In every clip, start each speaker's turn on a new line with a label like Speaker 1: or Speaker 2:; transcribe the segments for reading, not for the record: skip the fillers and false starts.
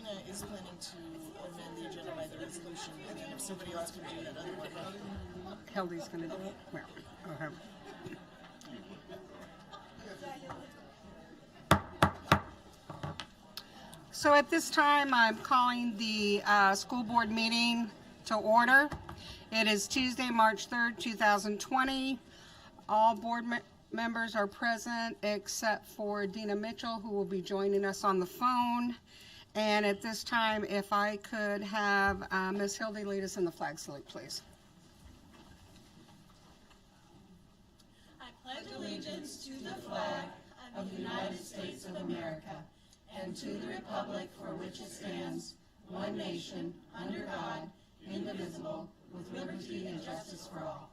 Speaker 1: Dina is planning to amend the agenda by the resolution, and then if somebody else can do that other one.
Speaker 2: Hildy's going to do it. Well, okay. So at this time, I'm calling the school board meeting to order. It is Tuesday, March 3rd, 2020. All board members are present except for Dina Mitchell, who will be joining us on the phone. And at this time, if I could have Ms. Hildy lead us in the flag salute, please.
Speaker 3: I pledge allegiance to the flag of the United States of America and to the republic for which it stands, one nation, under God, indivisible, with liberty and justice for all.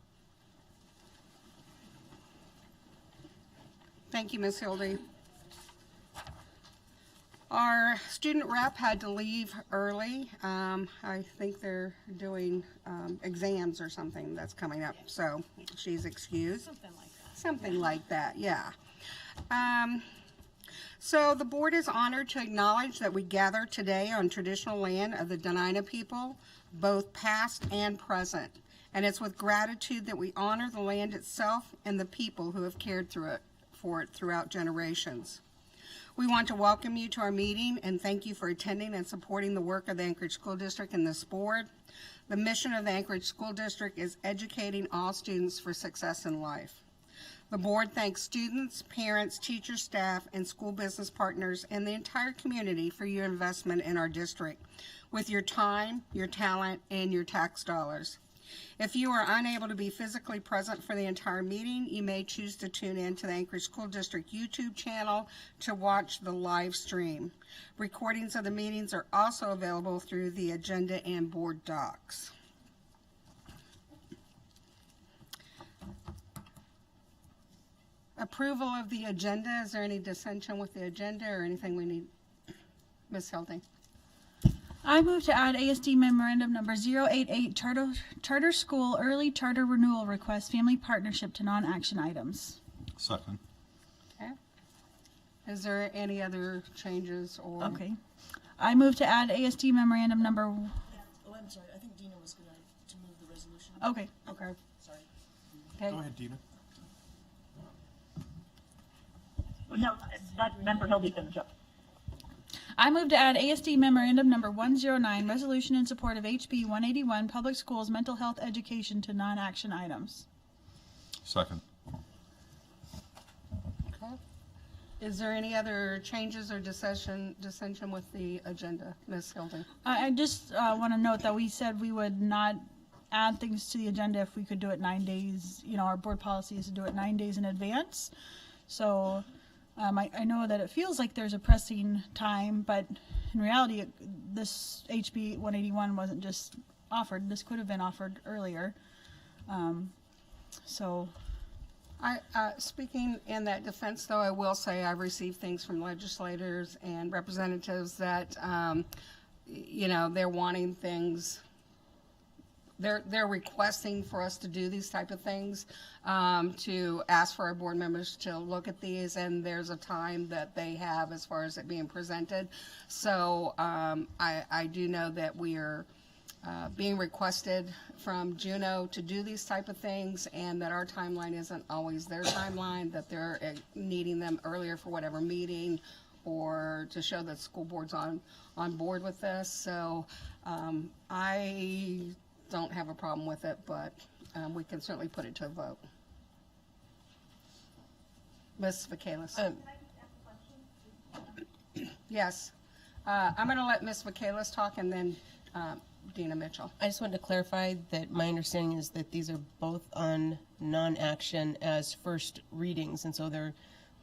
Speaker 2: Thank you, Ms. Hildy. Our student rep had to leave early. I think they're doing exams or something that's coming up, so she's excused.
Speaker 3: Something like that.
Speaker 2: Something like that, yeah. So the board is honored to acknowledge that we gather today on traditional land of the Dena'ina people, both past and present. And it's with gratitude that we honor the land itself and the people who have cared for it throughout generations. We want to welcome you to our meeting and thank you for attending and supporting the work of the Anchorage School District and this board. The mission of the Anchorage School District is educating all students for success in life. The board thanks students, parents, teachers, staff, and school business partners and the entire community for your investment in our district with your time, your talent, and your tax dollars. If you are unable to be physically present for the entire meeting, you may choose to tune in to the Anchorage School District YouTube channel to watch the live stream. Recordings of the meetings are also available through the agenda and board docs. Approval of the agenda. Is there any dissension with the agenda or anything we need? Ms. Hildy.
Speaker 4: I move to add ASD Memorandum Number 088 Charter School Early Charter Renewal Request Family Partnership to non-action items.
Speaker 5: Second.
Speaker 2: Okay. Is there any other changes or?
Speaker 4: Okay. I move to add ASD Memorandum Number.
Speaker 1: Oh, I'm sorry. I think Dina was going to move the resolution.
Speaker 4: Okay.
Speaker 2: Okay.
Speaker 1: Sorry.
Speaker 2: Okay.
Speaker 5: Go ahead, Dina.
Speaker 6: No, let Member Hildy finish up.
Speaker 4: I move to add ASD Memorandum Number 109 Resolution in support of HB 181 Public Schools Mental Health Education to non-action items.
Speaker 5: Second.
Speaker 2: Okay. Is there any other changes or dissension with the agenda, Ms. Hildy?
Speaker 4: I just want to note that we said we would not add things to the agenda if we could do it 9 days. You know, our board policy is to do it 9 days in advance. So I know that it feels like there's a pressing time, but in reality, this HB 181 wasn't just offered. This could have been offered earlier.
Speaker 2: Speaking in that defense, though, I will say I've received things from legislators and representatives that, you know, they're wanting things. They're requesting for us to do these type of things, to ask for our board members to look at these, and there's a time that they have as far as it being presented. So I do know that we are being requested from Juneau to do these type of things, and that our timeline isn't always their timeline, that they're needing them earlier for whatever meeting or to show that school board's on board with this. So I don't have a problem with it, but we can certainly put it to a vote. Ms. Vacalis. Yes. I'm going to let Ms. Vacalis talk and then Dina Mitchell.
Speaker 7: I just wanted to clarify that my understanding is that these are both on non-action as first readings, and so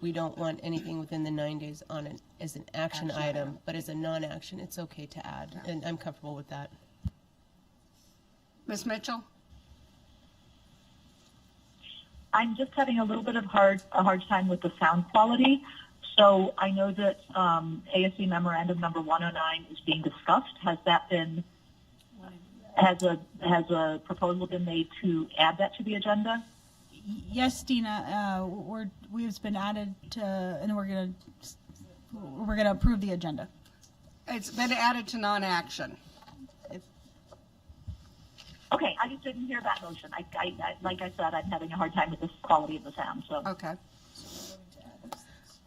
Speaker 7: we don't want anything within the 9 days on it as an action item, but as a non-action, it's okay to add, and I'm comfortable with that.
Speaker 2: Ms. Mitchell?
Speaker 6: I'm just having a little bit of a hard time with the sound quality. So I know that ASC Memorandum Number 109 is being discussed. Has a proposal been made to add that to the agenda?
Speaker 4: Yes, Dina, we've been added to, and we're gonna approve the agenda.
Speaker 2: It's been added to non-action.
Speaker 6: Okay, I just didn't hear that motion. I like I said, I'm having a hard time with the quality of the sound, so.
Speaker 2: Okay.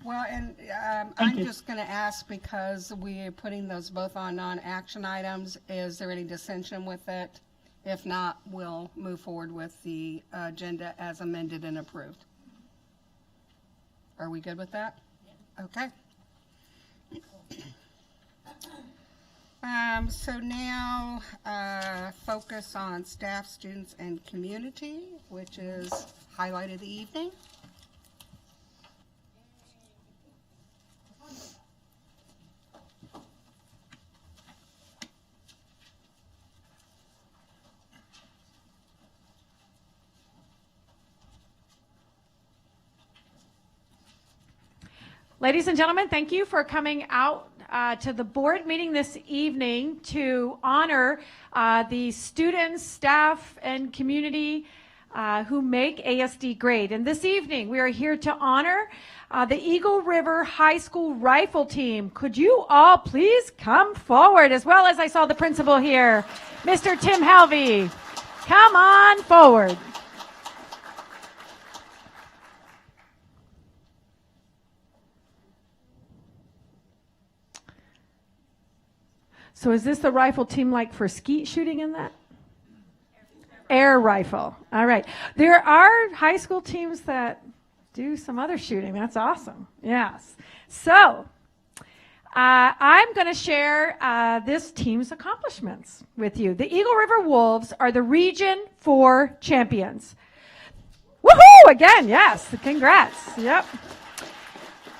Speaker 2: Well, and
Speaker 6: Thank
Speaker 2: I'm
Speaker 6: you.
Speaker 2: just going to ask, because we're putting those both on non-action items, is there any dissension with it? If not, we'll move forward with the agenda as amended and approved. Are we good with that? Okay. So now, focus on staff, students, and community, which is highlight of the evening.
Speaker 8: Ladies and gentlemen, thank you for coming out to the board meeting this evening to honor the students, staff, and community who make ASD great. And this evening, we are here to honor the Eagle River High School Rifle Team. Could you all please come forward, as well as I saw the principal here, Mr. Tim Helvey. Come on forward. So is this the rifle team like for skeet shooting in that? Air rifle. All right. There are high school teams that do some other shooting. That's awesome. Yes. So I'm going to share this team's accomplishments with you. The Eagle River Wolves are the Region 4 champions. Woohoo! Again, yes. Congrats. Yep.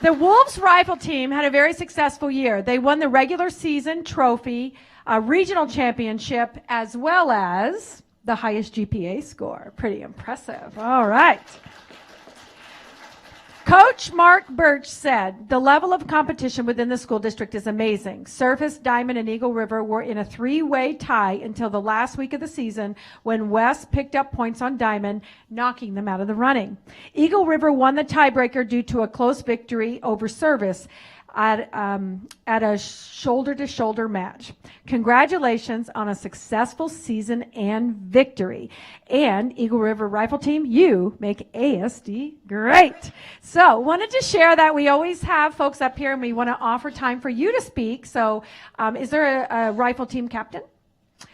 Speaker 8: The Wolves rifle team had a very successful year. They won the regular season trophy, a regional championship, as well as the highest GPA score. Pretty impressive. All right. Coach Mark Birch said, the level of competition within the school district is amazing. Surface, Diamond, and Eagle River were in a three-way tie until the last week of the season when West picked up points on Diamond, knocking them out of the running. Eagle River won the tiebreaker due to a close victory over Service at a shoulder-to-shoulder match. Congratulations on a successful season and victory. And Eagle River Rifle Team, you make ASD great. So wanted to share that. We always have folks up here and we want to offer time for you to speak. So is there a rifle team captain?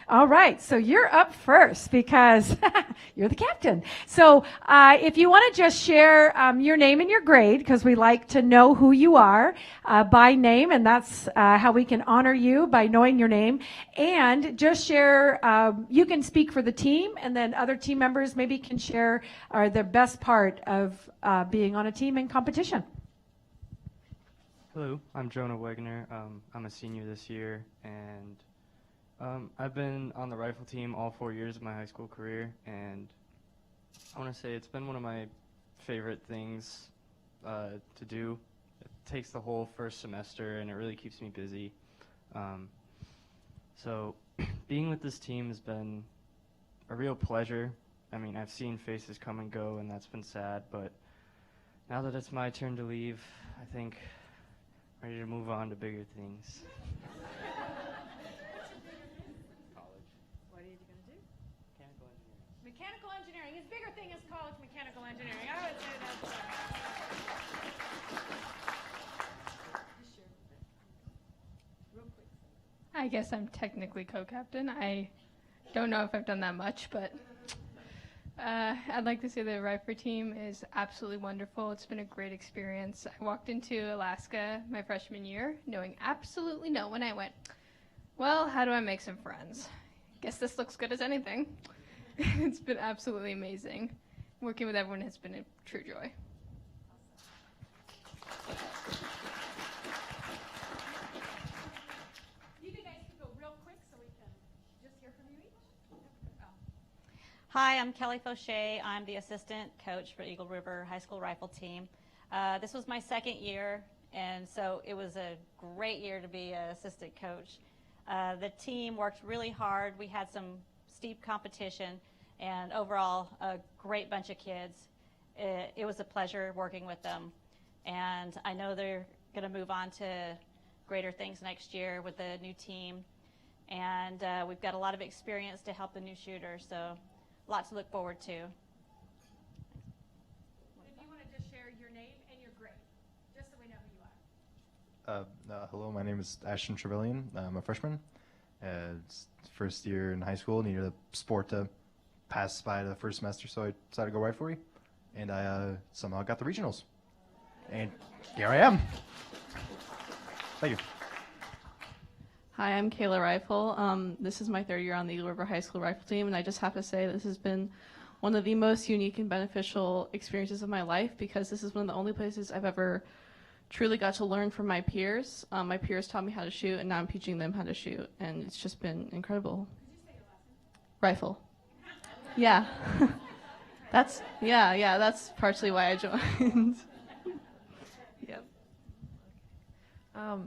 Speaker 8: All right, so you're up first because you're the captain. So if you want to just share your name and your grade, because we like to know who you are by name, and that's how we can honor you, by knowing your name. And just share, you can speak for the team, and then other team members maybe can share the best part of being on a team in competition.
Speaker 9: Hello, I'm Jonah Wegner. I'm a senior this year, and I've been on the rifle team all 4 years of my high school career, and I want to say it's been one of my favorite things to do. It takes the whole first semester, and it really keeps me busy. So being with this team has been a real pleasure. I mean, I've seen faces come and go, and that's been sad, but now that it's my turn to leave, I think I'm ready to move on to bigger things.
Speaker 8: Mechanical engineering. His bigger thing is college mechanical engineering. I would say that's
Speaker 10: I guess I'm technically co-captain. I don't know if I've done that much, but I'd like to say the rifle team is absolutely wonderful. It's been a great experience. I walked into Alaska my freshman year knowing absolutely no one. I went, well, how do I make some friends? Guess this looks good as anything. It's been absolutely amazing. Working with everyone has been a true joy.
Speaker 8: You guys can go real quick so we can just hear from you each.
Speaker 11: Hi, I'm Kelly Fauché. I'm the assistant coach for Eagle River High School Rifle Team. This was my second year, and so it was a great year to be an assistant coach. The team worked really hard. We had some steep competition, and overall, a great bunch of kids. It was a pleasure working with them, and I know they're going to move on to greater things next year with the new team. And we've got a lot of experience to help the new shooters, so a lot to look forward to.
Speaker 8: If you want to just share your name and your grade, just so we know who you are.
Speaker 12: Hello, my name is Ashton Trevelyan. I'm a freshman. It's first year in high school. Needed a sport to pass by the first semester, so I decided to go riflery. And I somehow got the regionals. And here I am. Thank you.
Speaker 13: Hi, I'm Kayla Rifle. This is my third year on the Eagle River High School rifle team, and I just have to say this has been one of the most unique and beneficial experiences of my life, because this is one of the only places I've ever truly got to learn from my peers. My peers taught me how to shoot, and now I'm teaching them how to shoot, and it's just been incredible. Rifle. Yeah. That's partially why I joined. Yep.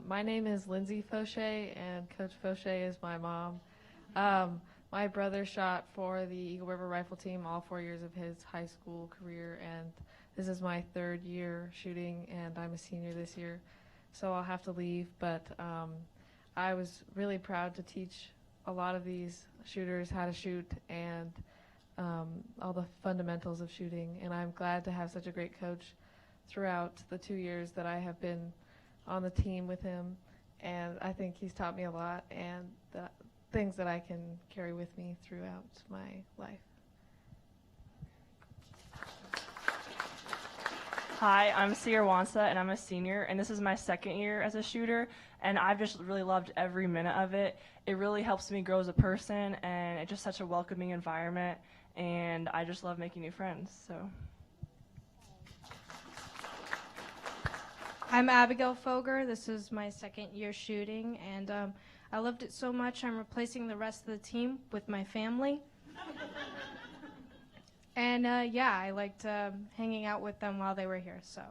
Speaker 14: My name is Lindsay Fauché, and Coach Fauché is my mom. My brother shot for the Eagle River Rifle team all 4 years of his high school career, and this is my third year shooting, and I'm a senior this year, so I'll have to leave. But I was really proud to teach a lot of these shooters how to shoot and all the fundamentals of shooting, and I'm glad to have such a great coach throughout the 2 years that I have been on the team with him, and I think he's taught me a lot and the things that I can carry with me throughout my life.
Speaker 15: Hi, I'm Sierra Wansa, and I'm a senior, and this is my second year as a shooter, and I've just really loved every minute of it. It really helps me grow as a person, and it's just such a welcoming environment, and I just love making new friends. So.
Speaker 16: I'm Abigail Foger. This is my second year shooting, and I loved it so much I'm replacing the rest of the team with my family. And yeah, I liked hanging out with them while they were here. So.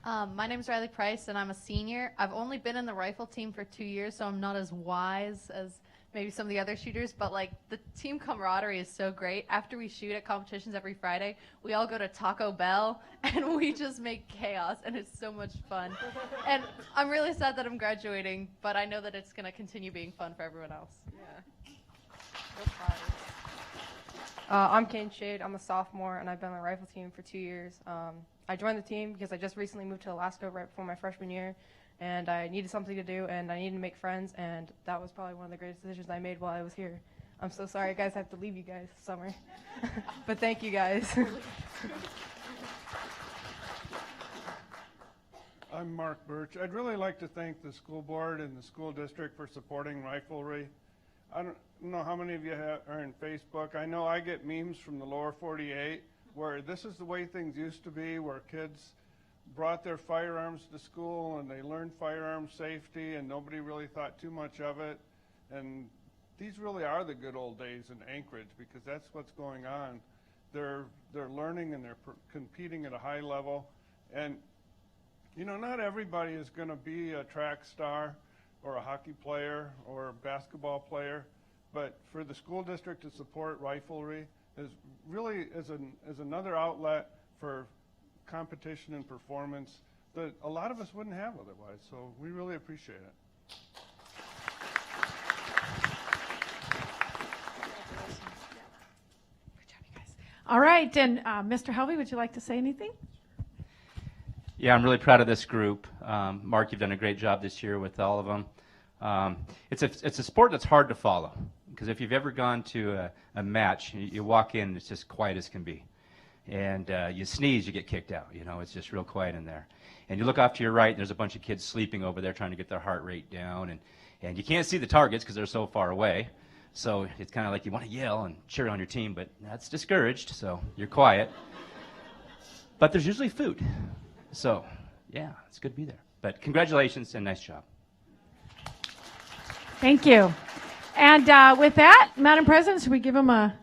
Speaker 17: My name is Riley Price, and I'm a senior. I've only been in the rifle team for 2 years, so I'm not as wise as maybe some of the other shooters, but like the team camaraderie is so great. After we shoot at competitions every Friday, we all go to Taco Bell and we just make chaos, and it's so much fun. And I'm really sad that I'm graduating, but I know that it's going to continue being fun for everyone else. Yeah.
Speaker 18: I'm Kane Shade. I'm a sophomore, and I've been on the rifle team for 2 years. I joined the team because I just recently moved to Alaska right before my freshman year, and I needed something to do, and I needed to make friends, and that was probably one of the greatest decisions I made while I was here. I'm so sorry, guys, I have to leave you guys this summer. But thank you, guys.
Speaker 19: I'm Mark Birch. I'd really like to thank the school board and the school district for supporting riflery. I don't know how many of you are in Facebook. I know I get memes from the lower 48 where this is the way things used to be, where kids brought their firearms to school and they learned firearm safety and nobody really thought too much of it. And these really are the good old days in Anchorage, because that's what's going on. They're learning and they're competing at a high level. And you know, not everybody is going to be a track star or a hockey player or a basketball player, but for the school district to support riflery is really is another outlet for competition and performance that a lot of us wouldn't have otherwise. So we really appreciate it.
Speaker 8: All right, and Mr. Helvey, would you like to say anything?
Speaker 20: Yeah, I'm really proud of this group. Mark, you've done a great job this year with all of them. It's a sport that's hard to follow, because if you've ever gone to a match, you walk in, it's just quiet as can be. And you sneeze, you get kicked out. You know, it's just real quiet in there. And you look off to your right, and there's a bunch of kids sleeping over there trying to get their heart rate down. And you can't see the targets because they're so far away. So it's kind of like you want to yell and cheer on your team, but that's discouraged, so you're quiet. But there's usually food. So, yeah, it's good to be there. But congratulations and nice job.
Speaker 8: Thank you. And with that, Madam President, should we give them a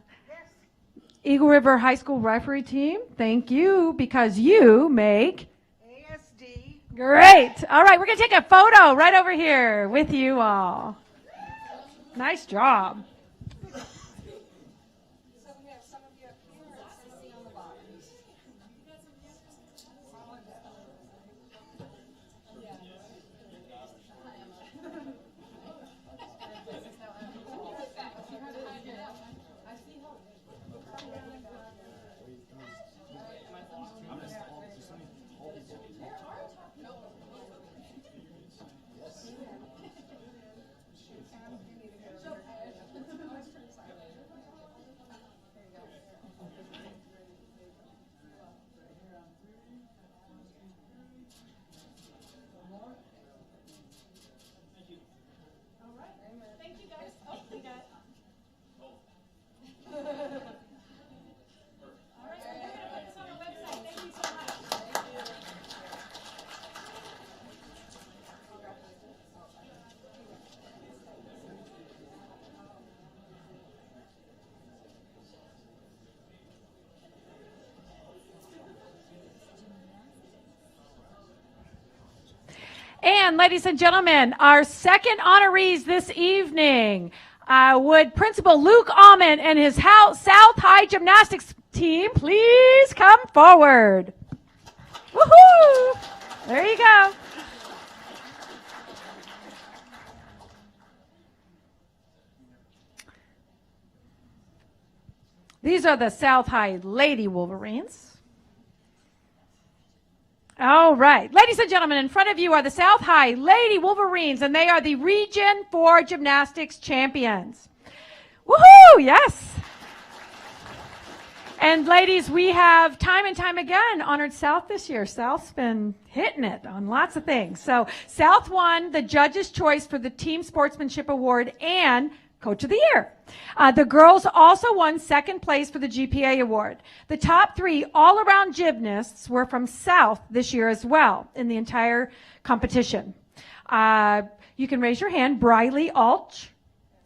Speaker 8: Eagle River High School riflery team? Thank you, because you make ASD. Great. All right, we're going to take a photo right over here with you all. Nice job. And ladies and gentlemen, our second honorees this evening, would Principal Luke Almond and his South High Gymnastics team please come forward? Woohoo! There you go. These are the South High Lady Wolverines. All right. Ladies and gentlemen, in front of you are the South High Lady Wolverines, and they are the Region 4 Gymnastics Champions. Woohoo! Yes. And ladies, we have time and time again honored South this year. South's been hitting it on lots of things. So South won the Judge's Choice for the Team Sportsmanship Award and Coach of the Year. The girls also won second place for the GPA Award. The top 3 all-around gymnasts were from South this year as well in the entire competition. You can raise your hand. Briley Alch.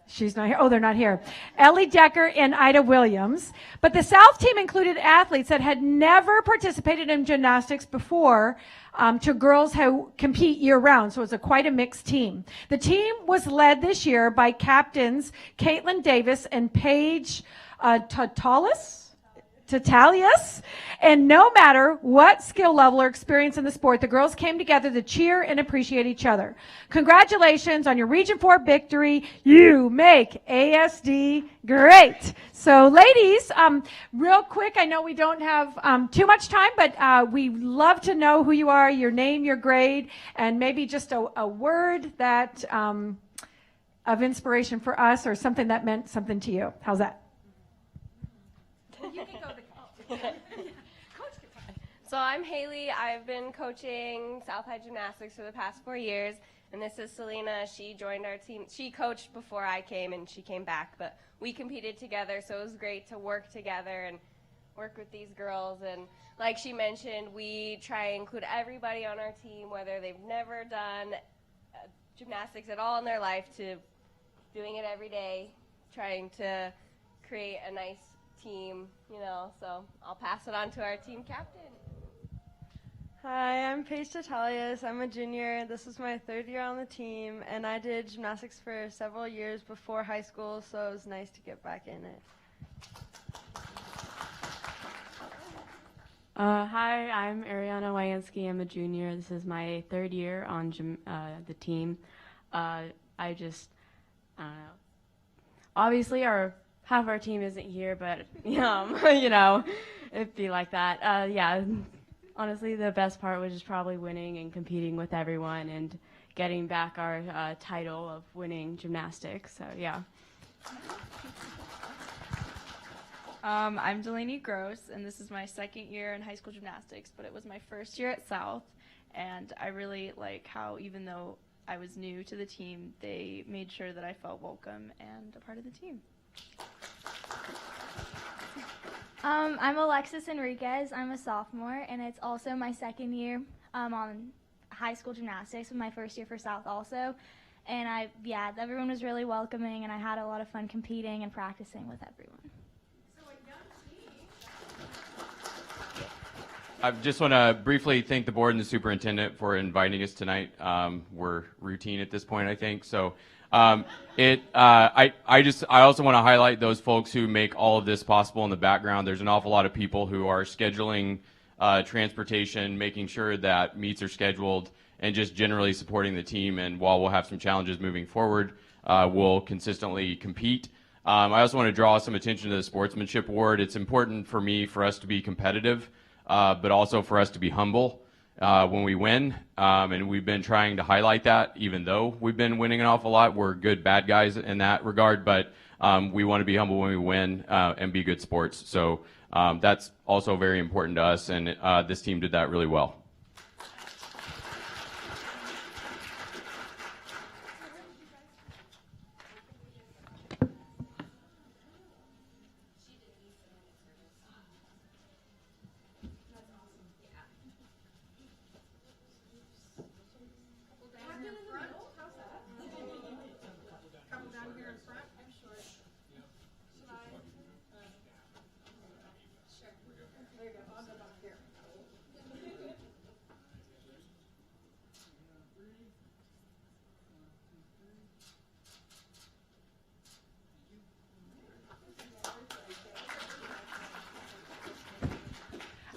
Speaker 8: She's not here. Oh, they're not here. Ellie Decker and Ida Williams. But the South team included athletes that had never participated in gymnastics before, to girls who compete year-round. So it was quite a mixed team. The team was led this year by captains Caitlin Davis and Paige Tatalius. And no matter what skill level or experience in the sport, the girls came together to cheer and appreciate each other. Congratulations on your Region 4 victory. You make ASD great. So ladies, real quick, I know we don't have too much time, but we love to know who you are, your name, your grade, and maybe just a word that of inspiration for us or something that meant something to you. How's that? You can go.
Speaker 21: So I'm Haley. I've been coaching South High Gymnastics for the past 4 years, and this is Selena. She joined our team. She coached before I came, and she came back, but we competed together, so it was great to work together and work with these girls. And like she mentioned, we try and include everybody on our team, whether they've never done gymnastics at all in their life to doing it every day, trying to create a nice team, so I'll pass it on to our team captain.
Speaker 22: Hi, I'm Paige Tatalius. I'm a junior. This is my 3rd year on the team, and I did gymnastics for several years before high school, so it was nice to get back in it.
Speaker 23: Hi, I'm Ariana Wyansky. I'm a junior. This is my 3rd year on the team. I don't know. Obviously, half of our team isn't here, but it'd be like that. Yeah, honestly, the best part was just probably winning and competing with everyone and getting back our title of winning gymnastics. So yeah.
Speaker 24: I'm Delaney Gross, and this is my 2nd year in high school gymnastics, but it was my 1st year at South, and I really like how even though I was new to the team, they made sure that I felt welcome and a part of the team.
Speaker 25: I'm Alexis Enriquez. I'm a sophomore, and it's also my 2nd year on high school gymnastics, with my 1st year for South also. And everyone was really welcoming, and I had a lot of fun competing and practicing with everyone.
Speaker 26: I just want to briefly thank the board and the superintendent for inviting us tonight. We're routine at this point, I think. So I also want to highlight those folks who make all of this possible in the background. There's an awful lot of people who are scheduling transportation, making sure that meets are scheduled, and just generally supporting the team. And while we'll have some challenges moving forward, we'll consistently compete. I also want to draw some attention to the Sportsmanship Award. It's important for us to be competitive, but also for us to be humble when we win. And we've been trying to highlight that, even though we've been winning an awful lot. We're good bad guys in that regard, but we want to be humble when we win and be good sports. So that's also very important to us, and this team did that really well.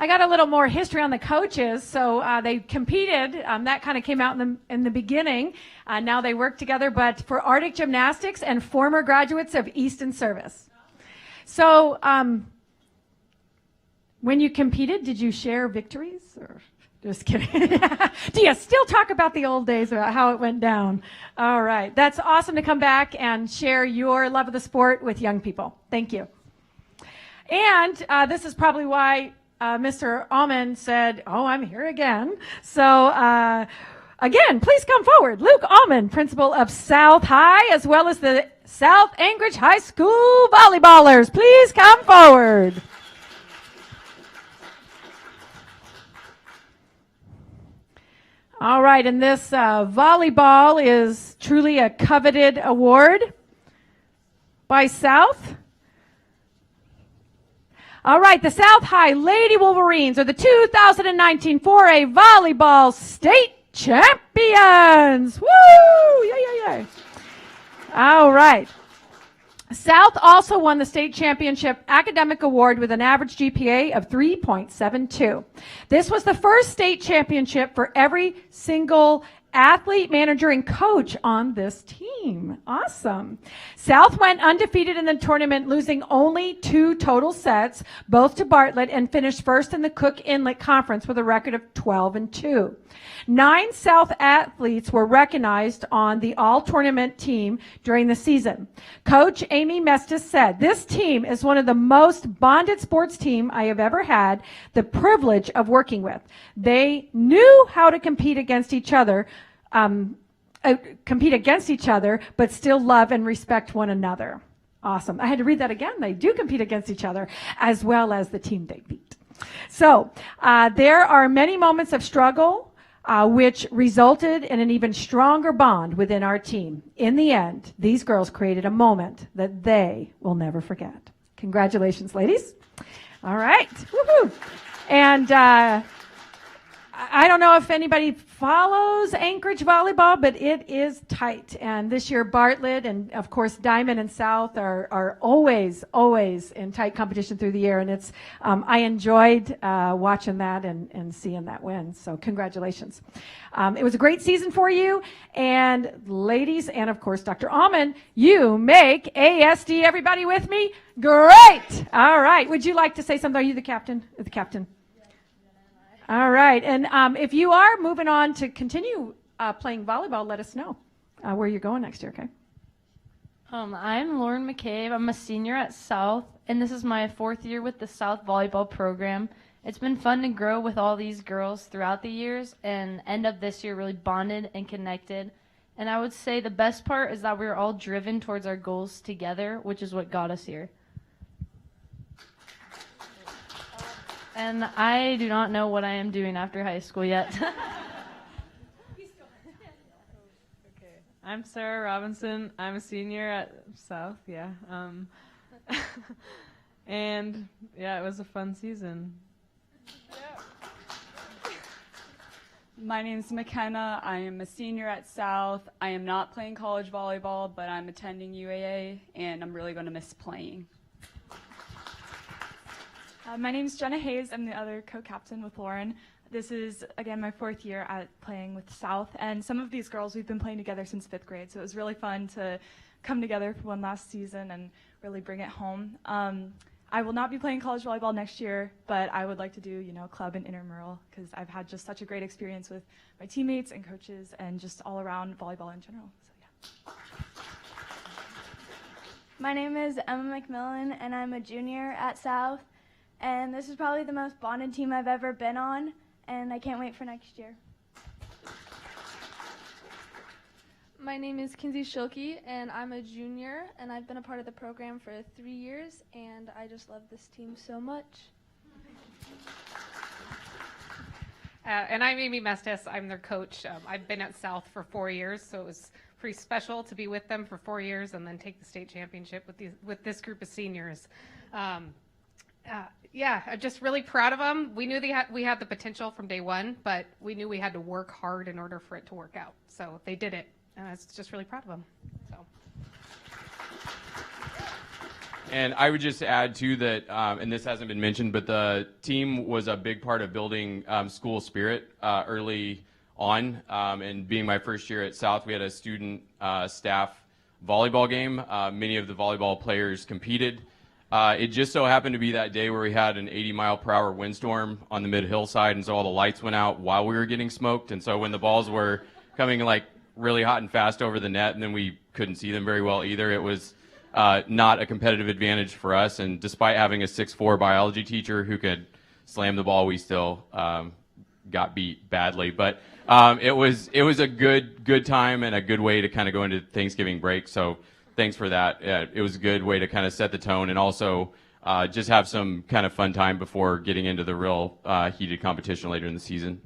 Speaker 8: I got a little more history on the coaches. So they competed. That kind of came out in the beginning. Now they work together, but for Arctic Gymnastics and former graduates of Easton Service. So when you competed, did you share victories? Or just kidding. Do you still talk about the old days, about how it went down? All right. That's awesome to come back and share your love of the sport with young people. Thank you. And this is probably why Mr. Allman said, oh, I'm here again. So again, please come forward. Luke Allman, principal of South High, as well as the South Anchorage High School volleyballers. Please come forward. All right, and this volleyball is truly a coveted award by South. All right, the South High Lady Wolverines are the 2019 4A Volleyball State Champions. Woo! Yay. All right. South also won the state championship academic award with an average GPA of 3.72. This was the first state championship for every single athlete, manager, and coach on this team. Awesome. South went undefeated in the tournament, losing only 2 total sets, both to Bartlett, and finished first in the Cook Inlet Conference with a record of 12-2. 9 South athletes were recognized on the all-tournament team during the season. Coach Amy Mestis said, "This team is one of the most bonded sports team I have ever had the privilege of working with. They knew how to compete against each other, but still love and respect one another." Awesome. I had to read that again. They do compete against each other as well as the team they beat. So there are many moments of struggle which resulted in an even stronger bond within our team. In the end, these girls created a moment that they will never forget. Congratulations, ladies. All right. Woohoo. And I don't know if anybody follows Anchorage volleyball, but it is tight. And this year, Bartlett and, of course, Diamond and South are always in tight competition through the year. And it's I enjoyed watching that and seeing that win. So congratulations. It was a great season for you. And ladies, and, of course, Dr. Allman, you make ASD. Everybody with me? Great. All right. Would you like to say something? Are you the captain? The captain. All right. And if you are moving on to continue playing volleyball, let us know where you're going next year, okay?
Speaker 1: I'm Lauren McCabe. I'm a senior at South, and this is my 4th year with the South Volleyball program. It's been fun to grow with all these girls throughout the years and end up this year really bonded and connected. And I would say the best part is that we're all driven towards our goals together, which is what got us here. And I do not know what I am doing after high school yet.
Speaker 3: I'm Sarah Robinson. I'm a senior at South, and it was a fun season.
Speaker 4: My name is McKenna. I am a senior at South. I am not playing college volleyball, but I'm attending UAA, and I'm really going to miss playing.
Speaker 5: My name is Jenna Hayes. I'm the other co-captain with Lauren. This is, again, my 4th year at playing with South, and some of these girls we've been playing together since 5th grade, so it was really fun to come together for one last season and really bring it home. I will not be playing college volleyball next year, but I would like to do, club and intramural, because I've had just such a great experience with my teammates and coaches and just all around volleyball in general. So,
Speaker 25: My name is Emma McMillan, and I'm a junior at South. And this is probably the most bonded team I've ever been on, and I can't wait for next year.
Speaker 6: My name is Kinsey Schilke, and I'm a junior, and I've been a part of the program for 3 years, and I just love this team so much.
Speaker 7: And I'm Amy Mestis. I'm their coach. I've been at South for 4 years, so it was pretty special to be with them for 4 years and then take the state championship with this group of seniors. I'm just really proud of them. We knew we had the potential from day one, but we knew we had to work hard in order for it to work out. So they did it, and I was just really proud of them. So.
Speaker 26: And I would just add, too, that, and this hasn't been mentioned, but the team was a big part of building school spirit early on. And being my first year at South, we had a student staff volleyball game. Many of the volleyball players competed. It just so happened to be that day where we had an 80-mile-per-hour windstorm on the mid-hillside, and so all the lights went out while we were getting smoked. And so when the balls were coming like really hot and fast over the net, and then we couldn't see them very well either, it was not a competitive advantage for us. And despite having a 6'4" biology teacher who could slam the ball, we still got beat badly. But it was a good time and a good way to kind of go into Thanksgiving break. So thanks for that. It was a good way to kind of set the tone and also just have some kind of fun time before getting into the real heated competition later in the season.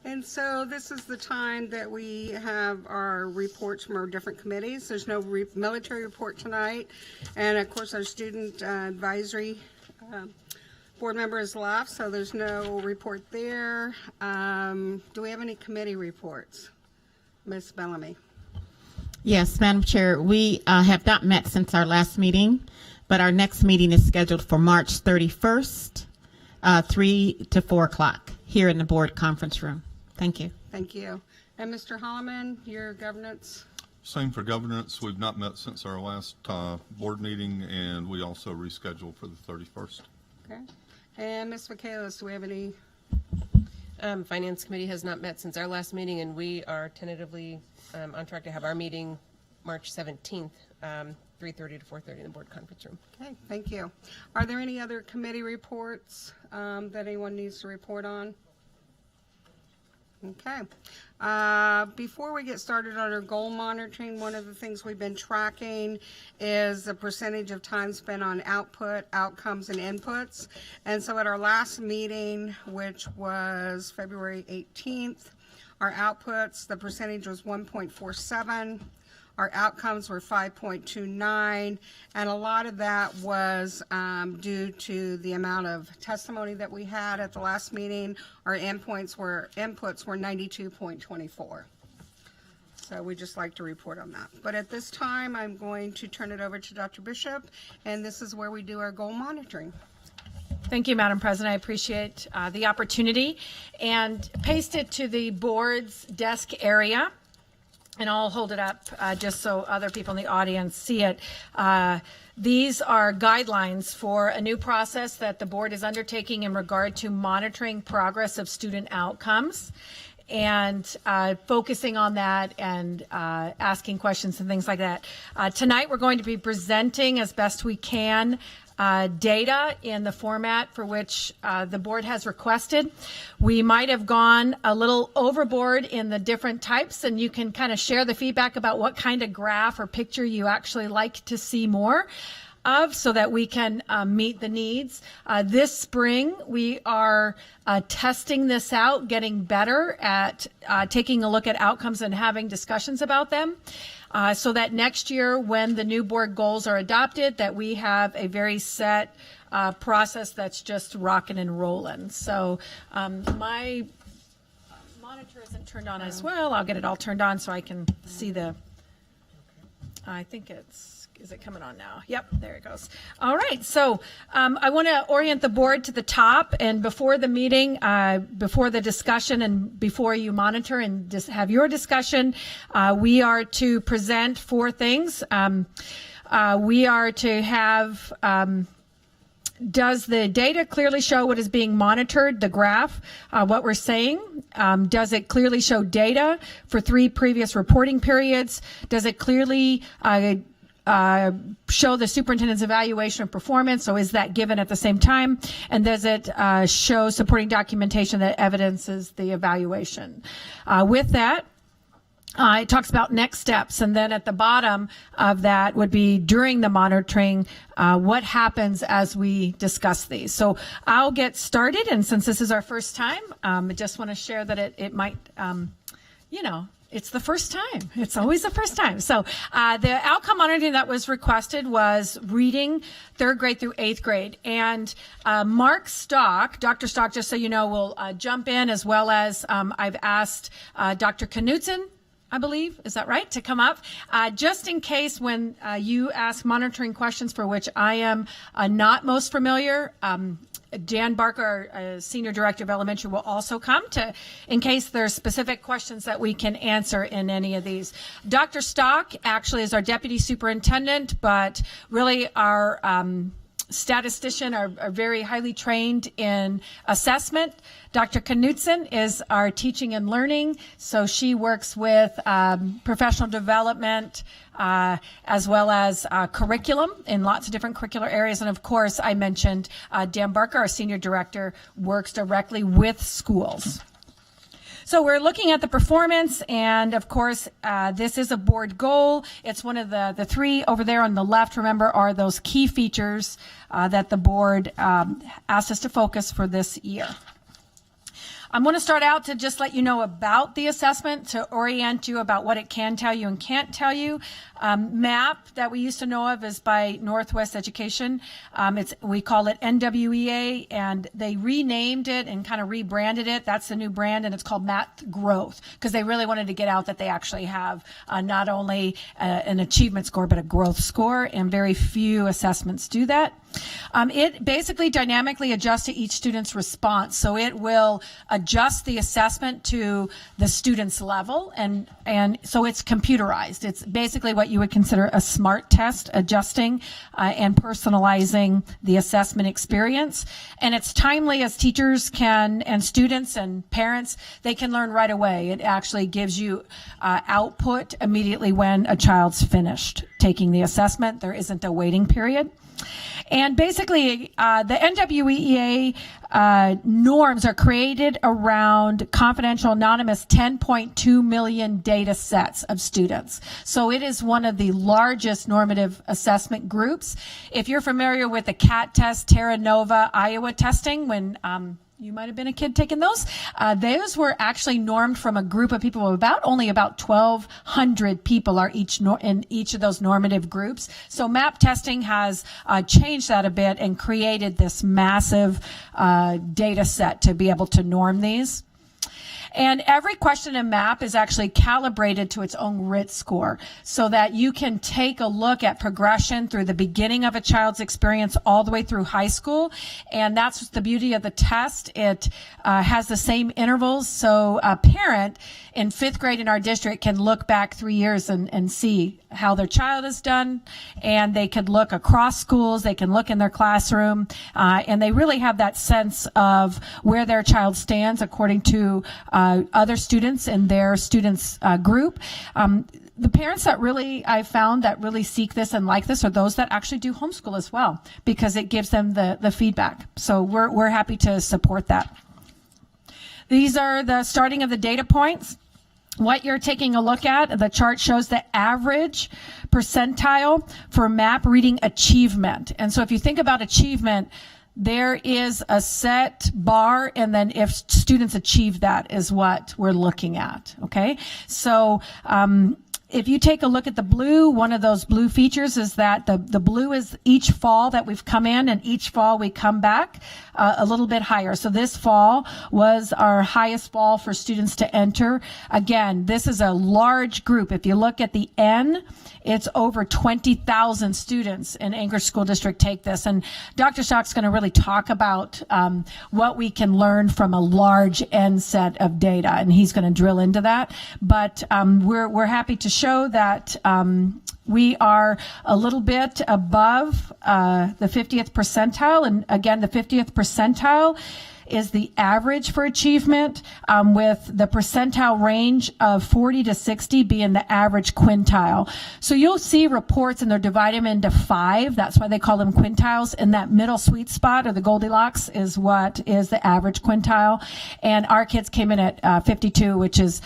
Speaker 2: And so this is the time that we have our reports from our different committees. There's no military report tonight. And of course, our student advisory board member is left, so there's no report there. Do we have any committee reports? Ms. Bellamy.
Speaker 9: Yes, Madam Chair, we have not met since our last meeting, but our next meeting is scheduled for March 31st, 3 to 4 o'clock here in the board conference room. Thank you.
Speaker 2: Thank you. And Mr. Holloman, your governance?
Speaker 10: Same for governance. We've not met since our last board meeting, and we also rescheduled for the 31st.
Speaker 2: Okay. And Ms. Michaelis, do we have any?
Speaker 11: Finance Committee has not met since our last meeting, and we are tentatively on track to have our meeting March 17th, 3:30 to 4:30 in the board conference room.
Speaker 2: Okay, thank you. Are there any other committee reports that anyone needs to report on? Okay. Before we get started on our goal monitoring, one of the things we've been tracking is the percentage of time spent on output, outcomes, and inputs. And so at our last meeting, which was February 18th, our outputs, the percentage was 1.47. Our outcomes were 5.29, and a lot of that was due to the amount of testimony that we had at the last meeting. Our inputs were 92.24. So we just like to report on that. But at this time, I'm going to turn it over to Dr. Bishop, and this is where we do our goal monitoring.
Speaker 8: Thank you, Madam President. I appreciate the opportunity, and paste it to the board's desk area. And I'll hold it up just so other people in the audience see it. These are guidelines for a new process that the board is undertaking in regard to monitoring progress of student outcomes and focusing on that and asking questions and things like that. Tonight we're going to be presenting as best we can data in the format for which the board has requested. We might have gone a little overboard in the different types, and you can kind of share the feedback about what kind of graph or picture you actually like to see more. of so that we can meet the needs. This spring, we are testing this out, getting better at taking a look at outcomes and having discussions about them. So that next year, when the new board goals are adopted, that we have a very set process that's just rocking and rolling. So my monitor isn't turned on as well. I'll get it all turned on so I can see the, I think is it coming on now? Yep, there it goes. All right, so I want to orient the board to the top, and before the meeting, before the discussion, and before you monitor and just have your discussion, we are to present 4 things. We are to have, does the data clearly show what is being monitored, the graph, what we're saying? Does it clearly show data for 3 previous reporting periods? Does it clearly show the superintendent's evaluation of performance? So is that given at the same time? And does it show supporting documentation that evidences the evaluation? With that, it talks about next steps, and then at the bottom of that would be during the monitoring, what happens as we discuss these. So I'll get started, and since this is our first time, I just want to share that it might, it's the first time. It's always the first time. So the outcome monitoring that was requested was reading 3rd grade through 8th grade. And Mark Stock, Dr. Stock, just so you know, will jump in, as well as I've asked Dr. Knudsen, I believe, is that right, to come up, just in case when you ask monitoring questions for which I am not most familiar. Dan Barker, our Senior Director of Elementary, will also come to, in case there's specific questions that we can answer in any of these. Dr. Stock actually is our Deputy Superintendent, but really our statistician are very highly trained in assessment. Dr. Knudsen is our teaching and learning, so she works with professional development as well as curriculum in lots of different curricular areas. And of course, I mentioned Dan Barker, our Senior Director, works directly with schools. So we're looking at the performance, and of course, this is a board goal. It's one of the 3 over there on the left, remember, are those key features that the board asked us to focus for this year. I'm going to start out to just let you know about the assessment, to orient you about what it can tell you and can't tell you. MAP that we used to know of is by Northwest Education. We call it NWEA, and they renamed it and kind of rebranded it. That's the new brand, and it's called MAP Growth, because they really wanted to get out that they actually have not only an achievement score, but a growth score, and very few assessments do that. It basically dynamically adjusts to each student's response. So it will adjust the assessment to the student's level, and so it's computerized. It's basically what you would consider a smart test, adjusting and personalizing the assessment experience. And it's timely, as teachers can, and students and parents, they can learn right away. It actually gives you output immediately when a child's finished taking the assessment. There isn't a waiting period. And basically, the NWEA norms are created around confidential, anonymous 10.2 million data sets of students. So it is one of the largest normative assessment groups. If you're familiar with the CAT test, Terra Nova, Iowa testing, when you might have been a kid taking those. Those were actually normed from a group of people of only about 1,200 people are in each of those normative groups. So MAP testing has changed that a bit and created this massive data set to be able to norm these. And every question in MAP is actually calibrated to its own RIT score, so that you can take a look at progression through the beginning of a child's experience all the way through high school. And that's the beauty of the test. It has the same intervals, so a parent in 5th grade in our district can look back 3 years and see how their child has done, and they could look across schools, they can look in their classroom, and they really have that sense of where their child stands according to other students in their students group. The parents that really, I found that really seek this and like this are those that actually do homeschool as well, because it gives them the feedback. So we're happy to support that. These are the starting of the data points. What you're taking a look at, the chart shows the average percentile for MAP reading achievement. And so if you think about achievement, there is a set bar, and then if students achieve that is what we're looking at, okay? So if you take a look at the blue, one of those blue features is that the blue is each fall that we've come in, and each fall we come back a little bit higher. So this fall was our highest fall for students to enter. Again, this is a large group. If you look at the N, it's over 20,000 students in Anchorage School District take this. And Dr. Stock's going to really talk about what we can learn from a large N set of data, and he's going to drill into that. But we're happy to show that we are a little bit above the 50th percentile. And again, the 50th percentile is the average for achievement, with the percentile range of 40 to 60 being the average quintile. So you'll see reports, and they're divided into 5. That's why they call them quintiles. And that middle sweet spot, or the Goldilocks, is what is the average quintile. And our kids came in at 52, which is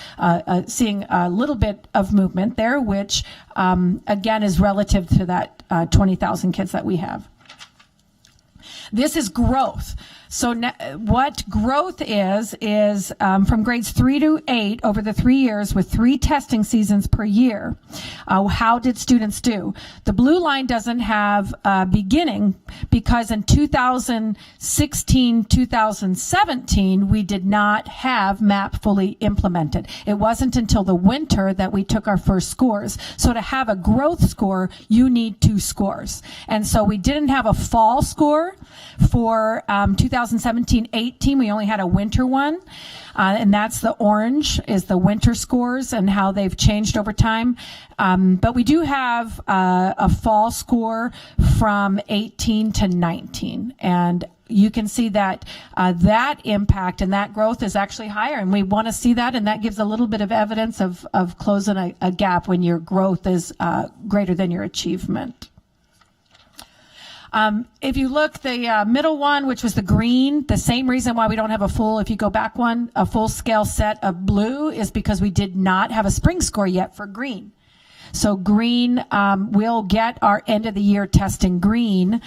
Speaker 8: seeing a little bit of movement there, which again is relative to that 20,000 kids that we have. This is growth. So what growth is from grades 3 to 8 over the 3 years with 3 testing seasons per year. How did students do? The blue line doesn't have beginning because in 2016, 2017, we did not have MAP fully implemented. It wasn't until the winter that we took our first scores. So to have a growth score, you need 2 scores. And so we didn't have a fall score for 2017-18. We only had a winter one, and that's the orange is the winter scores and how they've changed over time. But we do have a fall score from 18 to 19, and you can see that that impact and that growth is actually higher, and we want to see that, and that gives a little bit of evidence of closing a gap when your growth is greater than your achievement. If you look, the middle one, which was the green, the same reason why we don't have a full, if you go back one, a full scale set of blue is because we did not have a spring score yet for green. So green, we'll get our end of the year testing green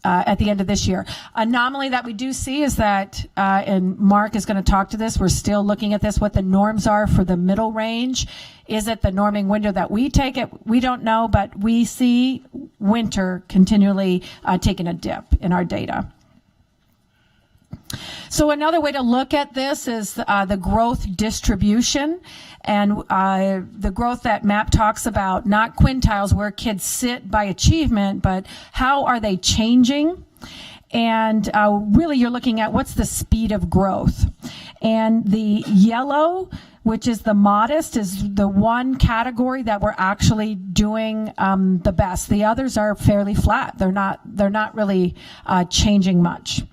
Speaker 8: at the end of this year. Anomaly that we do see is that, and Mark is going to talk to this, we're still looking at this, what the norms are for the middle range. Is it the norming window that we take it? We don't know, but we see winter continually taking a dip in our data. So another way to look at this is the growth distribution, and the growth that MAP talks about, not quintiles where kids sit by achievement, but how are they changing? And really you're looking at what's the speed of growth. And the yellow, which is the modest, is the one category that we're actually doing the best. The others are fairly flat. They're not really changing much.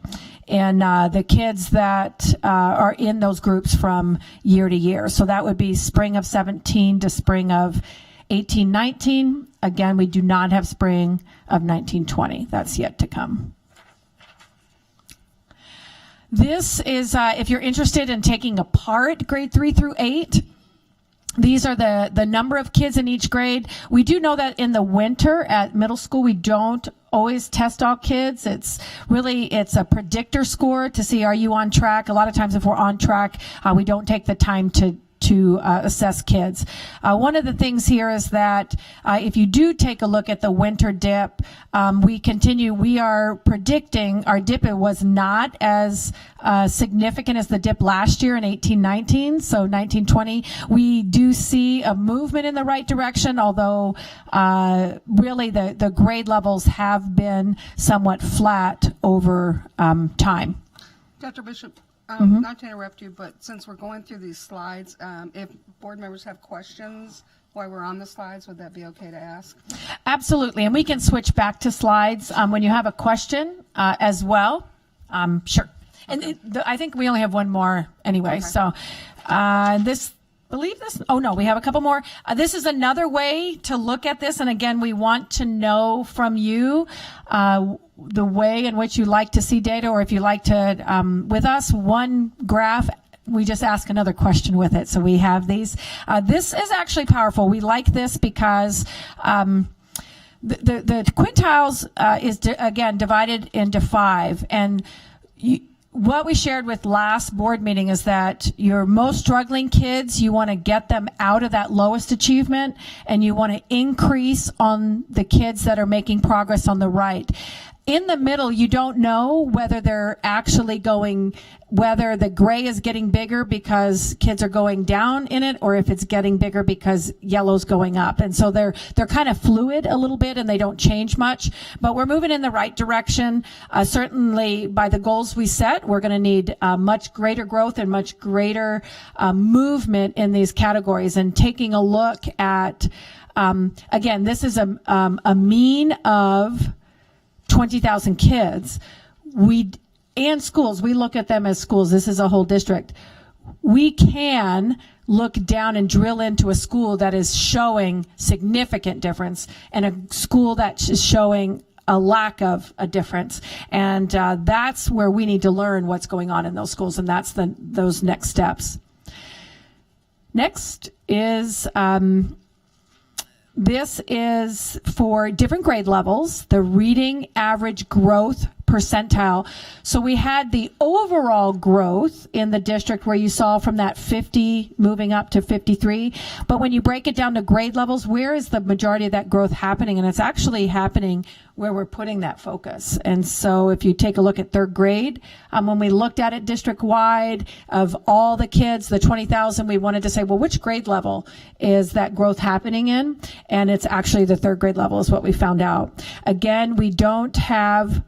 Speaker 8: And the kids that are in those groups from year to year. So that would be spring of 17 to spring of 18, 19. Again, we do not have spring of 19, 20. That's yet to come. This is, if you're interested in taking apart grade 3 through 8, these are the number of kids in each grade. We do know that in the winter at middle school, we don't always test all kids. It's a predictor score to see, are you on track? A lot of times if we're on track, we don't take the time to assess kids. One of the things here is that if you do take a look at the winter dip, we are predicting our dip was not as significant as the dip last year in 18-19, so 19-20. We do see a movement in the right direction, although really the grade levels have been somewhat flat over time.
Speaker 2: Dr. Bishop,
Speaker 8: Mm-hmm.
Speaker 2: not to interrupt you, but since we're going through these slides, if board members have questions while we're on the slides, would that be okay to ask?
Speaker 8: Absolutely, and we can switch back to slides when you have a question as well. Sure. Okay. And I think we only have one more anyway, okay. So we have a couple more. This is another way to look at this, and again, we want to know from you the way in which you like to see data, or if you like to, with us, one graph we just ask another question with it. So we have these. This is actually powerful. We like this because the quintiles is again divided into 5, and what we shared with last board meeting is that your most struggling kids, you want to get them out of that lowest achievement, and you want to increase on the kids that are making progress on the right. In the middle, you don't know whether they're actually going, whether the gray is getting bigger because kids are going down in it, or if it's getting bigger because yellow's going up. And so they're kind of fluid a little bit, and they don't change much. But we're moving in the right direction. Certainly, by the goals we set, we're going to need much greater growth and much greater movement in these categories. And taking a look at, again, this is a mean of 20,000 kids. And schools, we look at them as schools. This is a whole district. We can look down and drill into a school that is showing significant difference and a school that is showing a lack of a difference. And that's where we need to learn what's going on in those schools, and that's those next steps. Next is this is for different grade levels, the reading average growth percentile. So we had the overall growth in the district where you saw from that 50 moving up to 53. But when you break it down to grade levels, where is the majority of that growth happening? And it's actually happening where we're putting that focus. And so if you take a look at third grade, when we looked at it district-wide of all the kids, the 20,000, we wanted to say, well, which grade level is that growth happening in? And it's actually the third grade level is what we found out. Again, we don't have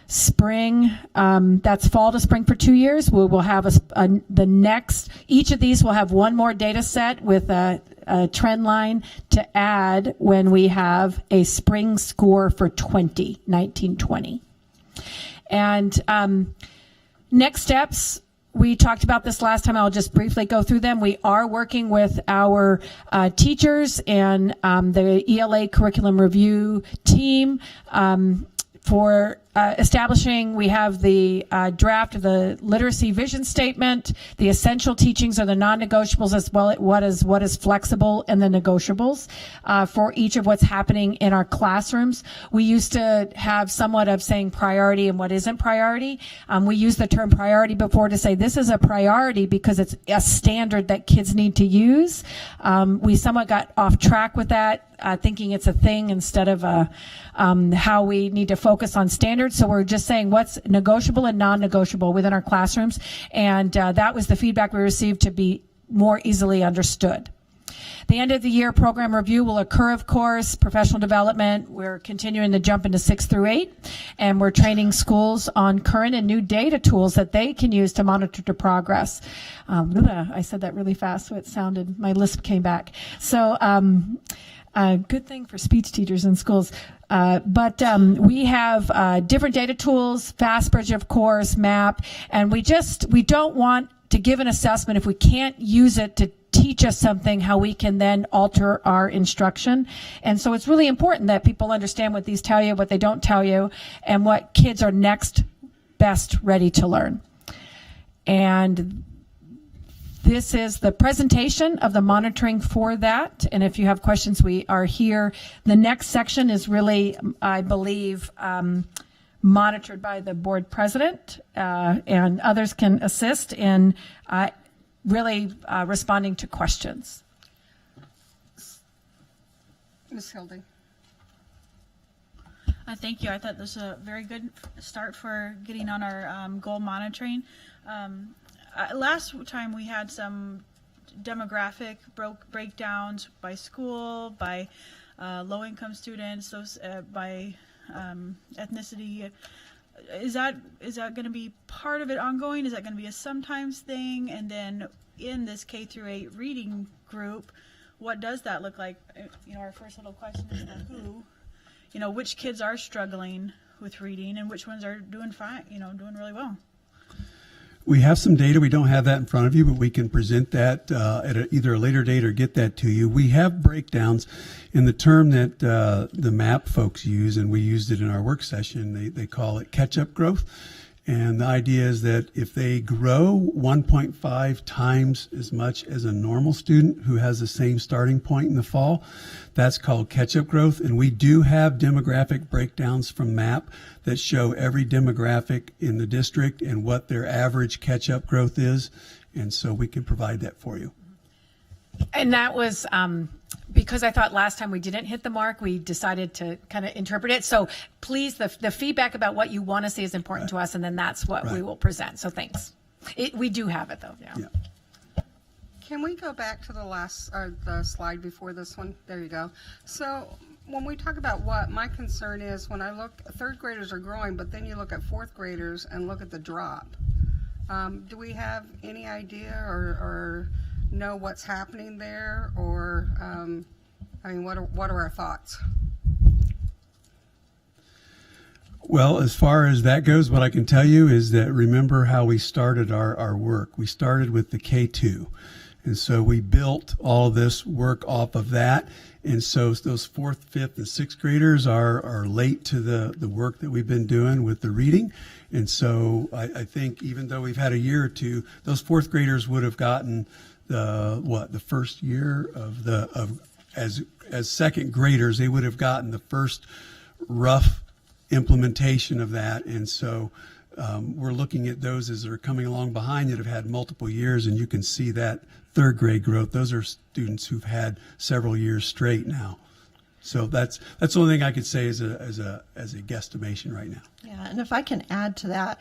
Speaker 8: spring, that's fall to spring for 2 years. We will have the next, each of these will have one more data set with a trend line to add when we have a spring score for 1920. And next steps, we talked about this last time. I'll just briefly go through them. We are working with our teachers and the ELA curriculum review team for establishing. We have the draft of the literacy vision statement. The essential teachings are the non-negotiables, as well as what is flexible and the negotiables for each of what's happening in our classrooms. We used to have somewhat of saying priority and what isn't priority. We used the term priority before to say this is a priority because it's a standard that kids need to use. We somewhat got off track with that, thinking it's a thing instead of how we need to focus on standards. So we're just saying what's negotiable and non-negotiable within our classrooms. And that was the feedback we received to be more easily understood. The end of the year program review will occur, of course, professional development. We're continuing to jump into 6 through 8, and we're training schools on current and new data tools that they can use to monitor the progress. I said that really fast, so it sounded, my lisp came back. So good thing for speech teachers in schools. But we have different data tools, FastBridge, of course, MAP, and we don't want to give an assessment if we can't use it to teach us something, how we can then alter our instruction. And so it's really important that people understand what these tell you, what they don't tell you, and what kids are next best ready to learn. And this is the presentation of the monitoring for that. And if you have questions, we are here. The next section is really, I believe, monitored by the board president, and others can assist in really responding to questions.
Speaker 2: Ms. Hildy.
Speaker 12: Thank you. I thought this was a very good start for getting on our goal monitoring. Last time we had some demographic breakdowns by school, by low-income students, those by ethnicity. Is that going to be part of it ongoing? Is that going to be a sometimes thing? And then in this K through 8 reading group, what does that look like? Our first little question is which kids are struggling with reading and which ones are doing fine, doing really well.
Speaker 13: We have some data. We don't have that in front of you, but we can present that at either a later date or get that to you. We have breakdowns in the term that the MAP folks use, and we used it in our work session. They call it catch-up growth. And the idea is that if they grow 1.5 times as much as a normal student who has the same starting point in the fall, that's called catch-up growth. And we do have demographic breakdowns from MAP that show every demographic in the district and what their average catch-up growth is. And so we can provide that for you.
Speaker 8: And that was because I thought last time we didn't hit the mark, we decided to kind of interpret it. So please, the feedback about what you want to see is important to us, and then that's what we will present. So thanks. We do have it, though. Yeah.
Speaker 2: Can we go back to the last, the slide before this one? There you go. So when we talk about what, my concern is when I look, third graders are growing, but then you look at fourth graders and look at the drop. Do we have any idea or know what's happening there, or I mean, what are our thoughts?
Speaker 13: Well, as far as that goes, what I can tell you is that remember how we started our work. We started with the K2. And so we built all this work off of that. And so those fourth, fifth, and sixth graders are late to the work that we've been doing with the reading. And so I think even though we've had a year or two, those fourth graders would have gotten the first year as second graders, they would have gotten the first rough implementation of that. And so we're looking at those as they're coming along behind that have had multiple years, and you can see that third grade growth. Those are students who've had several years straight now. So that's the only thing I could say as a guesstimation right now.
Speaker 14: Yeah, and if I can add to that,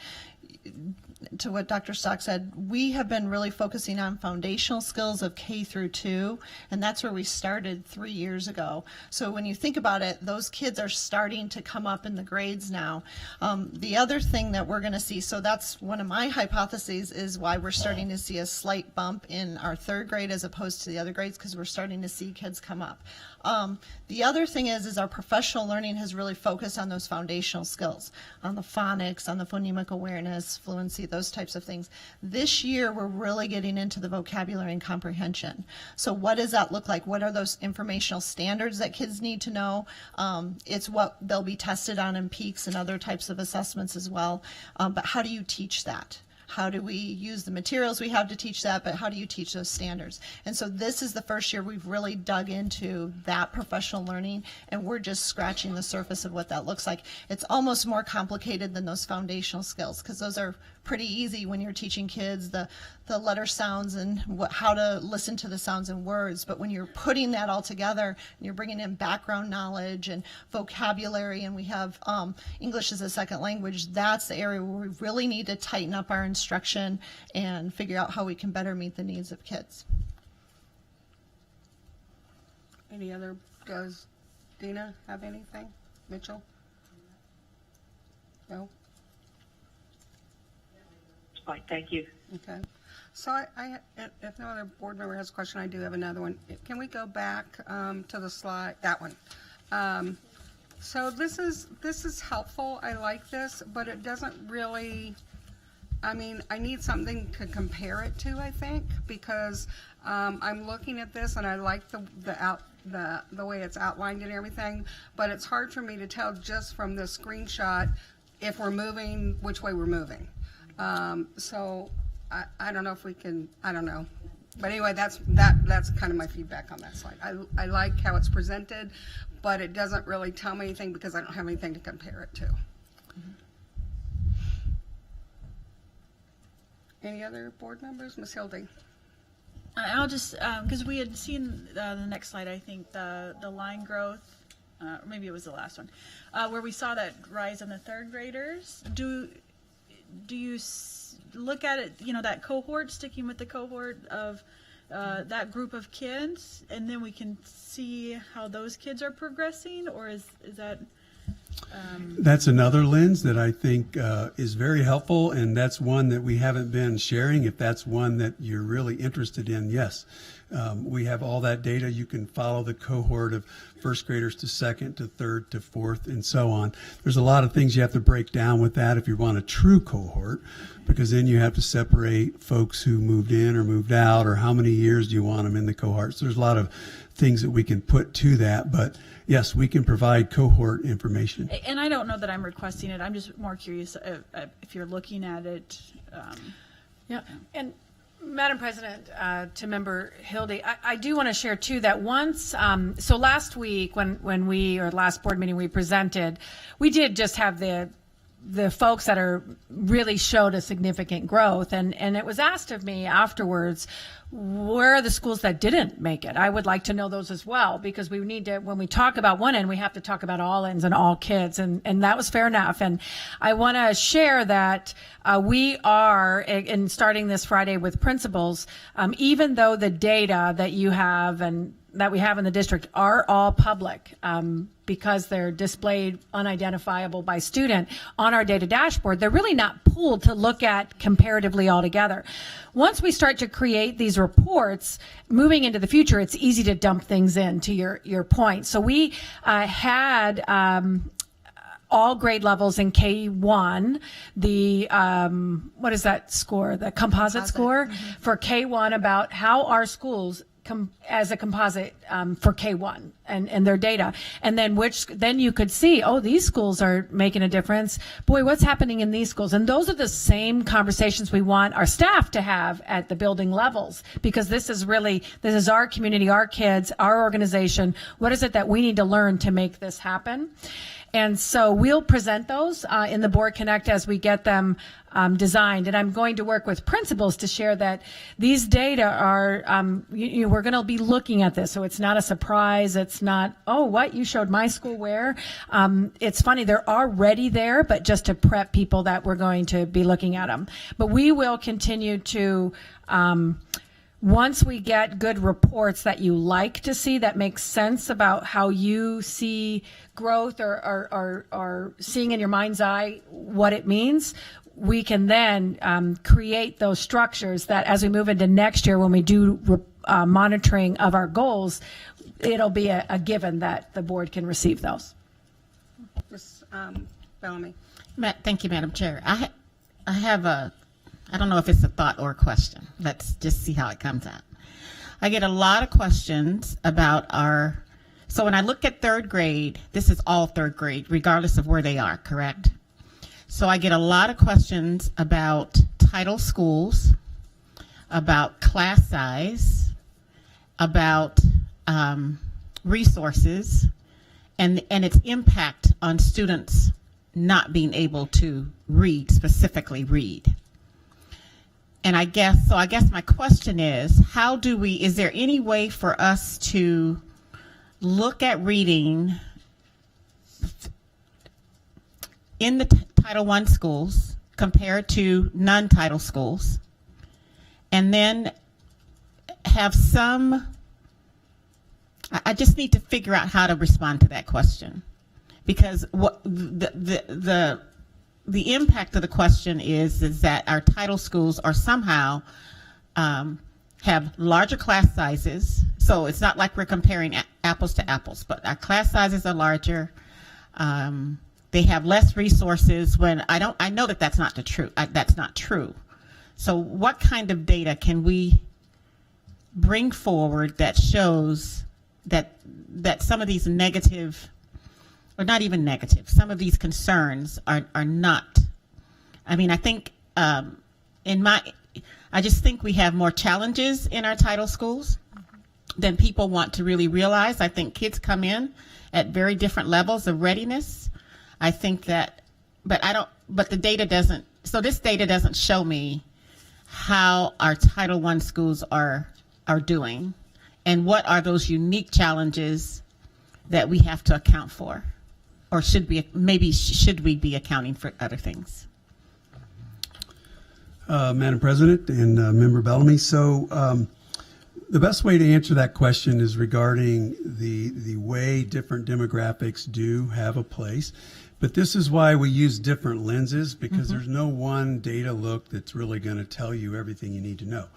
Speaker 14: to what Dr. Stock said, we have been really focusing on foundational skills of K through 2, and that's where we started 3 years ago. So when you think about it, those kids are starting to come up in the grades now. The other thing that we're going to see, so that's one of my hypotheses, is why we're starting to see a slight bump in our third grade as opposed to the other grades, because we're starting to see kids come up. The other thing is our professional learning has really focused on those foundational skills, on the phonics, on the phonemic awareness, fluency, those types of things. This year, we're really getting into the vocabulary and comprehension. So what does that look like? What are those informational standards that kids need to know? It's what they'll be tested on in peaks and other types of assessments as well. But how do you teach that? How do we use the materials we have to teach that, but how do you teach those standards? And so this is the first year we've really dug into that professional learning, and we're just scratching the surface of what that looks like. It's almost more complicated than those foundational skills, because those are pretty easy when you're teaching kids the letter sounds and how to listen to the sounds and words. But when you're putting that all together and you're bringing in background knowledge and vocabulary, and we have English as a second language, that's the area where we really need to tighten up our instruction and figure out how we can better meet the needs of kids.
Speaker 2: Any other, does Dina have anything? Mitchell? No?
Speaker 15: Fine, thank you.
Speaker 2: Okay. So if no other board member has a question, I do have another one. Can we go back to the slide, that one? So this is helpful. I like this, but it doesn't really, I mean, I need something to compare it to, I think, because I'm looking at this and I like the way it's outlined and everything, but it's hard for me to tell just from this screenshot if we're moving, which way we're moving. So I don't know if we can, I don't know. But anyway, that's kind of my feedback on that slide. I like how it's presented, but it doesn't really tell me anything because I don't have anything to compare it to. Mm-hmm. Any other board members? Ms. Hildy?
Speaker 12: I'll just, because we had seen the next slide, I think, the line growth, maybe it was the last one, where we saw that rise in the third graders. Do you look at it, that cohort, sticking with the cohort of that group of kids, and then we can see how those kids are progressing, or is that?
Speaker 13: That's another lens that I think is very helpful, and that's one that we haven't been sharing. If that's one that you're really interested in, yes. We have all that data. You can follow the cohort of first graders to second to third to fourth and so on. There's a lot of things you have to break down with that if you want a true cohort, because then you have to separate folks who moved in or moved out, or how many years do you want them in the cohort. So there's a lot of things that we can put to that, but yes, we can provide cohort information.
Speaker 12: And I don't know that I'm requesting it. I'm just more curious if you're looking at it.
Speaker 8: Yeah, and Madam President, to Member Hildy, I do want to share too that once, so last week when we, or last board meeting we presented, we did just have the folks that are really showed a significant growth, and it was asked of me afterwards, where are the schools that didn't make it? I would like to know those as well, because we need to, when we talk about one end, we have to talk about all ends and all kids, and that was fair enough. And I want to share that we are, in starting this Friday with principals, even though the data that you have and that we have in the district are all public, because they're displayed unidentifiable by student on our data dashboard, they're really not pooled to look at comparatively all together. Once we start to create these reports, moving into the future, it's easy to dump things in, to your point. So we had all grade levels in K1, the, what is that score? The composite score for K1 about how our schools as a composite for K1 and their data, and then you could see, oh, these schools are making a difference. Boy, what's happening in these schools? And those are the same conversations we want our staff to have at the building levels, because this is our community, our kids, our organization. What is it that we need to learn to make this happen? And so we'll present those in the Board Connect as we get them designed. And I'm going to work with principals to share that these data are, we're going to be looking at this. So it's not a surprise. It's not, oh, what, you showed my school where? It's funny, they're already there, but just to prep people that we're going to be looking at them. But we will continue to, once we get good reports that you like to see, that makes sense about how you see growth or seeing in your mind's eye what it means, we can then create those structures that as we move into next year, when we do monitoring of our goals, it'll be a given that the board can receive those.
Speaker 2: Ms. Bellamy.
Speaker 9: Thank you, Madam Chair. I have I don't know if it's a thought or a question. Let's just see how it comes out. I get a lot of questions about so when I look at third grade, this is all third grade, regardless of where they are, correct? So I get a lot of questions about title schools, about class size, about resources, and its impact on students not being able to specifically read. And I guess my question is, is there any way for us to look at reading in the Title I schools compared to non-title schools, and then have I just need to figure out how to respond to that question, because what the impact of the question is that our title schools are somehow have larger class sizes. So it's not like we're comparing apples to apples, but our class sizes are larger. They have less resources. I know that that's not true. That's not true. So what kind of data can we bring forward that shows that some of these negative, or not even negative, some of these concerns are not? I mean, I think I just think we have more challenges in our title schools than people want to really realize. I think kids come in at very different levels of readiness. I think that, but the data doesn't, so this data doesn't show me how our Title I schools are doing, and what are those unique challenges that we have to account for, or should we be accounting for other things?
Speaker 13: Madam President and Member Bellamy, so the best way to answer that question is regarding the way different demographics do have a place. But this is why we use different lenses, because there's no one data look that's really going to tell you everything you need to know.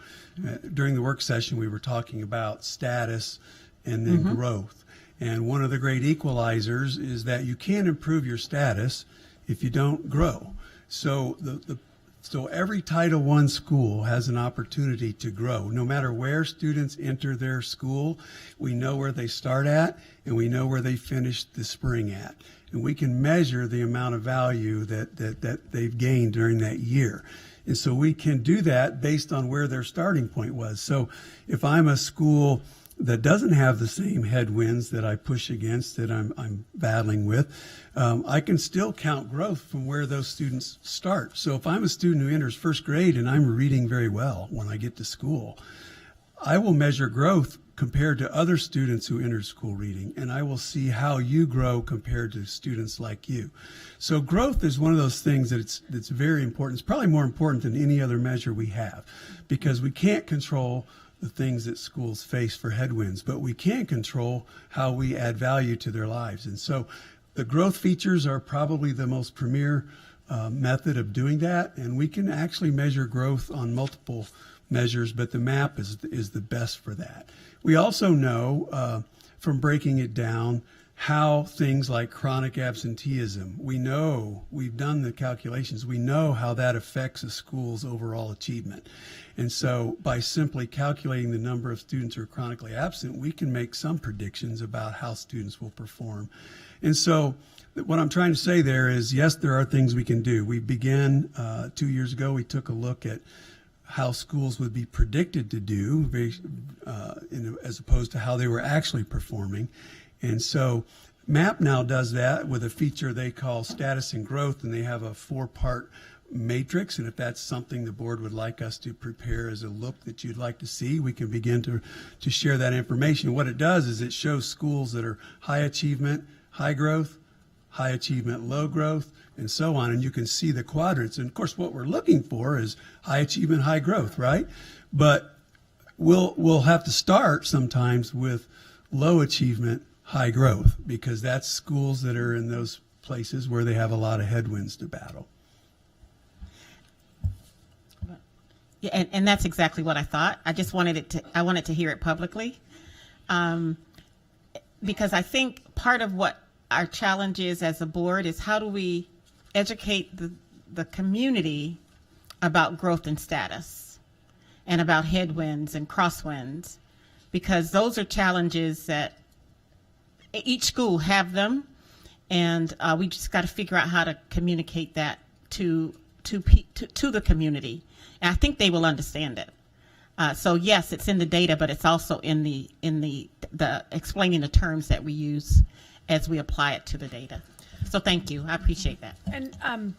Speaker 13: During the work session, we were talking about status and then growth. And one of the great equalizers is that you can't improve your status if you don't grow. So so every Title I school has an opportunity to grow. No matter where students enter their school, we know where they start at and we know where they finish the spring at. And we can measure the amount of value that they've gained during that year. And so we can do that based on where their starting point was. So if I'm a school that doesn't have the same headwinds that I push against, that I'm battling with, I can still count growth from where those students start. So if I'm a student who enters first grade and I'm reading very well when I get to school, I will measure growth compared to other students who entered school reading, and I will see how you grow compared to students like you. So growth is one of those things that's very important. It's probably more important than any other measure we have, because we can't control the things that schools face for headwinds, but we can control how we add value to their lives. And so the growth features are probably the most premier method of doing that, and we can actually measure growth on multiple measures, but the MAP is the best for that. We also know from breaking it down how things like chronic absenteeism, we know, we've done the calculations, we know how that affects a school's overall achievement. And so by simply calculating the number of students who are chronically absent, we can make some predictions about how students will perform. And so what I'm trying to say there is, yes, there are things we can do. We began 2 years ago, we took a look at how schools would be predicted to do as opposed to how they were actually performing. And so MAP now does that with a feature they call status and growth, and they have a 4-part matrix. And if that's something the board would like us to prepare as a look that you'd like to see, we can begin to share that information. What it does is it shows schools that are high achievement, high growth, high achievement, low growth, and so on. And you can see the quadrants. And of course, what we're looking for is high achievement, high growth, right? But we'll have to start sometimes with low achievement, high growth, because that's schools that are in those places where they have a lot of headwinds to battle.
Speaker 9: Yeah, and that's exactly what I thought. I just wanted to hear it publicly, because I think part of what our challenge is as a board is how do we educate the community about growth and status and about headwinds and crosswinds, because those are challenges that each school have them, and we just got to figure out how to communicate that to the community. And I think they will understand it. So yes, it's in the data, but it's also in the explaining the terms that we use as we apply it to the data. So thank you. I appreciate that.
Speaker 8: And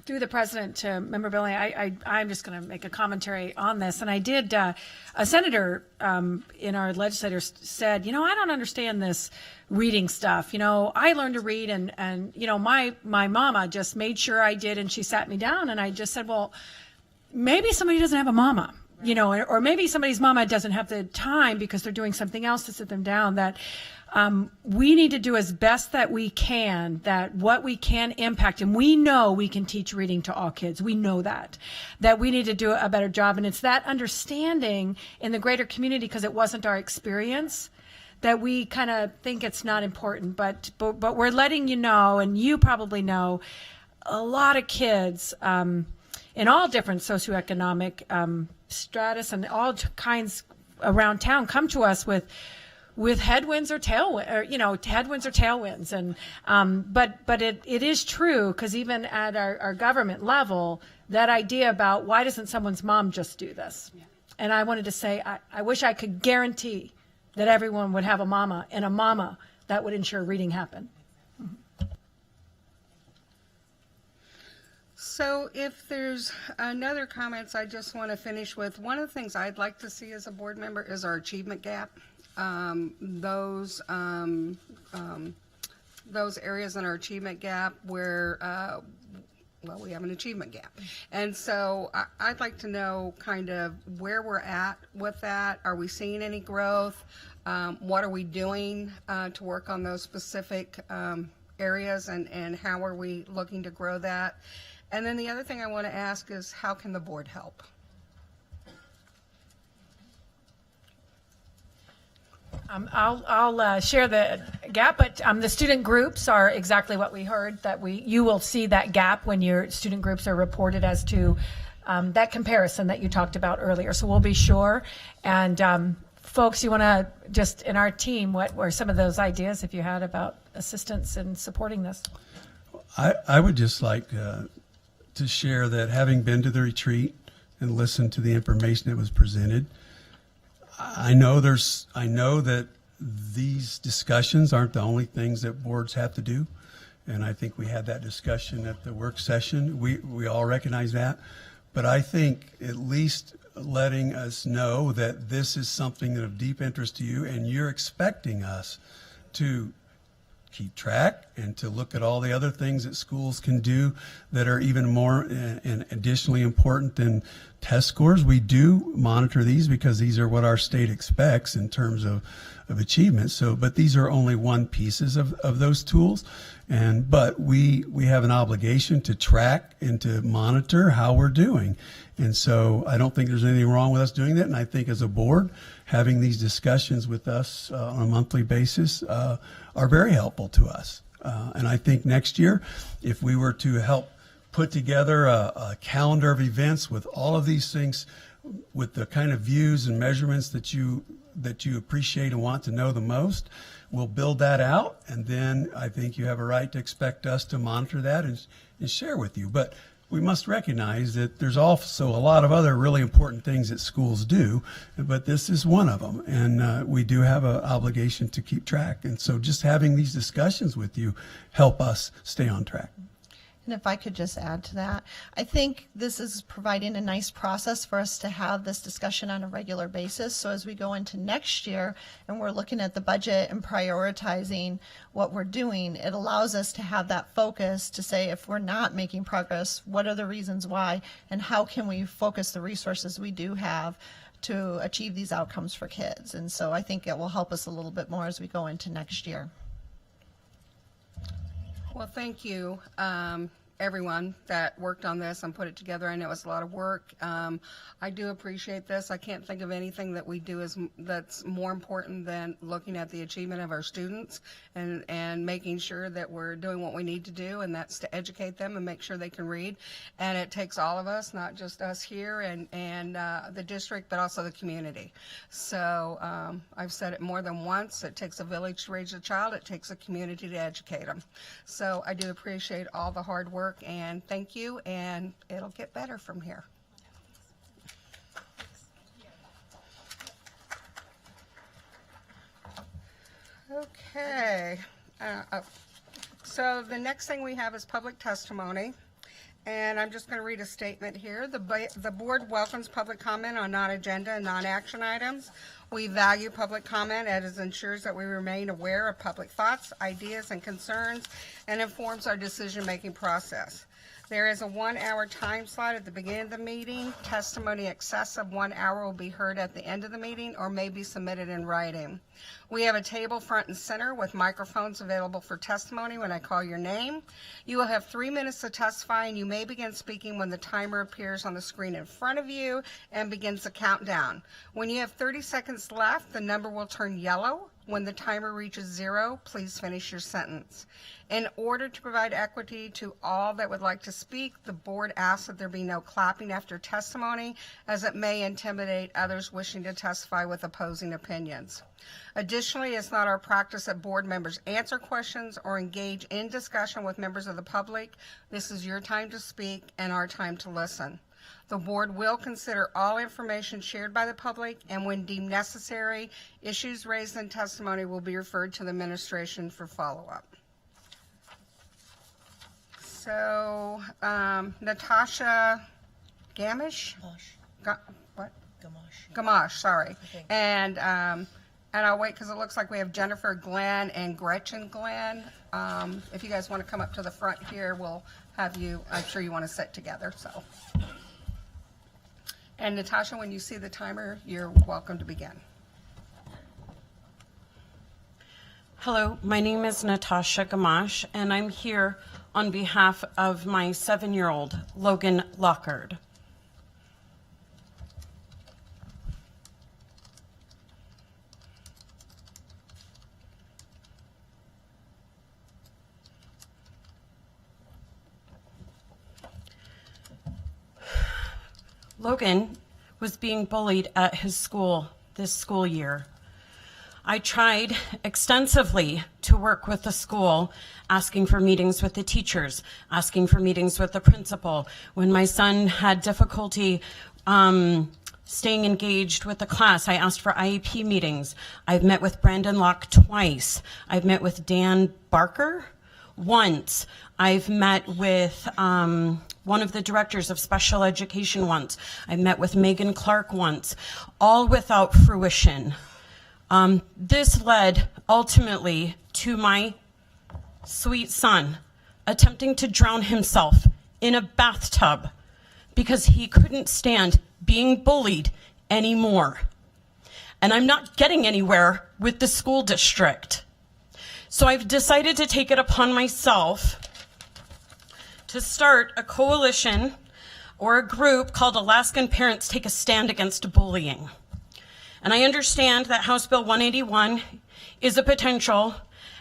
Speaker 8: through the president to Member Billy, I'm just going to make a commentary on this. And I did, a senator in our legislature said, I don't understand this reading stuff. I learned to read and my mama just made sure I did, and she sat me down, and I just said, well, maybe somebody doesn't have a mama. Or maybe somebody's mama doesn't have the time because they're doing something else to sit them down, that we need to do as best that we can, that what we can impact, and we know we can teach reading to all kids. We know that we need to do a better job. And it's that understanding in the greater community, because it wasn't our experience, that we kind of think it's not important. But we're letting you know, and you probably know, a lot of kids in all different socioeconomic stratus and all kinds around town come to us with headwinds or headwinds or tailwinds. And but it is true, because even at our government level, that idea about why doesn't someone's mom just do this? Yeah. And I wanted to say, I wish I could guarantee that everyone would have a mama, and a mama that would ensure reading happen.
Speaker 2: So if there's another comments, I just want to finish with one of the things I'd like to see as a board member is our achievement gap. Those areas in our achievement gap where, we have an achievement gap. And so I'd like to know kind of where we're at with that. Are we seeing any growth? What are we doing to work on those specific areas and how are we looking to grow that. And then the other thing I want to ask is, how can the board help?
Speaker 8: I'll share the gap, but the student groups are exactly what we heard, that you will see that gap when your student groups are reported as to that comparison that you talked about earlier. So we'll be sure. And folks, you want to just, in our team, what were some of those ideas if you had about assistance in supporting this?
Speaker 13: I would just like to share that, having been to the retreat and listened to the information that was presented, I know that these discussions aren't the only things that boards have to do. And I think we had that discussion at the work session. We all recognize that. But I think at least letting us know that this is something of deep interest to you, and you're expecting us to keep track and to look at all the other things that schools can do that are even more and additionally important than test scores. We do monitor these because these are what our state expects in terms of achievement. So, but these are only one pieces of those tools. But we have an obligation to track and to monitor how we're doing. And so I don't think there's anything wrong with us doing that. And I think as a board, having these discussions with us on a monthly basis are very helpful to us. And I think next year, if we were to help put together a calendar of events with all of these things, with the kind of views and measurements that you appreciate and want to know the most, we'll build that out. And then I think you have a right to expect us to monitor that and share with you. But we must recognize that there's also a lot of other really important things that schools do, but this is one of them. And we do have an obligation to keep track. And so just having these discussions with you help us stay on track.
Speaker 14: And if I could just add to that, I think this is providing a nice process for us to have this discussion on a regular basis. So as we go into next year and we're looking at the budget and prioritizing what we're doing, it allows us to have that focus to say, if we're not making progress, what are the reasons why, and how can we focus the resources we do have to achieve these outcomes for kids. And so I think it will help us a little bit more as we go into next year.
Speaker 2: Well, thank you, everyone that worked on this and put it together. I know it was a lot of work. I do appreciate this. I can't think of anything that we do that's more important than looking at the achievement of our students and making sure that we're doing what we need to do, and that's to educate them and make sure they can read. And it takes all of us, not just us here and the district, but also the community. So I've said it more than once. It takes a village to raise a child. It takes a community to educate them. So I do appreciate all the hard work, and thank you, and it'll get better from here. Okay, so the next thing we have is public testimony, and I'm just going to read a statement here. The board welcomes public comment on non-agenda and non-action items. We value public comment as it ensures that we remain aware of public thoughts, ideas, and concerns, and informs our decision-making process. There is a 1-hour time slot at the beginning of the meeting. Testimony excess of 1 hour will be heard at the end of the meeting or may be submitted in writing. We have a table front and center with microphones available for testimony when I call your name. You will have 3 minutes to testify, and you may begin speaking when the timer appears on the screen in front of you and begins the countdown. When you have 30 seconds left, the number will turn yellow. When the timer reaches 0, please finish your sentence. In order to provide equity to all that would like to speak, the board asks that there be no clapping after testimony, as it may intimidate others wishing to testify with opposing opinions. Additionally, it's not our practice that board members answer questions or engage in discussion with members of the public. This is your time to speak and our time to listen. The board will consider all information shared by the public, and when deemed necessary, issues raised in testimony will be referred to the administration for follow-up. So, Natasha Gamash? What? Gamash, sorry.
Speaker 15: Okay.
Speaker 2: And I'll wait because it looks like we have Jennifer Glenn and Gretchen Glenn. If you guys want to come up to the front here, we'll have you, I'm sure you want to sit together, so. And Natasha, when you see the timer, you're welcome to begin.
Speaker 15: Hello, my name is Natasha Gamache, and I'm here on behalf of my 7-year-old, Logan Lockard. Logan was being bullied at his school this school year. I tried extensively to work with the school, asking for meetings with the teachers, asking for meetings with the principal. When my son had difficulty staying engaged with the class, I asked for IEP meetings. I've met with Brandon Locke twice. I've met with Dan Barker once. I've met with one of the directors of special education once. I met with Megan Clark once, all without fruition. This led ultimately to my sweet son attempting to drown himself in a bathtub because he couldn't stand being bullied anymore. And I'm not getting anywhere with the school district. So I've decided to take it upon myself to start a coalition or a group called Alaskan Parents Take a Stand Against Bullying. And I understand that House Bill 181 is a potential,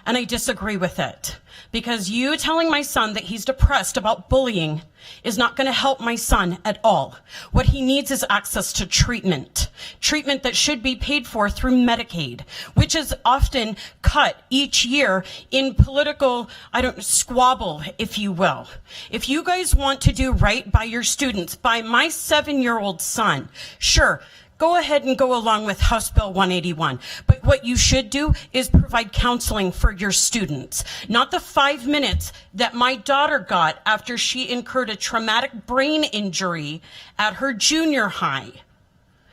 Speaker 15: and I disagree with it. Because you telling my son that he's depressed about bullying is not going to help my son at all. What he needs is access to treatment. Treatment that should be paid for through Medicaid, which is often cut each year in political, squabble, if you will. If you guys want to do right by your students, by my 7-year-old son, sure, go ahead and go along with House Bill 181. But what you should do is provide counseling for your students. Not the 5 minutes that my daughter got after she incurred a traumatic brain injury at her junior high.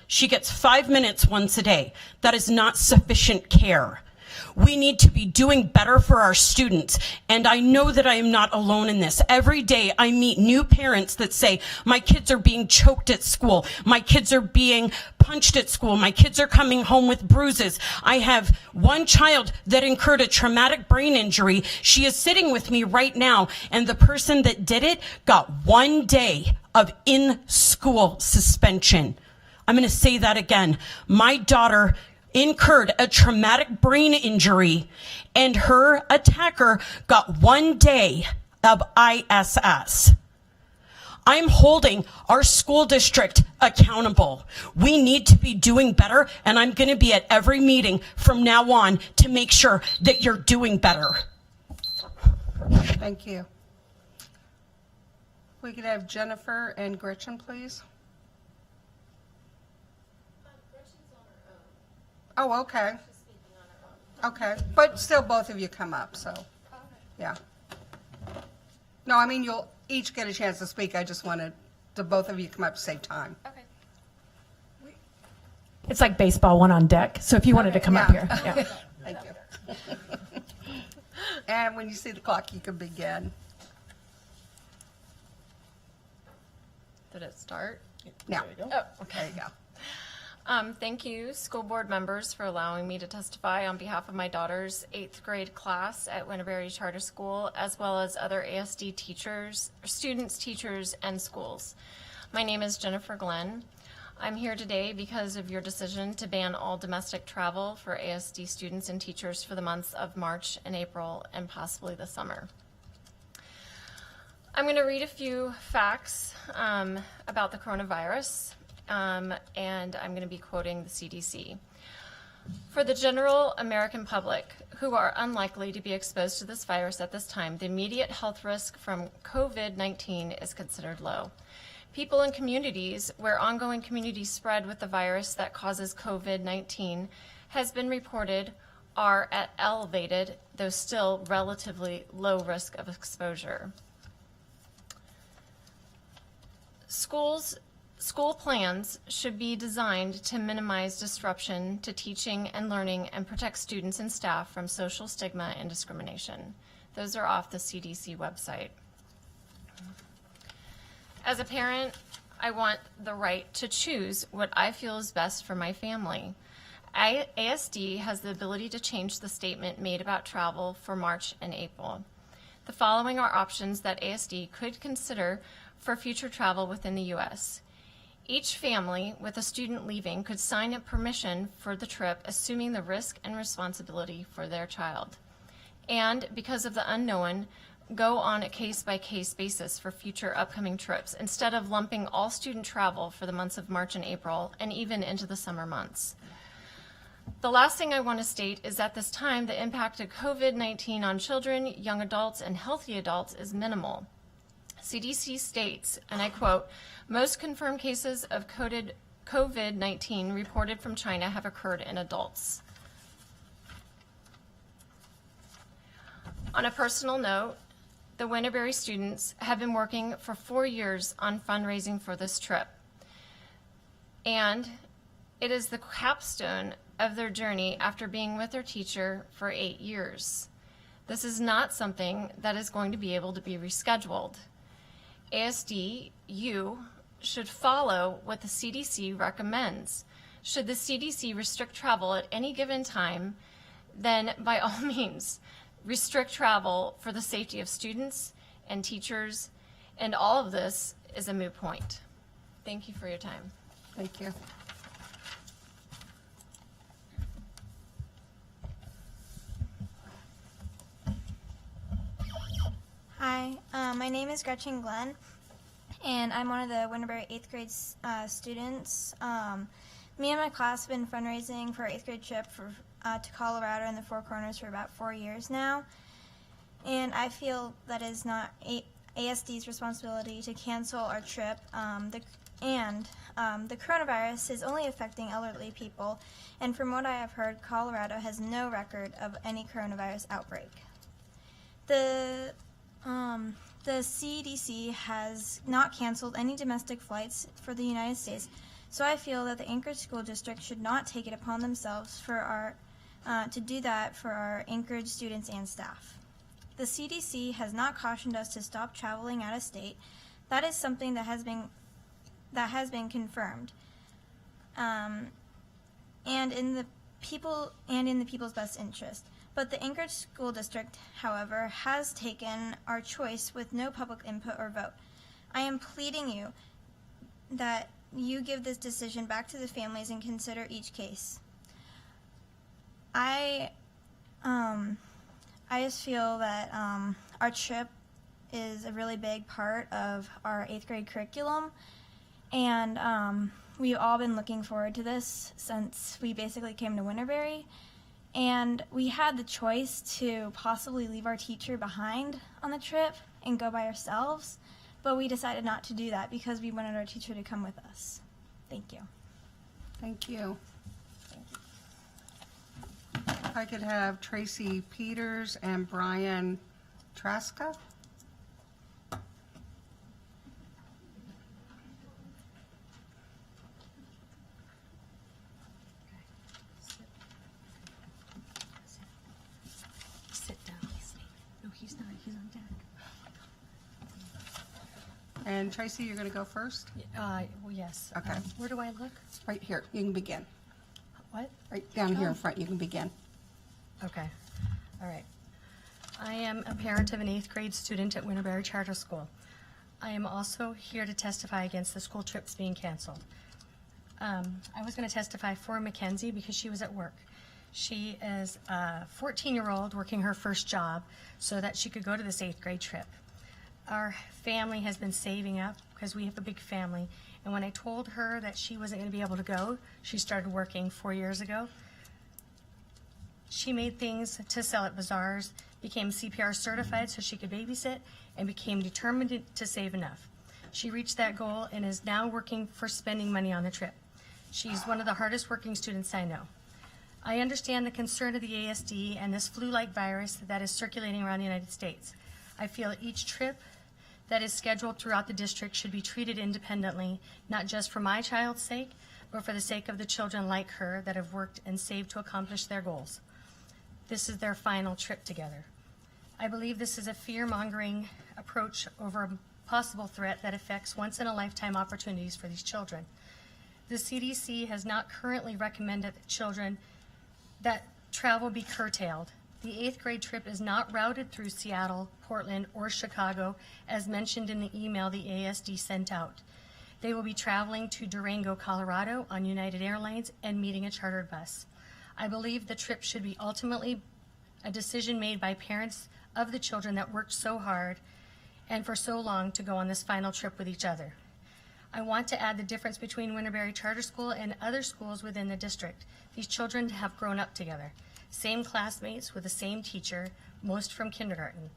Speaker 15: She gets 5 minutes once a day. That is not sufficient care. We need to be doing better for our students. And I know that I am not alone in this. Every day I meet new parents that say, my kids are being choked at school. My kids are being punched at school. My kids are coming home with bruises. I have one child that incurred a traumatic brain injury. She is sitting with me right now. And the person that did it got 1 day of in-school suspension. I'm going to say that again. My daughter incurred a traumatic brain injury, and her attacker got 1 day of ISS. I'm holding our school district accountable. We need to be doing better, and I'm going to be at every meeting from now on to make sure that you're doing better.
Speaker 2: Thank you. We could have Jennifer and Gretchen, please. Oh, okay. Okay, but still both of you come up, so, yeah. No, I mean, you'll each get a chance to speak. I just wanted to both of you come up to save time.
Speaker 21: Okay.
Speaker 8: It's like baseball, one on deck. So if you wanted to come up here. Yeah.
Speaker 2: Thank you. And when you see the clock, you can begin.
Speaker 16: Did it start?
Speaker 2: Now.
Speaker 16: Oh, okay.
Speaker 2: There you go.
Speaker 16: Thank you, school board members, for allowing me to testify on behalf of my daughter's 8th grade class at Winterberry Charter School, as well as other ASD teachers, students, teachers, and schools. My name is Jennifer Glenn. I'm here today because of your decision to ban all domestic travel for ASD students and teachers for the months of March and April and possibly the summer. I'm going to read a few facts about the coronavirus. And I'm going to be quoting the CDC. For the general American public who are unlikely to be exposed to this virus at this time, the immediate health risk from COVID-19 is considered low. People in communities where ongoing community spread with the virus that causes COVID-19 has been reported are at elevated, though still relatively low risk of exposure. School plans should be designed to minimize disruption to teaching and learning and protect students and staff from social stigma and discrimination. Those are off the CDC website. As a parent, I want the right to choose what I feel is best for my family. ASD has the ability to change the statement made about travel for March and April. The following are options that ASD could consider for future travel within the U.S. Each family with a student leaving could sign a permission for the trip, assuming the risk and responsibility for their child. And because of the unknown, go on a case-by-case basis for future upcoming trips instead of lumping all student travel for the months of March and April and even into the summer months. The last thing I want to state is at this time, the impact of COVID-19 on children, young adults, and healthy adults is minimal. CDC states, and I quote, "Most confirmed cases of COVID-19 reported from China have occurred in adults." On a personal note, the Winterberry students have been working for 4 years on fundraising for this trip. And it is the capstone of their journey after being with their teacher for 8 years. This is not something that is going to be able to be rescheduled. ASD, you should follow what the CDC recommends. Should the CDC restrict travel at any given time, then by all means, restrict travel for the safety of students and teachers, and all of this is a moot point. Thank you for your time.
Speaker 2: Thank you.
Speaker 17: Hi, my name is Gretchen Glenn, and I'm one of the Winterberry 8th grade students. Me and my class have been fundraising for our 8th grade trip to Colorado and the Four Corners for about 4 years now, and I feel that it is not ASD's responsibility to cancel our trip. The coronavirus is only affecting elderly people, and from what I have heard, Colorado has no record of any coronavirus outbreak. The CDC has not canceled any domestic flights for the United States, so I feel that the Anchorage School District should not take it upon themselves to do that for our Anchorage students and staff. The CDC has not cautioned us to stop traveling out of state. That is something that has been confirmed, and in the people's best interest. But the Anchorage School District, however, has taken our choice with no public input or vote. I am pleading you that you give this decision back to the families and consider each case. I just feel that our trip is a really big part of our 8th grade curriculum, and we've all been looking forward to this since we basically came to Winterberry. And we had the choice to possibly leave our teacher behind on the trip and go by ourselves, but we decided not to do that because we wanted our teacher to come with us. Thank you.
Speaker 2: Thank you. If I could have Tracy Peters and Brian Traska. And Tracy, you're going to go first?
Speaker 18: Well, yes.
Speaker 2: Okay.
Speaker 18: Where do I look?
Speaker 2: Right here. You can begin.
Speaker 18: What?
Speaker 2: Right down here in front. You can begin.
Speaker 18: Okay. All right. I am a parent of an 8th grade student at Winterberry Charter School. I am also here to testify against the school trips being canceled. I was going to testify for Mackenzie because she was at work. She is a 14-year-old working her first job so that she could go to this 8th grade trip. Our family has been saving up because we have a big family. And when I told her that she wasn't going to be able to go, she started working 4 years ago. She made things to sell at bazaars, became CPR certified so she could babysit, and became determined to save enough. She reached that goal and is now working for spending money on the trip. She's one of the hardest working students I know. I understand the concern of the ASD and this flu-like virus that is circulating around the United States. I feel each trip that is scheduled throughout the district should be treated independently, not just for my child's sake, but for the sake of the children like her that have worked and saved to accomplish their goals. This is their final trip together. I believe this is a fear-mongering approach over a possible threat that affects once-in-a-lifetime opportunities for these children. The CDC has not currently recommended that children that travel be curtailed. The 8th grade trip is not routed through Seattle, Portland, or Chicago, as mentioned in the email the ASD sent out. They will be traveling to Durango, Colorado on United Airlines and meeting a chartered bus. I believe the trip should be ultimately a decision made by parents of the children that worked so hard and for so long to go on this final trip with each other. I want to add the difference between Winterberry Charter School and other schools within the district. These children have grown up together, same classmates with the same teacher, most from kindergarten.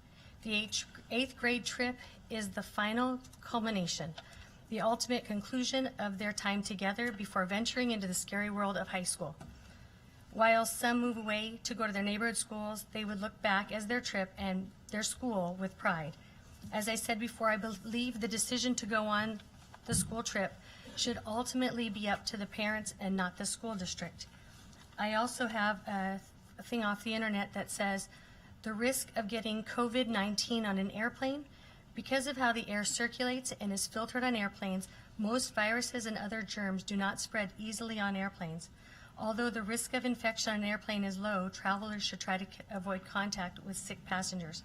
Speaker 18: The 8th grade trip is the final culmination, the ultimate conclusion of their time together before venturing into the scary world of high school. While some move away to go to their neighborhood schools, they would look back as their trip and their school with pride. As I said before, I believe the decision to go on the school trip should ultimately be up to the parents and not the school district. I also have a thing off the internet that says the risk of getting COVID-19 on an airplane, because of how the air circulates and is filtered on airplanes, most viruses and other germs do not spread easily on airplanes. Although the risk of infection on an airplane is low, travelers should try to avoid contact with sick passengers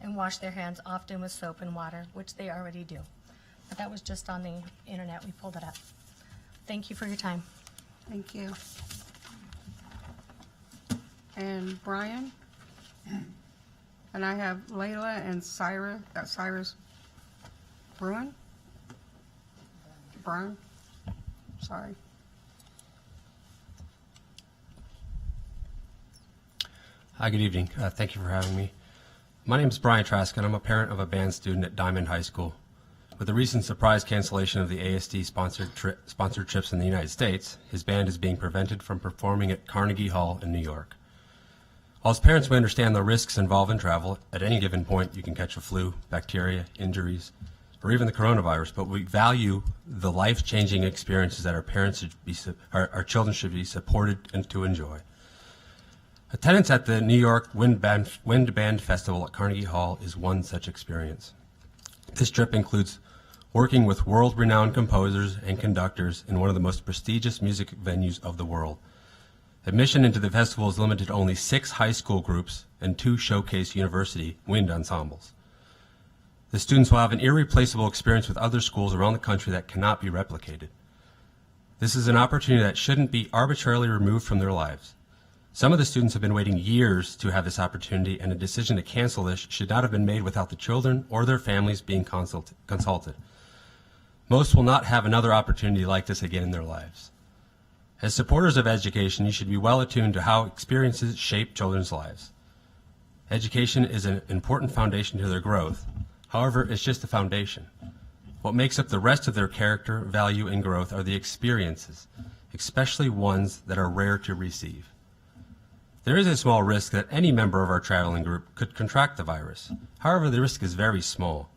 Speaker 18: and wash their hands often with soap and water, which they already do. But that was just on the internet. We pulled it up. Thank you for your time.
Speaker 2: Thank you. And Brian? And I have Layla and Cyrus Bruin? Brian? Sorry.
Speaker 1: Hi, good evening. Thank you for having me. My name is Brian Trask, and I'm a parent of a band student at Diamond High School. With the recent surprise cancellation of the ASD sponsored trips in the United States, his band is being prevented from performing at Carnegie Hall in New York. While as parents we understand the risks involved in travel, at any given point you can catch a flu, bacteria, injuries, or even the coronavirus, but we value the life-changing experiences that our children should be supported and to enjoy. Attendance at the New York Wind Band Festival at Carnegie Hall is one such experience. This trip includes working with world-renowned composers and conductors in one of the most prestigious music venues of the world. Admission into the festival is limited to only 6 high school groups and 2 showcase university wind ensembles. The students will have an irreplaceable experience with other schools around the country that cannot be replicated. This is an opportunity that shouldn't be arbitrarily removed from their lives. Some of the students have been waiting years to have this opportunity, and a decision to cancel this should not have been made without the children or their families being consulted. Most will not have another opportunity like this again in their lives. As supporters of education, you should be well attuned to how experiences shape children's lives. Education is an important foundation to their growth. However, it's just a foundation. What makes up the rest of their character, value, and growth are the experiences, especially ones that are rare to receive. There is a small risk that any member of our traveling group could contract the virus. However, the risk is very small.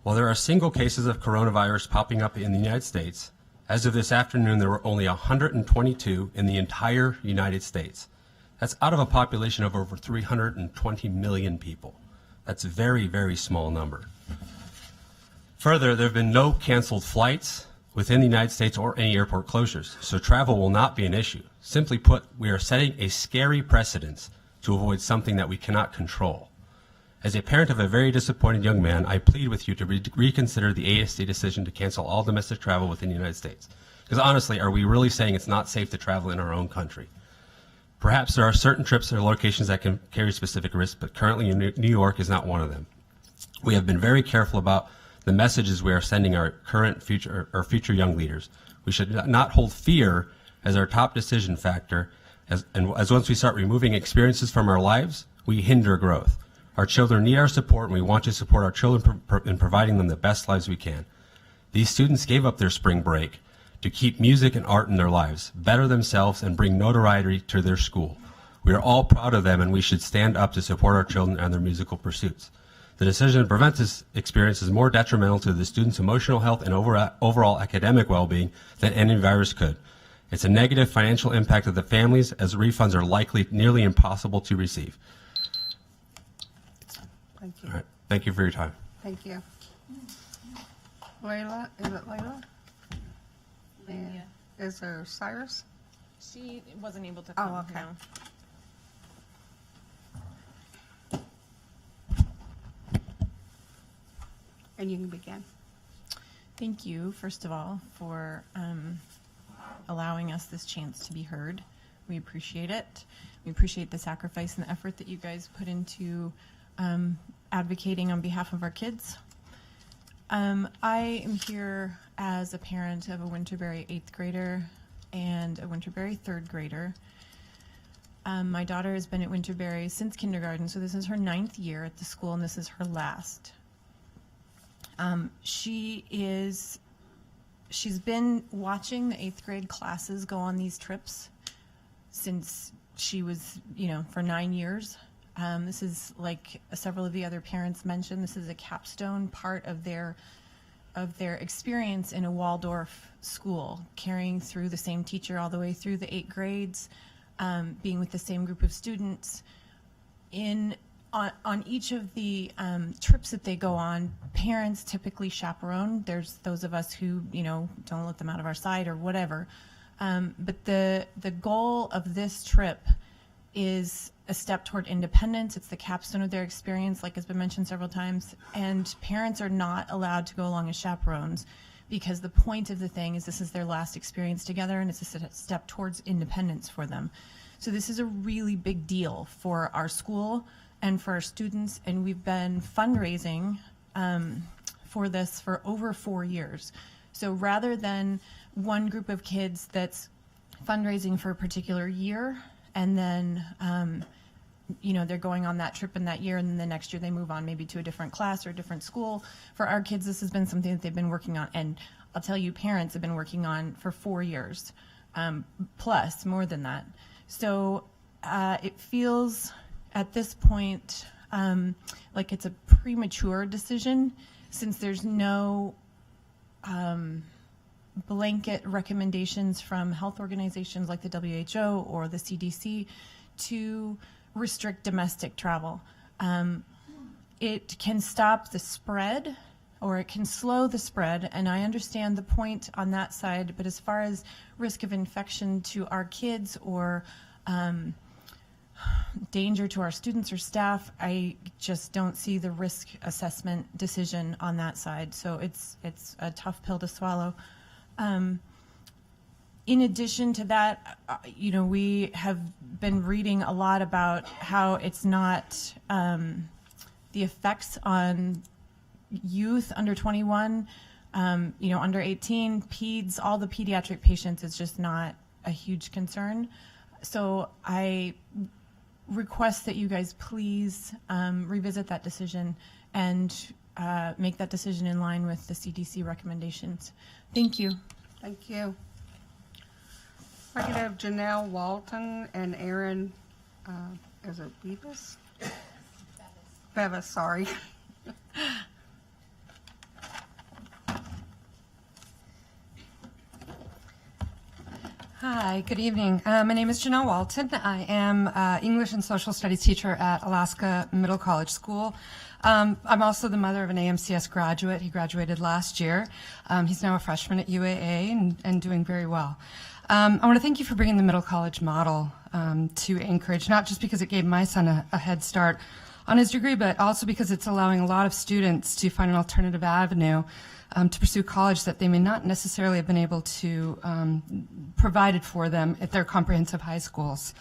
Speaker 1: While there are single cases of coronavirus popping up in the United States, as of this afternoon, there were only 122 in the entire United States. That's out of a population of over 320 million people. That's a very, very small number. Further, there have been no canceled flights within the United States or any airport closures, so travel will not be an issue. Simply put, we are setting a scary precedence to avoid something that we cannot control. As a parent of a very disappointed young man, I plead with you to reconsider the ASD decision to cancel all domestic travel within the United States. Because honestly, are we really saying it's not safe to travel in our own country? Perhaps there are certain trips or locations that can carry specific risks, but currently New York is not one of them. We have been very careful about the messages we are sending our future young leaders. We should not hold fear as our top decision factor, as once we start removing experiences from our lives, we hinder growth. Our children need our support, and we want to support our children in providing them the best lives we can. These students gave up their spring break to keep music and art in their lives, better themselves, and bring notoriety to their school. We are all proud of them, and we should stand up to support our children and their musical pursuits. The decision to prevent this experience is more detrimental to the students' emotional health and overall academic well-being than any virus could. It's a negative financial impact of the families, as refunds are likely nearly impossible to receive.
Speaker 2: Thank you.
Speaker 1: All right. Thank you for your time.
Speaker 2: Thank you. Layla, is it Layla? Yeah. Is there Cyrus?
Speaker 11: She wasn't able to
Speaker 2: Oh,
Speaker 11: come.
Speaker 2: okay.
Speaker 11: No.
Speaker 2: And you can begin.
Speaker 3: Thank you, first of all, for allowing us this chance to be heard. We appreciate it. We appreciate the sacrifice and the effort that you guys put into advocating on behalf of our kids. I am here as a parent of a Winterberry 8th grader and a Winterberry 3rd grader. My daughter has been at Winterberry since kindergarten, so this is her 9th year at the school, and this is her last. She's been watching the 8th grade classes go on these trips since she was, for 9 years. This is, like several of the other parents mentioned, this is a capstone part of their experience in a Waldorf school, carrying through the same teacher all the way through the 8 grades, being with the same group of students. On each of the trips that they go on, parents typically chaperone. There's those of us who, don't let them out of our sight or whatever. But the goal of this trip is a step toward independence. It's the capstone of their experience, like has been mentioned several times. And parents are not allowed to go along as chaperones because the point of the thing is this is their last experience together, and it's a step towards independence for them. So this is a really big deal for our school and for our students, and we've been fundraising for this for over 4 years. So rather than one group of kids that's fundraising for a particular year, and then they're going on that trip in that year, and then the next year they move on maybe to a different class or a different school. For our kids, this has been something that they've been working on, and I'll tell you, parents have been working on for 4 years, plus more than that. So it feels at this point like it's a premature decision, since there's no blanket recommendations from health organizations like the WHO or the CDC to restrict domestic travel. It can stop the spread, or it can slow the spread, and I understand the point on that side, but as far as risk of infection to our kids or danger to our students or staff, I just don't see the risk assessment decision on that side. So it's a tough pill to swallow. In addition to that, we have been reading a lot about how it's not the effects on youth under 21, under 18, peds, all the pediatric patients is just not a huge concern. So I request that you guys please revisit that decision and make that decision in line with the CDC recommendations. Thank you.
Speaker 2: Thank you. I could have Janelle Walton and Aaron, is it Beavis? Bevis, sorry.
Speaker 19: Hi, good evening. My name is Janelle Walton. I am English and Social Studies teacher at Alaska Middle College School. I'm also the mother of an AMCS graduate. He graduated last year. He's now a freshman at UAA and doing very well. I want to thank you for bringing the middle college model to Anchorage, not just because it gave my son a head start on his degree, but also because it's allowing a lot of students to find an alternative avenue to pursue college that they may not necessarily have been able to provided for them at their comprehensive high schools.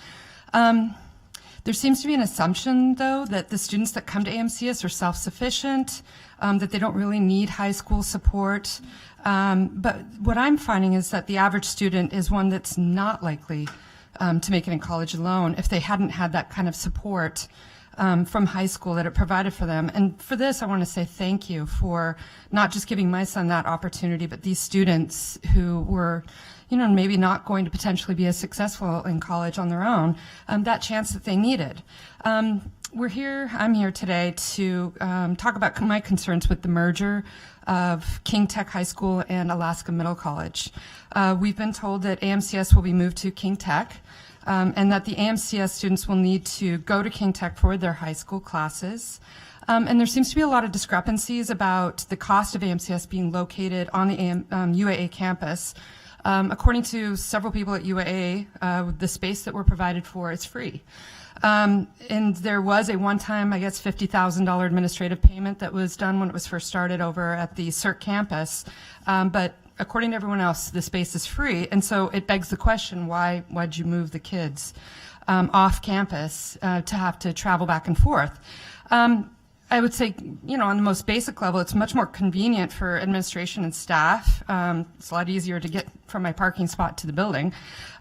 Speaker 19: There seems to be an assumption, though, that the students that come to AMCS are self-sufficient, that they don't really need high school support. But what I'm finding is that the average student is one that's not likely to make it in college alone if they hadn't had that kind of support from high school that it provided for them. And for this, I want to say thank you for not just giving my son that opportunity, but these students who were, maybe not going to potentially be as successful in college on their own, that chance that they needed. I'm here today to talk about my concerns with the merger of King Tech High School and Alaska Middle College. We've been told that AMCS will be moved to King Tech, and that the AMCS students will need to go to King Tech for their high school classes. And there seems to be a lot of discrepancies about the cost of AMCS being located on the UAA campus According to several people at UAA, the space that we're provided for is free. And there was a one-time, I guess, $50,000 administrative payment that was done when it was first started over at the CERT campus. But according to everyone else, the space is free. And so it begs the question, why'd you move the kids off campus to have to travel back and forth? I would say, on the most basic level, it's much more convenient for administration and staff. It's a lot easier to get from my parking spot to the building.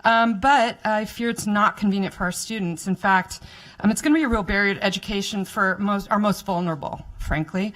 Speaker 19: But I fear it's not convenient for our students. In fact, it's going to be a real barrier to education for our most vulnerable, frankly.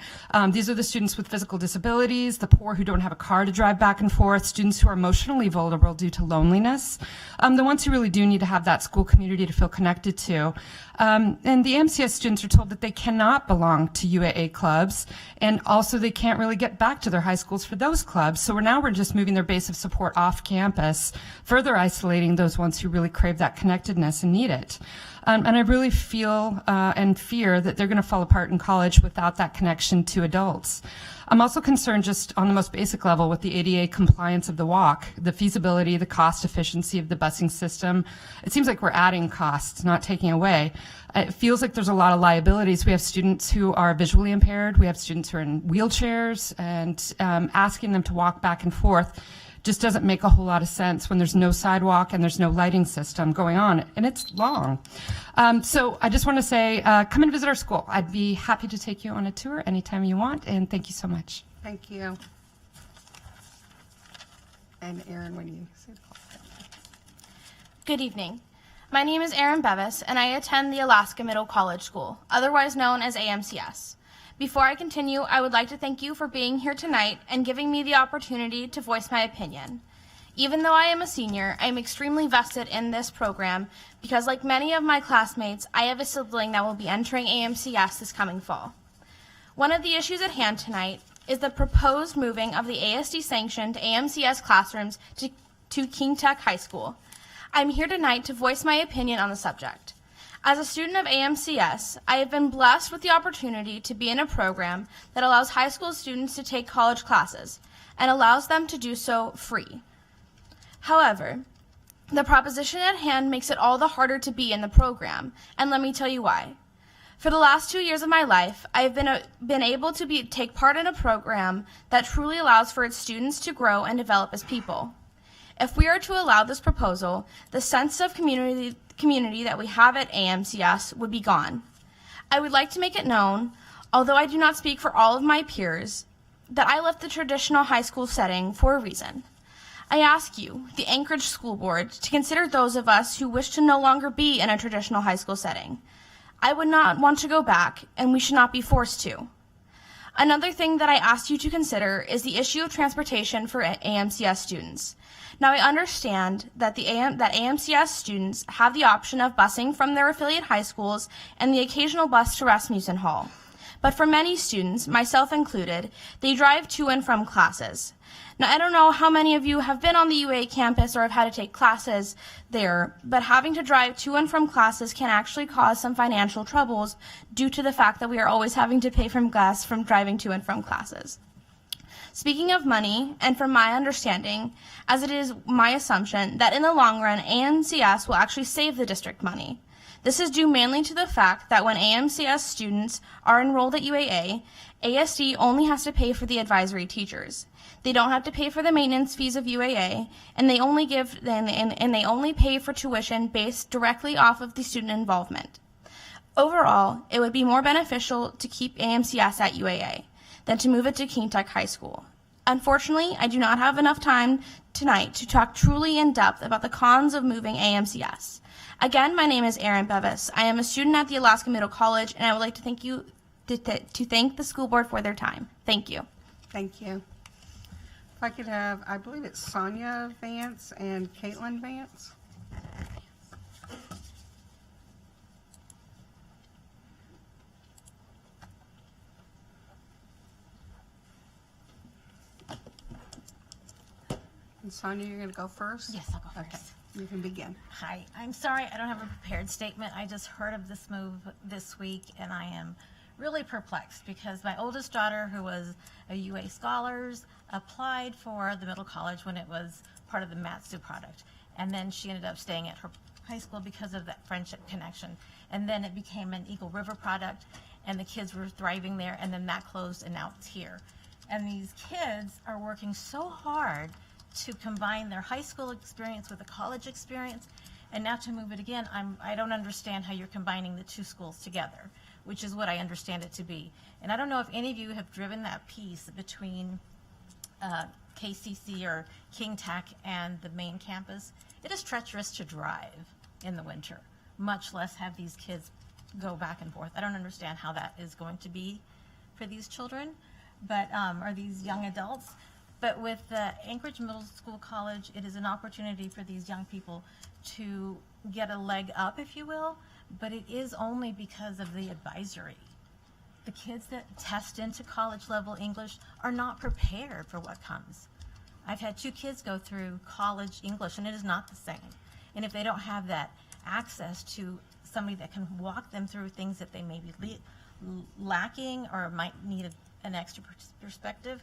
Speaker 19: These are the students with physical disabilities, the poor who don't have a car to drive back and forth, students who are emotionally vulnerable due to loneliness, the ones who really do need to have that school community to feel connected to. And the AMCS students are told that they cannot belong to UAA clubs, and also they can't really get back to their high schools for those clubs. So we're just moving their base of support off campus, further isolating those ones who really crave that connectedness and need it. And I really feel and fear that they're going to fall apart in college without that connection to adults. I'm also concerned just on the most basic level with the ADA compliance of the walk, the feasibility, the cost efficiency of the busing system. It seems like we're adding costs, not taking away. It feels like there's a lot of liabilities. We have students who are visually impaired. We have students who are in wheelchairs, and asking them to walk back and forth just doesn't make a whole lot of sense when there's no sidewalk and there's no lighting system going on, and it's long. So I just want to say, come and visit our school. I'd be happy to take you on a tour anytime you want, and thank you so much.
Speaker 2: Thank you. And Erin, when you say the call.
Speaker 4: Good evening. My name is Erin Bevis, and I attend the Alaska Middle College School, otherwise known as AMCS. Before I continue, I would like to thank you for being here tonight and giving me the opportunity to voice my opinion. Even though I am a senior, I am extremely vested in this program because, like many of my classmates, I have a sibling that will be entering AMCS this coming fall. One of the issues at hand tonight is the proposed moving of the ASD-sanctioned AMCS classrooms to King Tech High School. I'm here tonight to voice my opinion on the subject. As a student of AMCS, I have been blessed with the opportunity to be in a program that allows high school students to take college classes and allows them to do so free. However, the proposition at hand makes it all the harder to be in the program, and let me tell you why. For the last 2 years of my life, I have been able to take part in a program that truly allows for its students to grow and develop as people. If we are to allow this proposal, the sense of community that we have at AMCS would be gone. I would like to make it known, although I do not speak for all of my peers, that I left the traditional high school setting for a reason. I ask you, the Anchorage School Board, to consider those of us who wish to no longer be in a traditional high school setting. I would not want to go back, and we should not be forced to. Another thing that I ask you to consider is the issue of transportation for AMCS students. Now, I understand that that AMCS students have the option of busing from their affiliate high schools and the occasional bus to Rasmussen Hall. But for many students, myself included, they drive to and from classes. Now, I don't know how many of you have been on the UA campus or have had to take classes there, but having to drive to and from classes can actually cause some financial troubles due to the fact that we are always having to pay from gas from driving to and from classes. Speaking of money, and from my understanding, as it is my assumption that in the long run, AMCS will actually save the district money. This is due mainly to the fact that when AMCS students are enrolled at UAA, ASD only has to pay for the advisory teachers. They don't have to pay for the maintenance fees of UAA, and they only pay for tuition based directly off of the student involvement. Overall, it would be more beneficial to keep AMCS at UAA than to move it to King Tech High School. Unfortunately, I do not have enough time tonight to talk truly in depth about the cons of moving AMCS. Again, my name is Erin Bevis. I am a student at the Alaska Middle College, and I would like to thank the school board for their time. Thank you.
Speaker 2: Thank you. If I could have, I believe it's Sonia Vance and Caitlin Vance. And Sonia, you're going to go first?
Speaker 5: Yes, I'll go first.
Speaker 2: Okay, you can begin.
Speaker 5: Hi, I'm sorry I don't have a prepared statement. I just heard of this move this week, and I am really perplexed because my oldest daughter, who was a UA Scholars, applied for the middle college when it was part of the Matsu product. And then she ended up staying at her high school because of that friendship connection. And then it became an Eagle River product, and the kids were thriving there, and then that closed, and now it's here. And these kids are working so hard to combine their high school experience with a college experience, and now to move it again, I don't understand how you're combining the two schools together, which is what I understand it to be. And I don't know if any of you have driven that piece between KCC or King Tech and the main campus. It is treacherous to drive in the winter, much less have these kids go back and forth. I don't understand how that is going to be for these children, but or these young adults. But with the Anchorage Middle School College, it is an opportunity for these young people to get a leg up, if you will, but it is only because of the advisory. The kids that test into college level English are not prepared for what comes. I've had 2 kids go through college English, and it is not the same. And if they don't have that access to somebody that can walk them through things that they may be lacking or might need an extra perspective,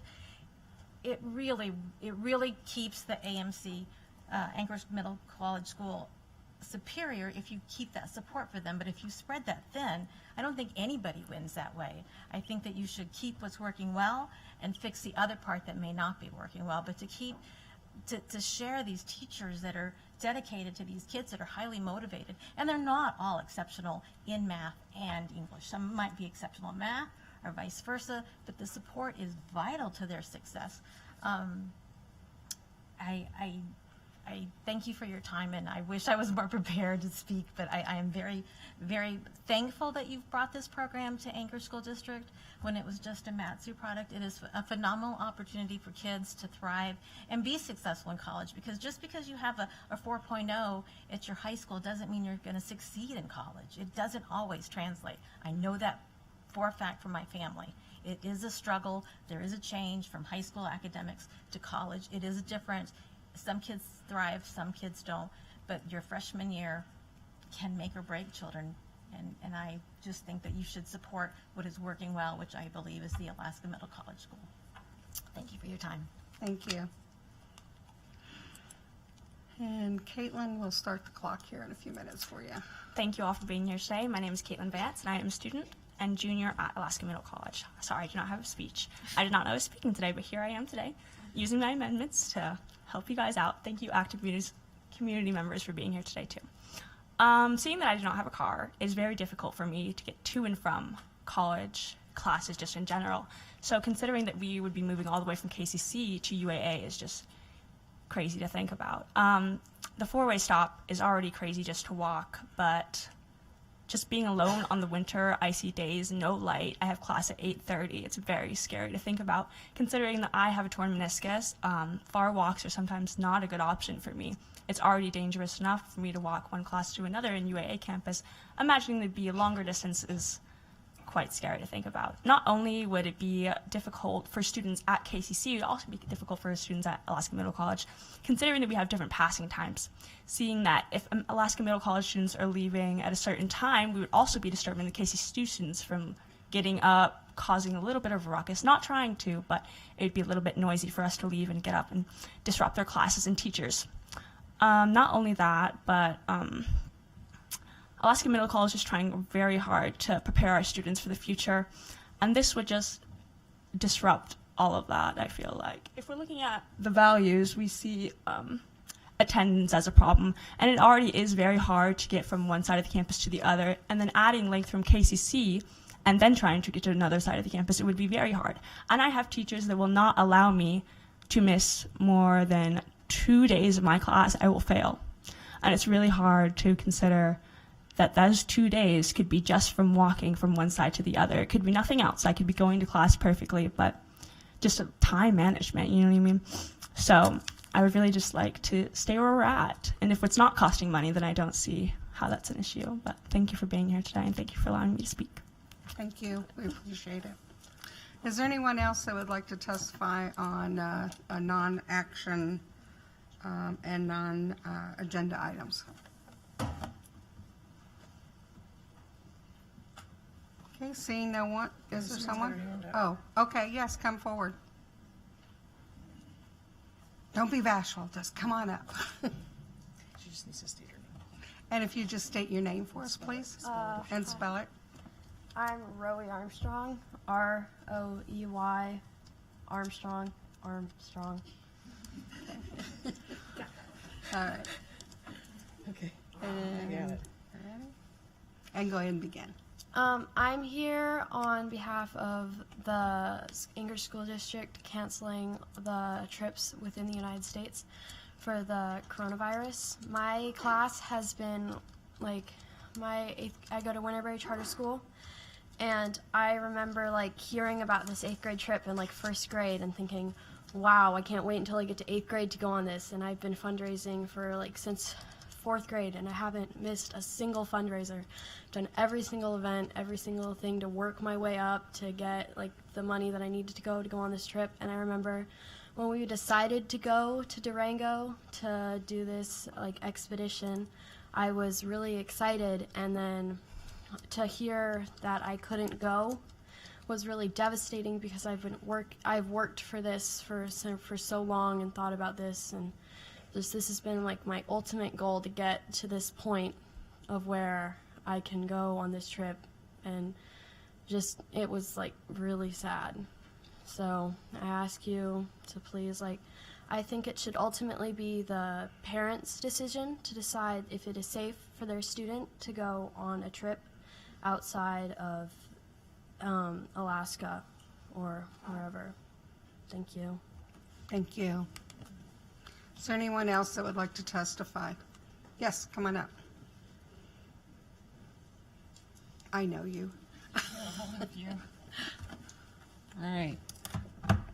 Speaker 5: it really keeps the AMC, Anchorage Middle College School, superior if you keep that support for them. But if you spread that thin, I don't think anybody wins that way. I think that you should keep what's working well and fix the other part that may not be working well. But to share these teachers that are dedicated to these kids that are highly motivated, and they're not all exceptional in math and English. Some might be exceptional in math or vice versa, but the support is vital to their success. I thank you for your time, and I wish I was more prepared to speak, but I am very, very thankful that you've brought this program to Anchorage School District when it was just a Matsu product. It is a phenomenal opportunity for kids to thrive and be successful in college, because just because you have a 4.0 at your high school doesn't mean you're going to succeed in college. It doesn't always translate. I know that for a fact from my family. It is a struggle. There is a change from high school academics to college. It is different. Some kids thrive, some kids don't, but your freshman year can make or break children, and I just think that you should support what is working well, which I believe is the Alaska Middle College School. Thank you for your time.
Speaker 2: Thank you. And Caitlin will start the clock here in a few minutes for you.
Speaker 6: Thank you all for being here today. My name is Caitlin Vance, and I am a student and junior at Alaska Middle College. Sorry, I do not have a speech. I did not know I was speaking today, but here I am today, using my amendments to help you guys out. Thank you, active community members, for being here today, too. Seeing that I do not have a car, it is very difficult for me to get to and from college classes just in general. So considering that we would be moving all the way from KCC to UAA is just crazy to think about. The 4-way stop is already crazy just to walk, but just being alone on the winter, icy days, no light. I have class at 8:30. It's very scary to think about. Considering that I have a torn meniscus, far walks are sometimes not a good option for me. It's already dangerous enough for me to walk one class to another in UAA campus. Imagining there'd be a longer distance is quite scary to think about. Not only would it be difficult for students at KCC, it would also be difficult for students at Alaska Middle College, considering that we have different passing times. Seeing that if Alaska Middle College students are leaving at a certain time, we would also be disturbing the KCC students from getting up, causing a little bit of a ruckus. Not trying to, but it would be a little bit noisy for us to leave and get up and disrupt their classes and teachers. Not only that, but Alaska Middle College is trying very hard to prepare our students for the future, and this would just disrupt all of that, I feel like. If we're looking at the values, we see attendance as a problem, and it already is very hard to get from one side of the campus to the other, and then adding length from KCC and then trying to get to another side of the campus, it would be very hard. And I have teachers that will not allow me to miss more than 2 days of my class. I will fail. And it's really hard to consider that those 2 days could be just from walking from one side to the other. It could be nothing else. I could be going to class perfectly, but just a time management, you know what I mean? So I would really just like to stay where we're at. And if it's not costing money, then I don't see how that's an issue. But thank you for being here today, and thank you for allowing me to speak.
Speaker 2: Thank you. We appreciate it. Is there anyone else that would like to testify on a non-action and non-agenda items? Okay, seeing no one, is there someone? Oh, okay, yes, come forward. Don't be bashful, just come on up.
Speaker 7: She just needs to state her name.
Speaker 2: And if you just state your name for us, please, and spell it.
Speaker 20: I'm Roey Armstrong, R-O-E-Y, Armstrong.
Speaker 2: All right.
Speaker 7: Okay. I got it.
Speaker 2: And go ahead and begin.
Speaker 20: I'm here on behalf of the Anchorage School District canceling the trips within the United States for the coronavirus. My class has been I go to Winterberry Charter School, and I remember hearing about this 8th grade trip in first grade and thinking, wow, I can't wait until I get to 8th grade to go on this. And I've been fundraising for since 4th grade, and I haven't missed a single fundraiser. Done every single event, every single thing to work my way up to get the money that I needed to go on this trip. And I remember when we decided to go to Durango to do this expedition, I was really excited, and then to hear that I couldn't go was really devastating, because I've worked for this for so long and thought about this, and this has been my ultimate goal to get to this point of where I can go on this trip, and just it was really sad. So I ask you to please I think it should ultimately be the parents' decision to decide if it is safe for their student to go on a trip outside of Alaska or wherever. Thank you.
Speaker 2: Thank you. Is there anyone else that would like to testify? Yes, come on up. I know you.
Speaker 22: All right.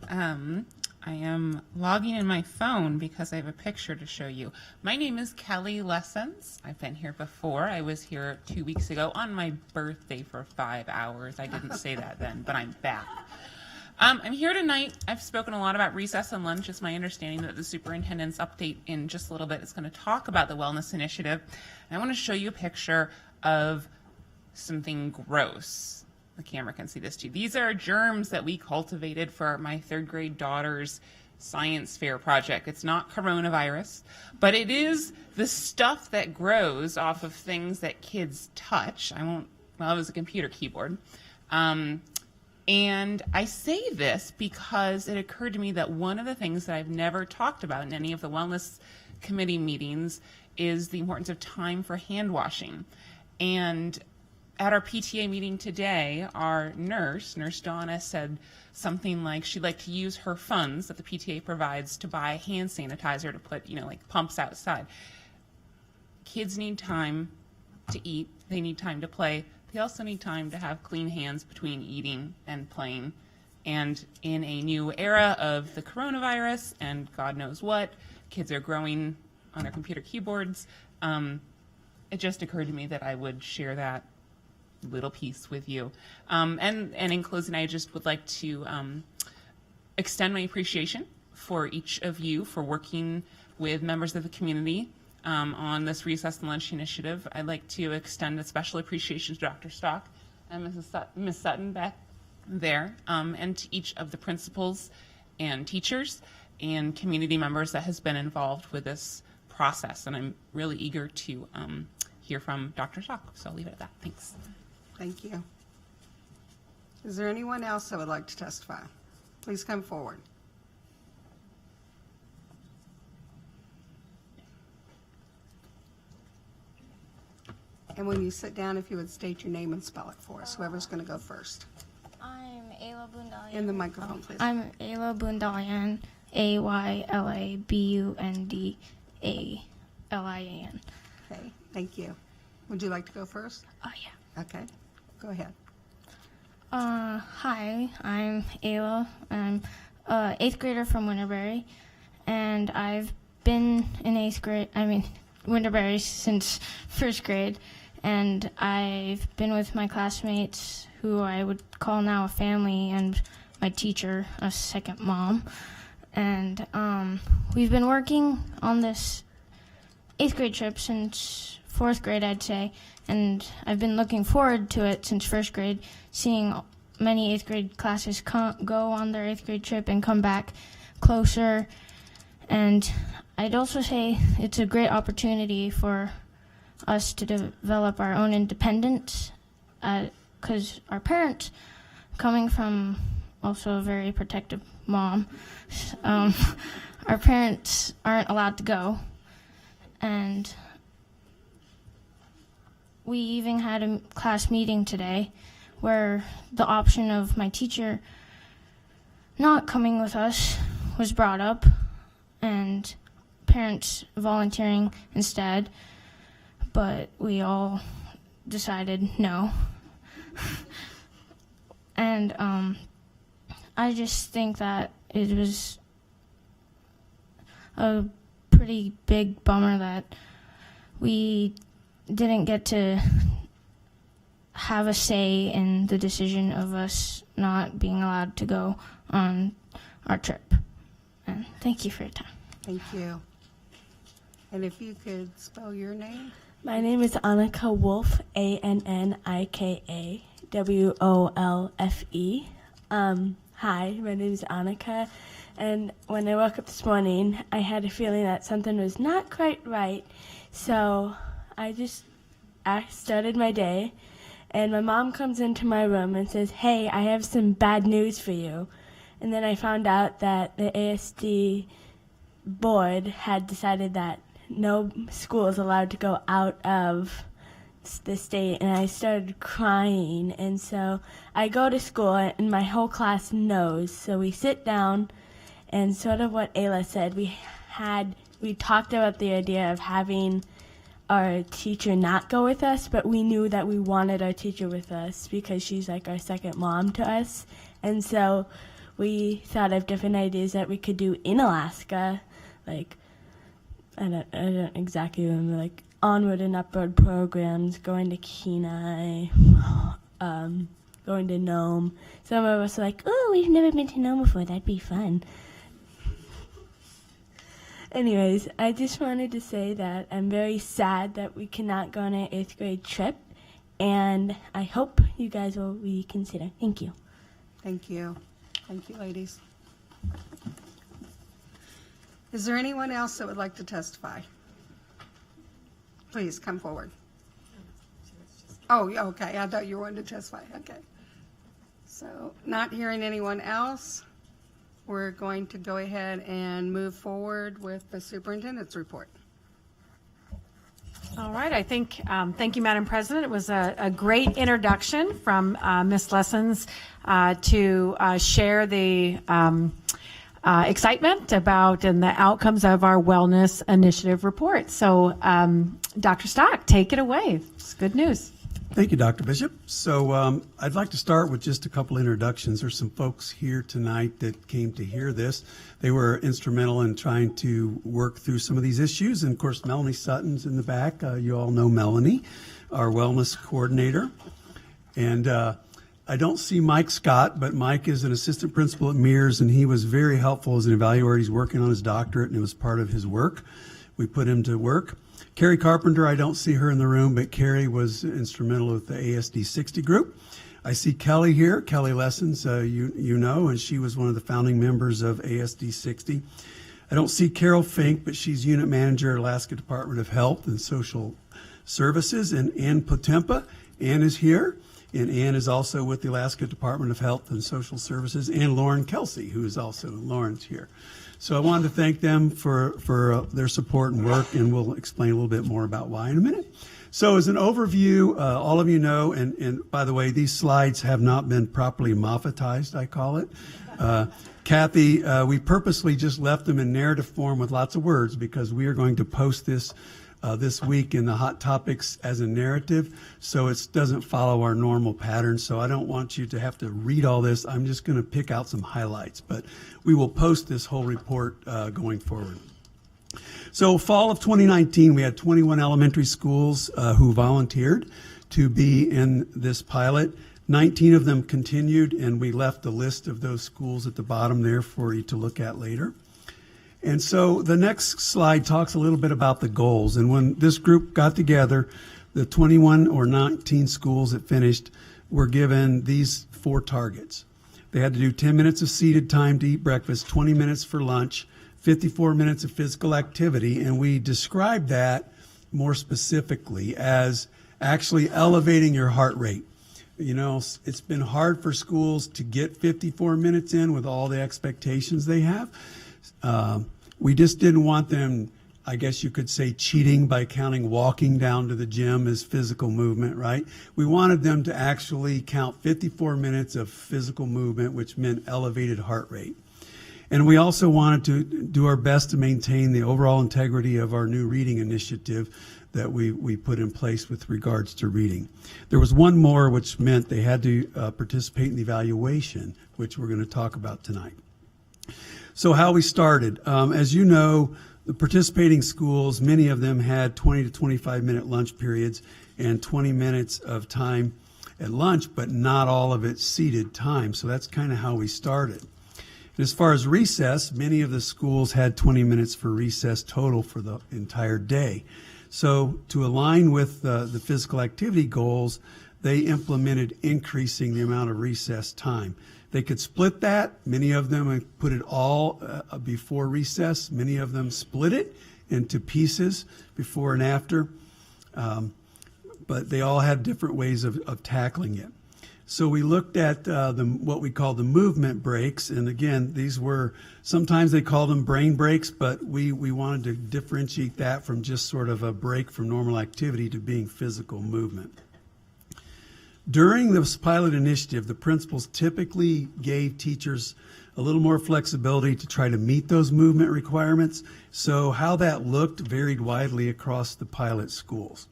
Speaker 22: I am logging in my phone because I have a picture to show you. My name is Kelly Lessons. I've been here before. I was here 2 weeks ago on my birthday for 5 hours. I didn't say that then, but I'm back. I'm here tonight. I've spoken a lot about recess and lunch. It's my understanding that the superintendent's update in just a little bit is going to talk about the wellness initiative. And I want to show you a picture of something gross. The camera can see this too. These are germs that we cultivated for my 3rd grade daughter's science fair project. It's not coronavirus, but it is the stuff that grows off of things that kids touch. It was a computer keyboard. And I say this because it occurred to me that one of the things that I've never talked about in any of the wellness committee meetings is the importance of time for hand washing. And at our PTA meeting today, our Nurse Donna, said something like she'd like to use her funds that the PTA provides to buy hand sanitizer to put, pumps outside. Kids need time to eat. They need time to play. They also need time to have clean hands between eating and playing. And in a new era of the coronavirus and God knows what, kids are growing on their computer keyboards. It just occurred to me that I would share that little piece with you. And in closing, I just would like to extend my appreciation for each of you for working with members of the community on this Recess and Lunch initiative. I'd like to extend a special appreciation to Dr. Stock and Ms. Sutton back there, and to each of the principals and teachers and community members that has been involved with this process. And I'm really eager to hear from Dr. Stock, so I'll leave it at that. Thanks.
Speaker 2: Thank you. Is there anyone else that would like to testify? Please come forward. And when you sit down, if you would state your name and spell it for us, whoever's going to go first.
Speaker 20: I'm Ayla Bundalian.
Speaker 2: In the microphone, please.
Speaker 20: I'm Ayla Bundalian, Aylabundalian.
Speaker 2: Okay, thank you. Would you like to go first?
Speaker 20: Oh, yeah.
Speaker 2: Okay, go ahead.
Speaker 20: Hi, I'm Ayla. I'm an 8th grader from Winterberry, and I've been in Winterberry since 1st grade, and I've been with my classmates, who I would call now a family, and my teacher, a second mom. And we've been working on this 8th grade trip since 4th grade, I'd say, and I've been looking forward to it since 1st grade, seeing many 8th grade classes go on their 8th grade trip and come back closer.
Speaker 10: And I'd also say it's a great opportunity for us to develop our own independence, because our parents, coming from also a very protective mom, our parents aren't allowed to go. And we even had a class meeting today where the option of my teacher not coming with us was brought up, and parents volunteering instead, but we all decided no. And I just think that it was a pretty big bummer that we didn't get to have a say in the decision of us not being allowed to go on our trip. And thank you for your time.
Speaker 2: Thank you. And if you could spell your name?
Speaker 12: My name is Annika Wolfe, Annika Wolfe. Hi, my name is Annika, and when I woke up this morning, I had a feeling that something was not quite right, so I started my day, and my mom comes into my room and says, "Hey, I have some bad news for you." And then I found out that the ASD board had decided that no school is allowed to go out of the state, and I started crying. And so I go to school, and my whole class knows. So we sit down, and sort of what Ayla said, we talked about the idea of having our teacher not go with us, but we knew that we wanted our teacher with us because she's like our second mom to us. And so we thought of different ideas that we could do in Alaska, like I don't exactly remember, like onward and upward programs, going to Kenai, going to Nome. Some of us are like, "Oh, we've never been to Nome before. That'd be fun." Anyways, I just wanted to say that I'm very sad that we cannot go on an 8th grade trip, and I hope you guys will reconsider. Thank you.
Speaker 2: Thank you. Thank you, ladies. Is there anyone else that would like to testify? Please come forward. Oh, yeah, okay. I thought you wanted to testify. Okay. So, not hearing anyone else, we're going to go ahead and move forward with the superintendent's report.
Speaker 8: All right, I think, thank you, Madam President. It was a great introduction from Ms. Lessons to share the excitement about and the outcomes of our wellness initiative report. So, Dr. Stock, take it away. It's good news.
Speaker 13: Thank you, Dr. Bishop. So I'd like to start with just a couple introductions. There's some folks here tonight that came to hear this. They were instrumental in trying to work through some of these issues. And of course, Melanie Sutton's in the back. You all know Melanie, our wellness coordinator. And I don't see Mike Scott, but Mike is an assistant principal at Mears, and he was very helpful as an evaluator. He's working on his doctorate, and it was part of his work. We put him to work. Carrie Carpenter, I don't see her in the room, but Carrie was instrumental with the ASD 60 group. I see Kelly here, Kelly Lessons, you know, and she was one of the founding members of ASD 60. I don't see Carol Fink, but she's unit manager at Alaska Department of Health and Social Services. And Ann Potempa, Ann is here, and Ann is also with the Alaska Department of Health and Social Services, and Lauren Kelsey, who is also, Lauren's here. So I wanted to thank them for their support and work, and we'll explain a little bit more about why in a minute. So as an overview, all of you know, and by the way, these slides have not been properly moffatized, I call it. Kathy, we purposely just left them in narrative form with lots of words because we are going to post this this week in the Hot Topics as a narrative, so it doesn't follow our normal pattern. So I don't want you to have to read all this. I'm just going to pick out some highlights, but we will post this whole report going forward. So fall of 2019, we had 21 elementary schools who volunteered to be in this pilot. 19 of them continued, and we left the list of those schools at the bottom there for you to look at later. And so the next slide talks a little bit about the goals. And when this group got together, the 21 or 19 schools that finished were given these 4 targets. They had to do 10 minutes of seated time to eat breakfast, 20 minutes for lunch, 54 minutes of physical activity, and we described that more specifically as actually elevating your heart rate. You know, it's been hard for schools to get 54 minutes in with all the expectations they have. We just didn't want them, I guess you could say, cheating by counting walking down to the gym as physical movement, right? We wanted them to actually count 54 minutes of physical movement, which meant elevated heart rate. And we also wanted to do our best to maintain the overall integrity of our new reading initiative that we put in place with regards to reading. There was one more, which meant they had to participate in the evaluation, which we're going to talk about tonight. So how we started. As you know, the participating schools, many of them had 20 to 25 minute lunch periods and 20 minutes of time at lunch, but not all of it seated time. So that's kind of how we started. And as far as recess, many of the schools had 20 minutes for recess total for the entire day. So to align with the physical activity goals, they implemented increasing the amount of recess time. They could split that. Many of them put it all before recess. Many of them split it into pieces before and after. But they all had different ways of tackling it. So we looked at what we call the movement breaks. And again, these were, sometimes they called them brain breaks, but we wanted to differentiate that from just sort of a break from normal activity to being physical movement. During this pilot initiative, the principals typically gave teachers a little more flexibility to try to meet those movement requirements. So how that looked varied widely across the pilot schools.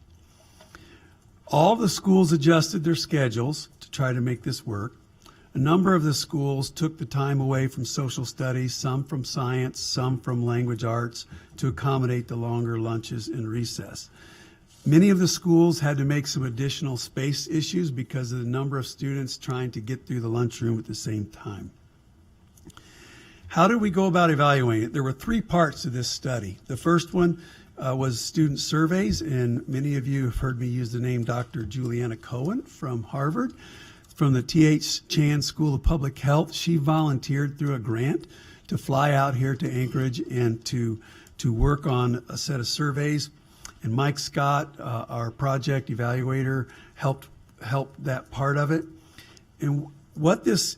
Speaker 13: All the schools adjusted their schedules to try to make this work. A number of the schools took the time away from social studies, some from science, some from language arts, to accommodate the longer lunches and recess. Many of the schools had to make some additional space issues because of the number of students trying to get through the lunchroom at the same time. How did we go about evaluating it? There were three parts to this study. The first one was student surveys, and many of you have heard me use the name Dr. Juliana Cohen from Harvard. From the T.H. Chan School of Public Health, she volunteered through a grant to fly out here to Anchorage and to work on a set of surveys. And Mike Scott, our project evaluator, helped that part of it. And what this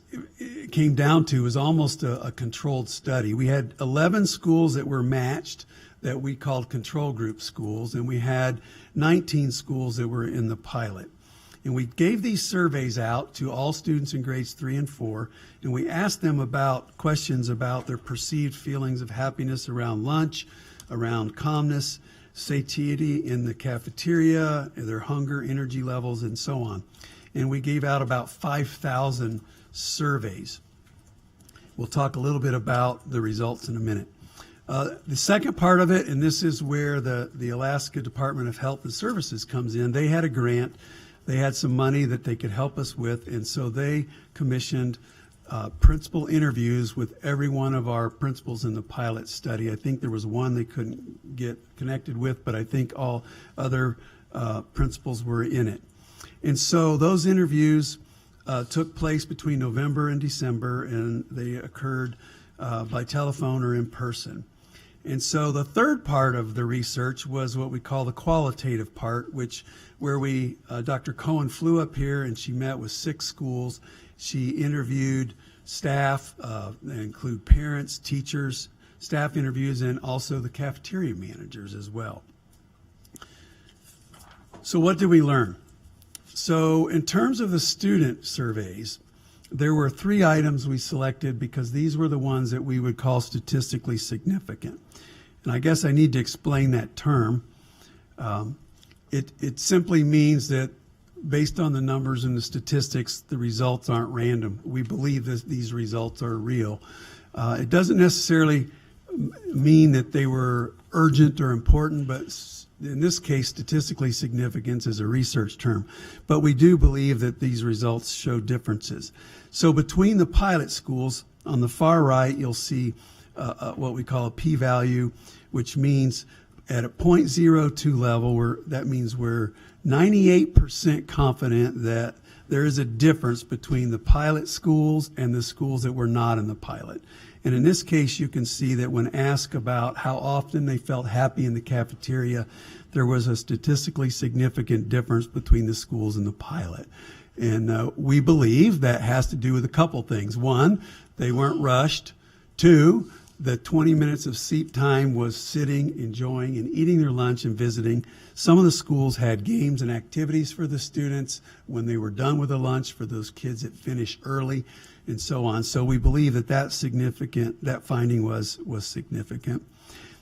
Speaker 13: came down to was almost a controlled study. We had 11 schools that were matched that we called control group schools, and we had 19 schools that were in the pilot. And we gave these surveys out to all students in grades 3 and 4, and we asked them about questions about their perceived feelings of happiness around lunch, around calmness, satiety in the cafeteria, their hunger, energy levels, and so on. And we gave out about 5,000 surveys. We'll talk a little bit about the results in a minute. The second part of it, and this is where the Alaska Department of Health and Services comes in, they had a grant. They had some money that they could help us with, and so they commissioned principal interviews with every one of our principals in the pilot study. I think there was one they couldn't get connected with, but I think all other principals were in it. And so those interviews took place between November and December, and they occurred by telephone or in person. And so the third part of the research was what we call the qualitative part, where Dr. Cohen flew up here and she met with 6 schools. She interviewed staff, that include parents, teachers, staff interviews, and also the cafeteria managers as well. So what did we learn? So in terms of the student surveys, there were 3 items we selected because these were the ones that we would call statistically significant. And I guess I need to explain that term. It simply means that based on the numbers and the statistics, the results aren't random. We believe that these results are real. It doesn't necessarily mean that they were urgent or important, but in this case, statistically significance is a research term. But we do believe that these results show differences. So between the pilot schools, on the far right, you'll see what we call a p-value, which means at a 0.02 level, that means we're 98% confident that there is a difference between the pilot schools and the schools that were not in the pilot. And in this case, you can see that when asked about how often they felt happy in the cafeteria, there was a statistically significant difference between the schools and the pilot. And we believe that has to do with a couple things. One, they weren't rushed. Two, the 20 minutes of seat time was sitting, enjoying, and eating their lunch and visiting. Some of the schools had games and activities for the students when they were done with the lunch, for those kids that finished early, and so on. So we believe that that finding was significant.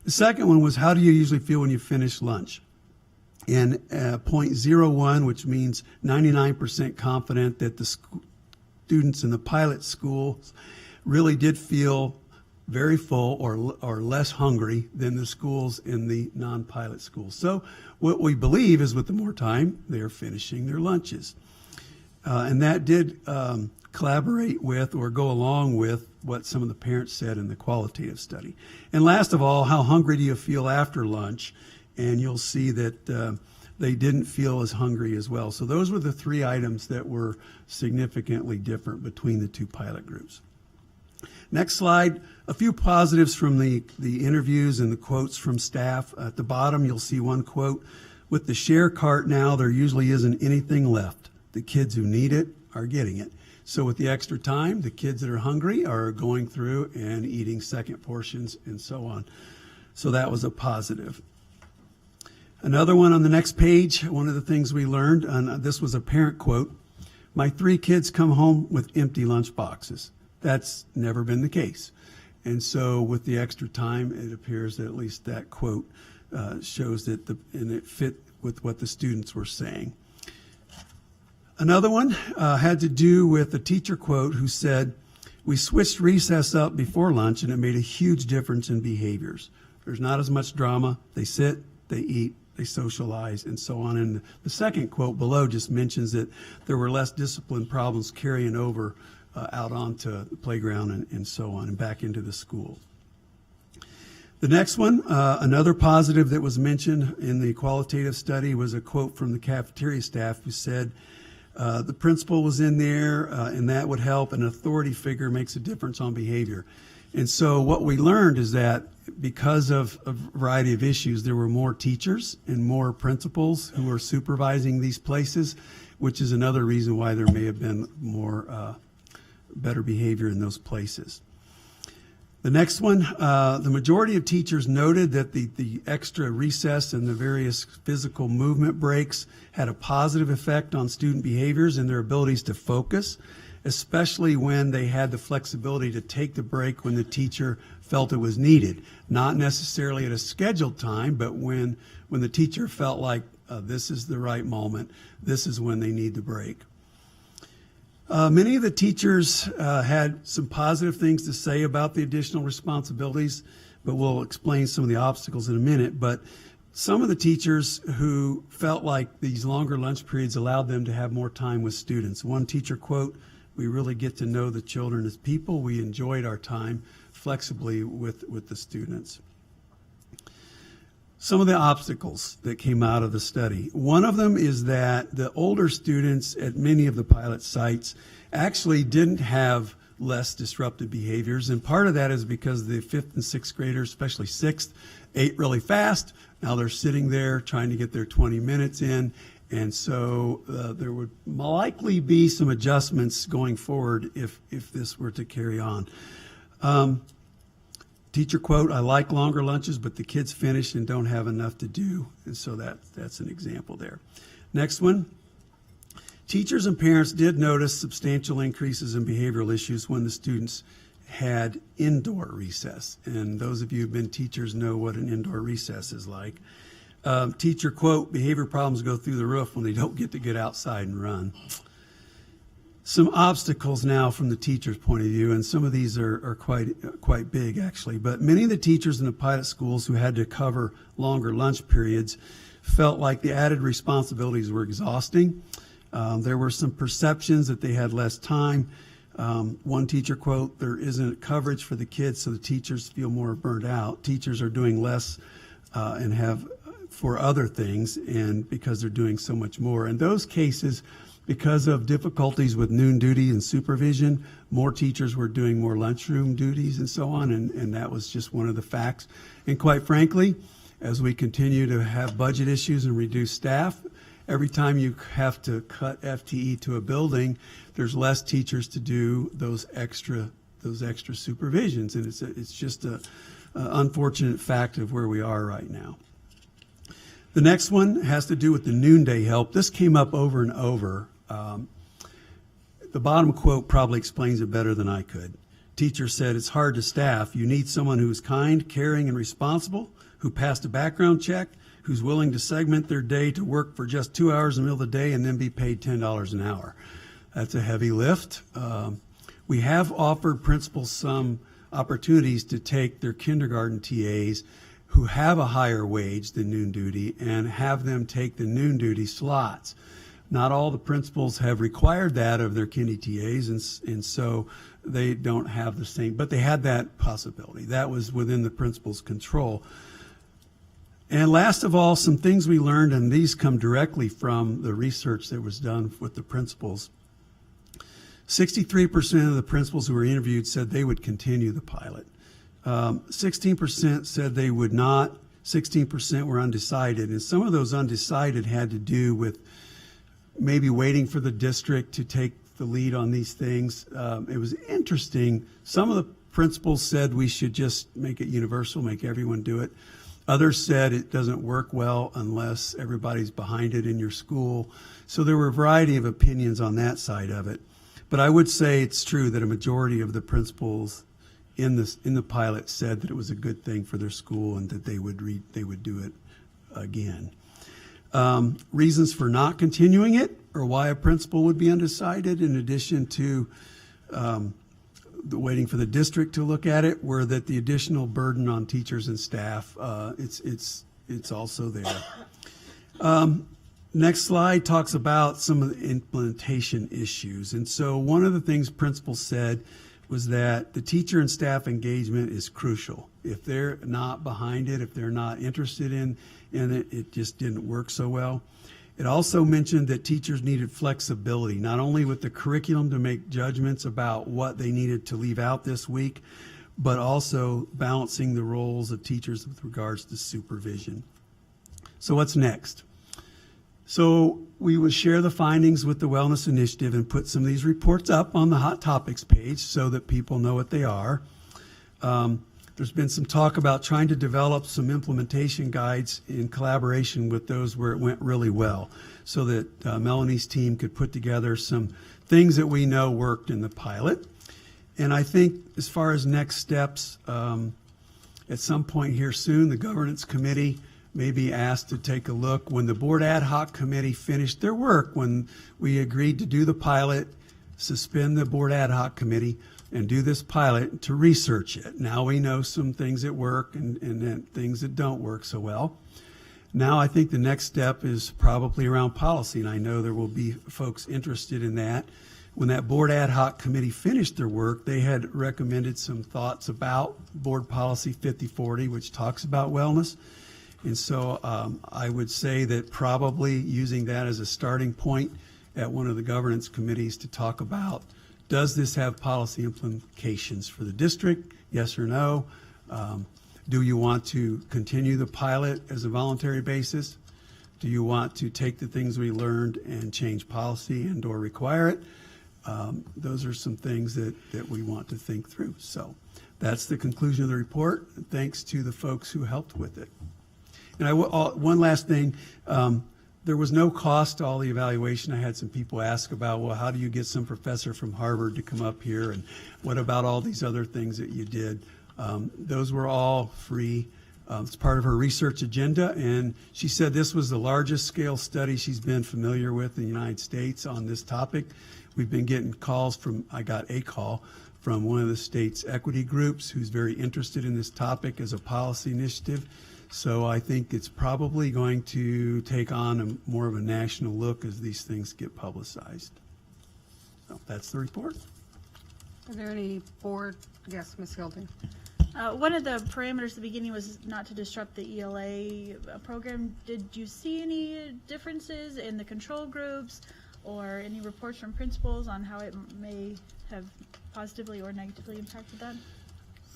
Speaker 13: The second one was, how do you usually feel when you finish lunch? And 0.01, which means 99% confident that the students in the pilot schools really did feel very full or less hungry than the schools in the non-pilot schools. So what we believe is with the more time, they're finishing their lunches. And that did collaborate with or go along with what some of the parents said in the qualitative study. And last of all, how hungry do you feel after lunch? And you'll see that they didn't feel as hungry as well. So those were the three items that were significantly different between the two pilot groups. Next slide, a few positives from the interviews and the quotes from staff. At the bottom, you'll see one quote, "With the share cart now, there usually isn't anything left. The kids who need it are getting it." So with the extra time, the kids that are hungry are going through and eating second portions and so on. So that was a positive. Another one on the next page, one of the things we learned, and this was a parent quote, "My 3 kids come home with empty lunch boxes." That's never been the case. And so with the extra time, it appears that at least that quote shows that and it fit with what the students were saying. Another one had to do with a teacher quote who said, "We switched recess up before lunch and it made a huge difference in behaviors. There's not as much drama. They sit, they eat, they socialize, and so on." And the second quote below just mentions that there were less discipline problems carrying over out onto the playground and so on and back into the school. The next one, another positive that was mentioned in the qualitative study was a quote from the cafeteria staff who said, "The principal was in there and that would help. An authority figure makes a difference on behavior." And so what we learned is that because of a variety of issues, there were more teachers and more principals who were supervising these places, which is another reason why there may have been more better behavior in those places. The next one, the majority of teachers noted that the extra recess and the various physical movement breaks had a positive effect on student behaviors and their abilities to focus, especially when they had the flexibility to take the break when the teacher felt it was needed. Not necessarily at a scheduled time, but when the teacher felt like this is the right moment, this is when they need the break. Many of the teachers had some positive things to say about the additional responsibilities, but we'll explain some of the obstacles in a minute. But some of the teachers who felt like these longer lunch periods allowed them to have more time with students. One teacher quote, "We really get to know the children as people. We enjoyed our time flexibly with the students." Some of the obstacles that came out of the study. One of them is that the older students at many of the pilot sites actually didn't have less disruptive behaviors. And part of that is because the 5th and 6th graders, especially 6th, ate really fast. Now they're sitting there trying to get their 20 minutes in. And so there would likely be some adjustments going forward if this were to carry on. Teacher quote, "I like longer lunches, but the kids finish and don't have enough to do." And so that's an example there. Next one. Teachers and parents did notice substantial increases in behavioral issues when the students had indoor recess. And those of you who've been teachers know what an indoor recess is like. Teacher quote, "Behavior problems go through the roof when they don't get to get outside and run." Some obstacles now from the teacher's point of view, and some of these are quite big actually, but many of the teachers in the pilot schools who had to cover longer lunch periods felt like the added responsibilities were exhausting. There were some perceptions that they had less time. One teacher quote, "There isn't coverage for the kids, so the teachers feel more burnt out. Teachers are doing less and have for other things, and because they're doing so much more." In those cases, Because of difficulties with noon duty and supervision, more teachers were doing more lunchroom duties and so on, and that was just one of the facts. And quite frankly, as we continue to have budget issues and reduce staff, every time you have to cut FTE to a building, there's less teachers to do those extra supervisions, and it's just a unfortunate fact of where we are right now. The next one has to do with the noonday help. This came up over and over. The bottom quote probably explains it better than I could. Teacher said, "It's hard to staff. You need someone who's kind, caring, and responsible, who passed a background check, who's willing to segment their day to work for just 2 hours in the middle of the day and then be paid $10 an hour." That's a heavy lift. We have offered principals some opportunities to take their kindergarten TAs who have a higher wage than noon duty and have them take the noon duty slots. Not all the principals have required that of their kindy TAs, and so they don't have the same, but they had that possibility. That was within the principal's control. And last of all, some things we learned, and these come directly from the research that was done with the principals. 63% of the principals who were interviewed said they would continue the pilot. 16% said they would not. 16% were undecided. And some of those undecided had to do with maybe waiting for the district to take the lead on these things. It was interesting. Some of the principals said we should just make it universal, make everyone do it. Others said it doesn't work well unless everybody's behind it in your school. So there were a variety of opinions on that side of it. But I would say it's true that a majority of the principals in the pilot said that it was a good thing for their school and that they would do it again. Reasons for not continuing it, or why a principal would be undecided, in addition to the waiting for the district to look at it, were that the additional burden on teachers and staff, it's also there. Next slide talks about some of the implementation issues. And so one of the things principals said was that the teacher and staff engagement is crucial. If they're not behind it, if they're not interested in it, it just didn't work so well. It also mentioned that teachers needed flexibility, not only with the curriculum to make judgments about what they needed to leave out this week, but also balancing the roles of teachers with regards to supervision. So what's next? So we would share the findings with the Wellness Initiative and put some of these reports up on the Hot Topics page so that people know what they are. There's been some talk about trying to develop some implementation guides in collaboration with those where it went really well, so that Melanie's team could put together some things that we know worked in the pilot. And I think as far as next steps, at some point here soon, the governance committee may be asked to take a look. When the board ad hoc committee finished their work, when we agreed to do the pilot, suspend the board ad hoc committee and do this pilot to research it. Now we know some things that work and then things that don't work so well. Now I think the next step is probably around policy, and I know there will be folks interested in that. When that board ad hoc committee finished their work, they had recommended some thoughts about board policy 5040, which talks about wellness. And so I would say that probably using that as a starting point at one of the governance committees to talk about, does this have policy implications for the district? Yes or no? Do you want to continue the pilot as a voluntary basis? Do you want to take the things we learned and change policy and or require it? Those are some things that we want to think through. So that's the conclusion of the report. Thanks to the folks who helped with it. And one last thing, there was no cost to all the evaluation. I had some people ask about, well, how do you get some professor from Harvard to come up here? And what about all these other things that you did? Those were all free. It's part of her research agenda. And she said this was the largest scale study she's been familiar with in the United States on this topic. We've been getting calls I got a call from one of the state's equity groups who's very interested in this topic as a policy initiative. So I think it's probably going to take on more of a national look as these things get publicized. So that's the report.
Speaker 2: Are there any board? Yes, Ms. Hilton.
Speaker 9: One of the parameters at the beginning was not to disrupt the ELA program. Did you see any differences in the control groups or any reports from principals on how it may have positively or negatively impacted that?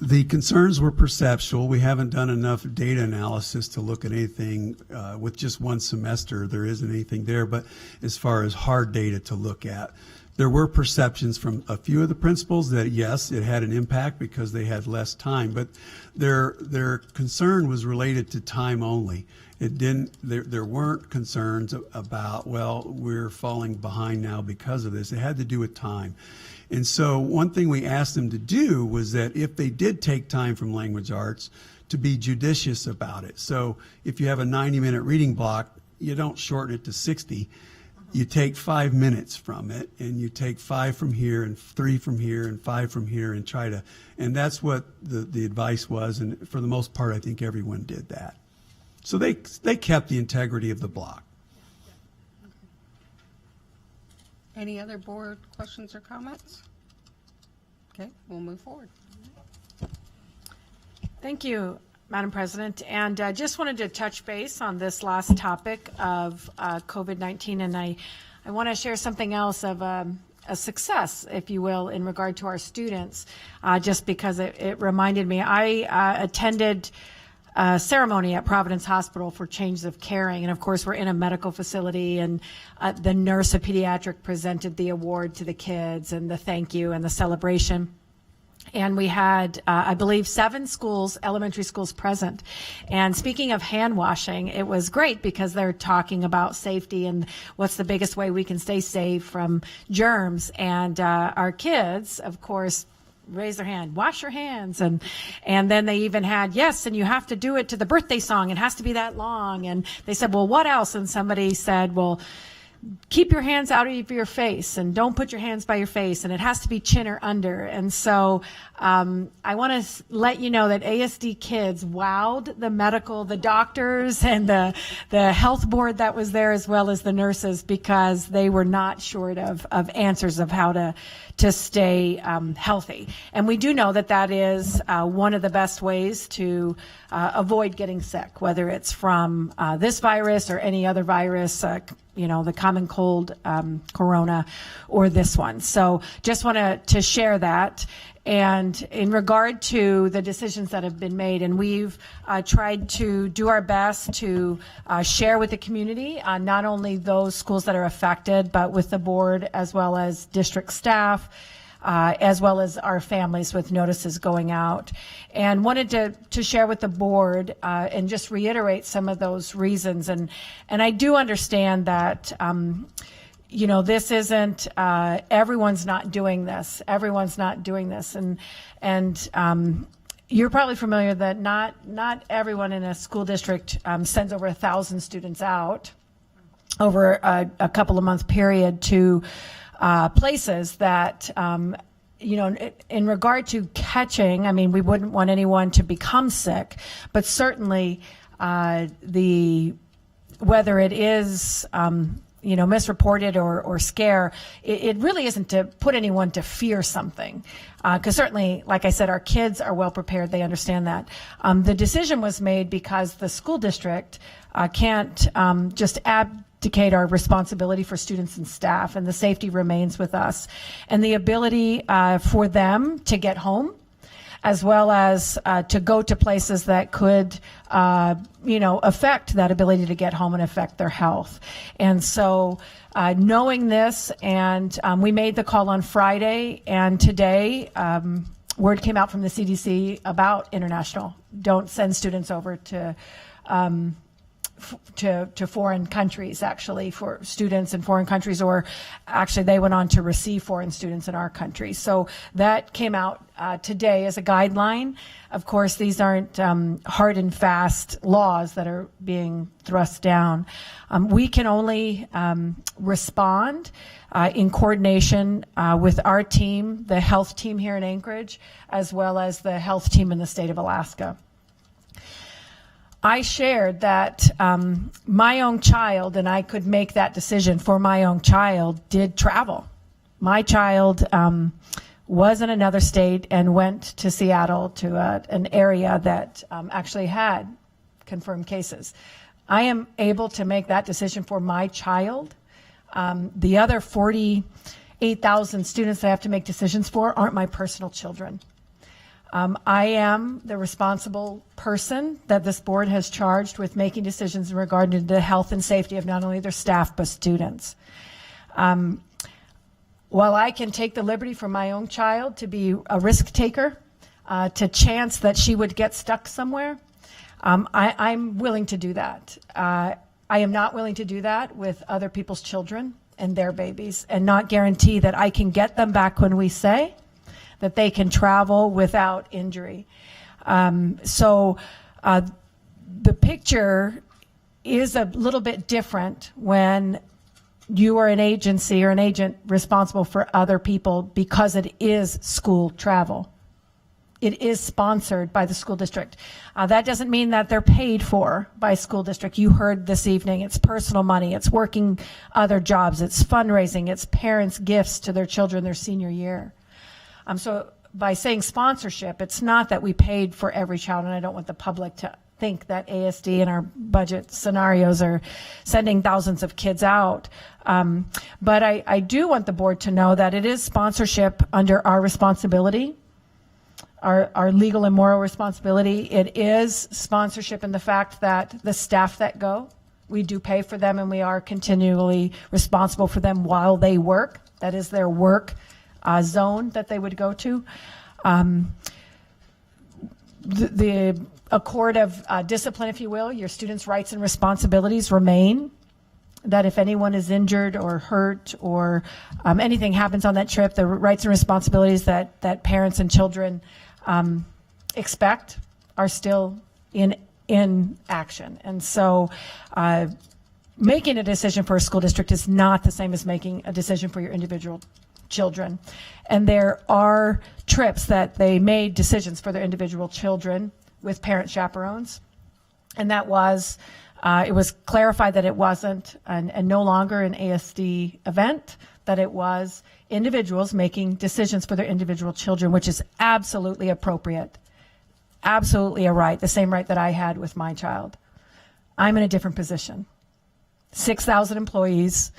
Speaker 13: The concerns were perceptual. We haven't done enough data analysis to look at anything with just one semester. There isn't anything there, but as far as hard data to look at, there were perceptions from a few of the principals that yes, it had an impact because they had less time, but their concern was related to time only. It didn't. There weren't concerns about, well, we're falling behind now because of this. It had to do with time. And so one thing we asked them to do was that if they did take time from language arts, to be judicious about it. So if you have a 90-minute reading block, you don't shorten it to 60. You take 5 minutes from it, and you take 5 from here, and 3 from here, and 5 from here, and try to, and that's what the advice was. And for the most part, I think everyone did that. So they kept the integrity of the block.
Speaker 2: Any other board questions or comments? Okay, we'll move forward.
Speaker 8: Thank you, Madam President. And I just wanted to touch base on this last topic of COVID-19. And I want to share something else of a success, if you will, in regard to our students, just because it reminded me. I attended ceremony at Providence Hospital for changes of caring. And of course, we're in a medical facility, and the nurse of pediatric presented the award to the kids and the thank you and the celebration. And we had, I believe, 7 schools, elementary schools present. And speaking of hand washing, it was great because they're talking about safety and what's the biggest way we can stay safe from germs. And our kids, of course, raise their hand, wash your hands. And then they even had, yes, and you have to do it to the birthday song. It has to be that long. And they said, well, what else? And somebody said, well, keep your hands out of your face and don't put your hands by your face, and it has to be chin or under. And so I want to let you know that ASD kids wowed the doctors and the health board that was there, as well as the nurses, because they were not short of answers of how to stay healthy. And we do know that is one of the best ways to avoid getting sick, whether it's from this virus or any other virus, the common cold, corona, or this one. So just want to share that. And in regard to the decisions that have been made, and we've tried to do our best to share with the community, not only those schools that are affected, but with the board as well as district staff, as well as our families, with notices going out. And wanted to share with the board and just reiterate some of those reasons. And I do understand that this isn't, everyone's not doing this. Everyone's not doing this. And you're probably familiar that not everyone in a school district sends over 1,000 students out over a couple of month period to places that, in regard to catching, I mean, we wouldn't want anyone to become sick, but certainly whether it is, misreported or scare, it really isn't to put anyone to fear something. Because certainly, like I said, our kids are well prepared. They understand that. The decision was made because the school district can't just abdicate our responsibility for students and staff, and the safety remains with us. And the ability for them to get home, as well as to go to places that could, affect that ability to get home and affect their health. And so knowing this, and we made the call on Friday, and today word came out from the CDC about international. Don't send students over to foreign countries, actually, for students in foreign countries, or actually they went on to receive foreign students in our country. So that came out today as a guideline. Of course, these aren't hard and fast laws that are being thrust down. We can only respond in coordination with our team, the health team here in Anchorage, as well as the health team in the state of Alaska. I shared that my own child, and I could make that decision for my own child, did travel. My child was in another state and went to Seattle, to an area that actually had confirmed cases. I am able to make that decision for my child The other 48,000 students that I have to make decisions for aren't my personal children. I am the responsible person that this board has charged with making decisions in regard to the health and safety of not only their staff, but students. While I can take the liberty for my own child to be a risk taker, to chance that she would get stuck somewhere, I'm willing to do that. I am not willing to do that with other people's children and their babies, and not guarantee that I can get them back when we say that they can travel without injury. So the picture is a little bit different when you are an agency or an agent responsible for other people, because it is school travel. It is sponsored by the school district. That doesn't mean that they're paid for by school district. You heard this evening, it's personal money, it's working other jobs, it's fundraising, it's parents' gifts to their children their senior year. So by saying sponsorship, it's not that we paid for every child, and I don't want the public to think that ASD in our budget scenarios are sending thousands of kids out. But I do want the board to know that it is sponsorship under our responsibility, our legal and moral responsibility. It is sponsorship in the fact that the staff that go, we do pay for them, and we are continually responsible for them while they work. That is their work zone that they would go to. The accord of discipline, if you will, your students' rights and responsibilities remain. That if anyone is injured or hurt or anything happens on that trip, the rights and responsibilities that parents and children expect are still in action. And so making a decision for a school district is not the same as making a decision for your individual children. And there are trips that they made decisions for their individual children with parent chaperones. And that was, it was clarified that it wasn't and no longer an ASD event, that it was individuals making decisions for their individual children, which is absolutely appropriate, absolutely a right, the same right that I had with my child. I'm in a different position. 6,000 employees,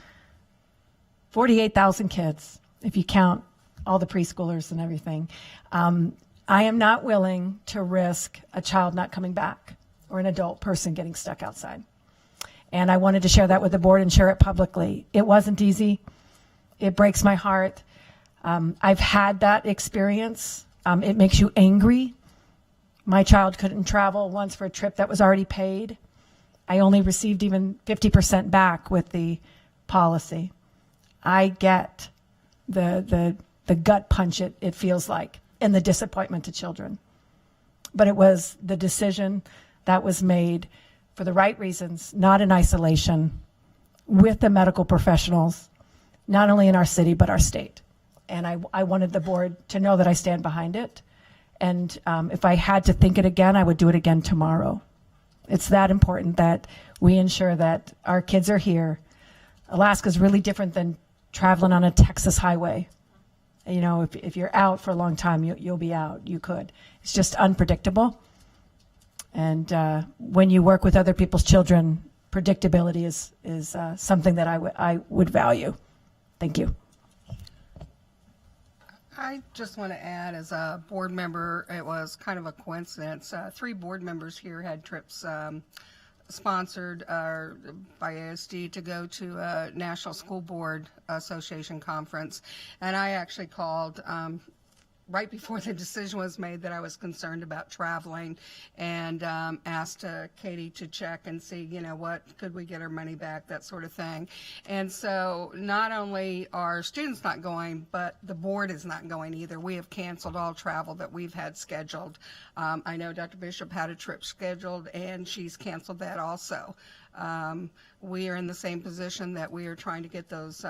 Speaker 8: 48,000 kids, if you count all the preschoolers and everything. I am not willing to risk a child not coming back or an adult person getting stuck outside. And I wanted to share that with the board and share it publicly. It wasn't easy. It breaks my heart. I've had that experience. It makes you angry. My child couldn't travel once for a trip that was already paid. I only received even 50% back with the policy. I get the gut punch it feels like, and the disappointment to children. But it was the decision that was made for the right reasons, not in isolation, with the medical professionals, not only in our city, but our state. And I wanted the board to know that I stand behind it. And if I had to think it again, I would do it again tomorrow. It's that important that we ensure that our kids are here. Alaska is really different than traveling on a Texas highway. You know, if you're out for a long time, you'll be out. You could. It's just unpredictable. And when you work with other people's children, predictability is something that I would value. Thank you.
Speaker 2: I just want to add, as a board member, it was kind of a coincidence. 3 board members here had trips sponsored by ASD to go to a National School Board Association conference. And I actually called right before the decision was made that I was concerned about traveling, and asked Katie to check and see, you know, what could we get our money back, that sort of thing. And so not only are students not going, but the board is not going either. We have canceled all travel that we've had scheduled. I know Dr. Bishop had a trip scheduled, and she's canceled that also. We are in the same position that we are trying to get those,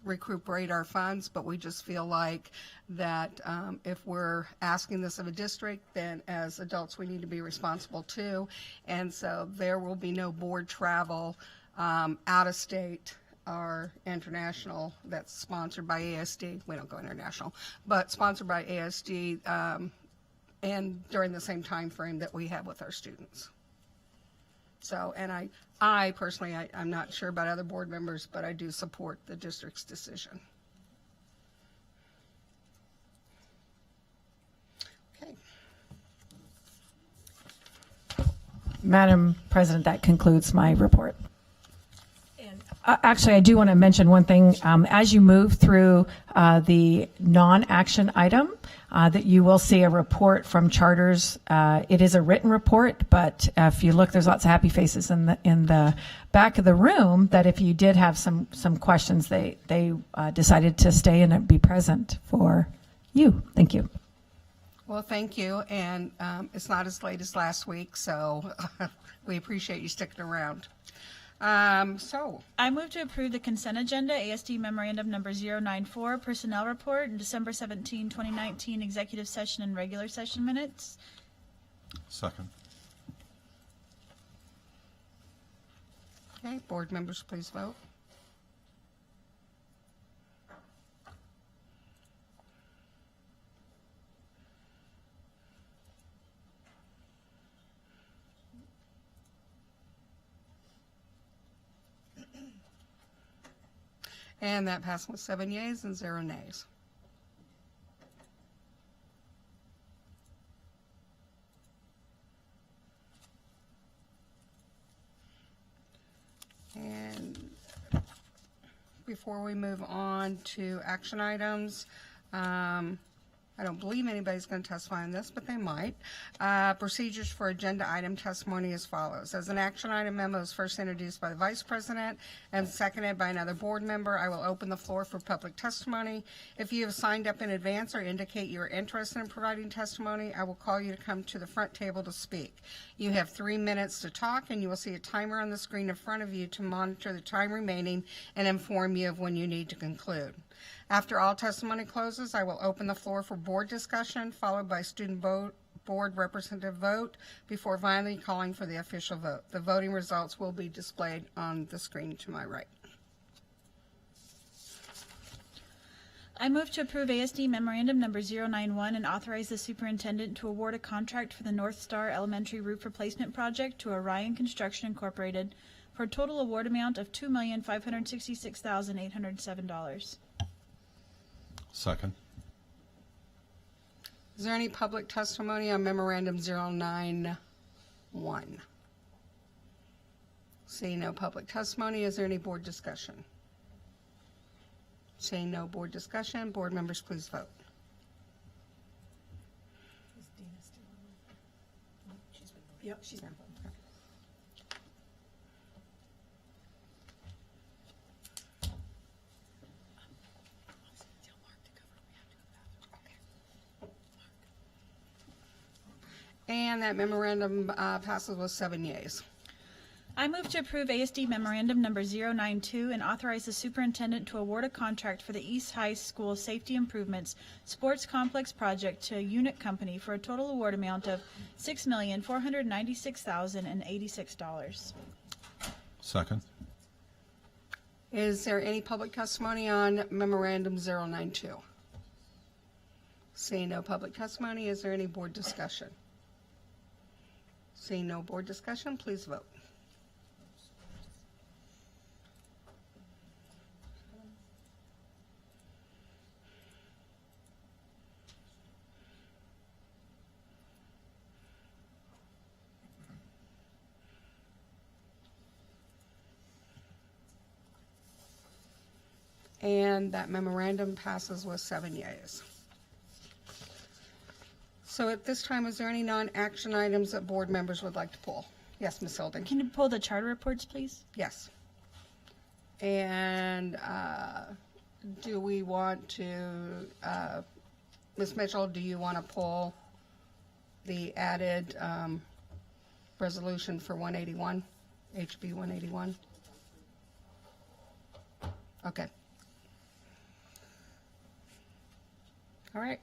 Speaker 2: recuperate our funds, but we just feel like that if we're asking this of a district, then as adults we need to be responsible too. And so there will be no board travel out of state or international that's sponsored by ASD. We don't go international, but sponsored by ASD, and during the same time frame that we have with our students. So, and I personally, I'm not sure about other board members, but I do support the district's decision. Okay.
Speaker 8: Madam President, that concludes my report. Actually, I do want to mention one thing. As you move through the non-action item, that you will see a report from charters. It is a written report, but if you look, there's lots of happy faces in the back of the room. That if you did have some questions, they decided to stay and be present for you. Thank you.
Speaker 2: Well, thank you, and it's not as late as last week, so we appreciate you sticking around.
Speaker 9: I move to approve the consent agenda, ASD Memorandum Number 094, Personnel Report, and December 17, 2019 Executive Session and Regular Session Minutes.
Speaker 14: Second.
Speaker 2: Okay, board members, please vote. And that passed with 7 yeas and 0 nays. And before we move on to action items, I don't believe anybody's going to testify on this, but they might. Procedures for agenda item testimony as follows. As an action item, memo is first introduced by the Vice President and seconded by another board member. I will open the floor for public testimony. If you have signed up in advance or indicate you are interested in providing testimony, I will call you to come to the front table to speak. You have 3 minutes to talk, and you will see a timer on the screen in front of you to monitor the time remaining and inform you of when you need to conclude. After all testimony closes, I will open the floor for board discussion, followed by student board representative vote, before finally calling for the official vote. The voting results will be displayed on the screen to my right.
Speaker 9: I move to approve ASD Memorandum Number 091 and authorize the superintendent to award a contract for the North Star Elementary Roof Replacement Project to Orion Construction Incorporated for a total award amount of $2,566,807.
Speaker 14: Second.
Speaker 2: Is there any public testimony on Memorandum 091? Seeing no public testimony, is there any board discussion? Seeing no board discussion, board members, please vote.
Speaker 7: Yep, she's been.
Speaker 2: And that memorandum passes with 7 yeas.
Speaker 9: I move to approve ASD Memorandum Number 092 and authorize the superintendent to award a contract for the East High School Safety Improvements Sports Complex Project to a unit company for a total award amount of $6,496,086.
Speaker 14: Second.
Speaker 2: Is there any public testimony on Memorandum 092? Seeing no public testimony, is there any board discussion? Seeing no board discussion, please vote. And that memorandum passes with 7 yeas. So at this time, is there any non-action items that board members would like to pull? Yes, Ms. Hilding.
Speaker 9: Can you pull the charter reports, please?
Speaker 2: Yes. And do we want to, Ms. Mitchell, do you want to pull the added resolution for 181, HB 181? Okay. All right.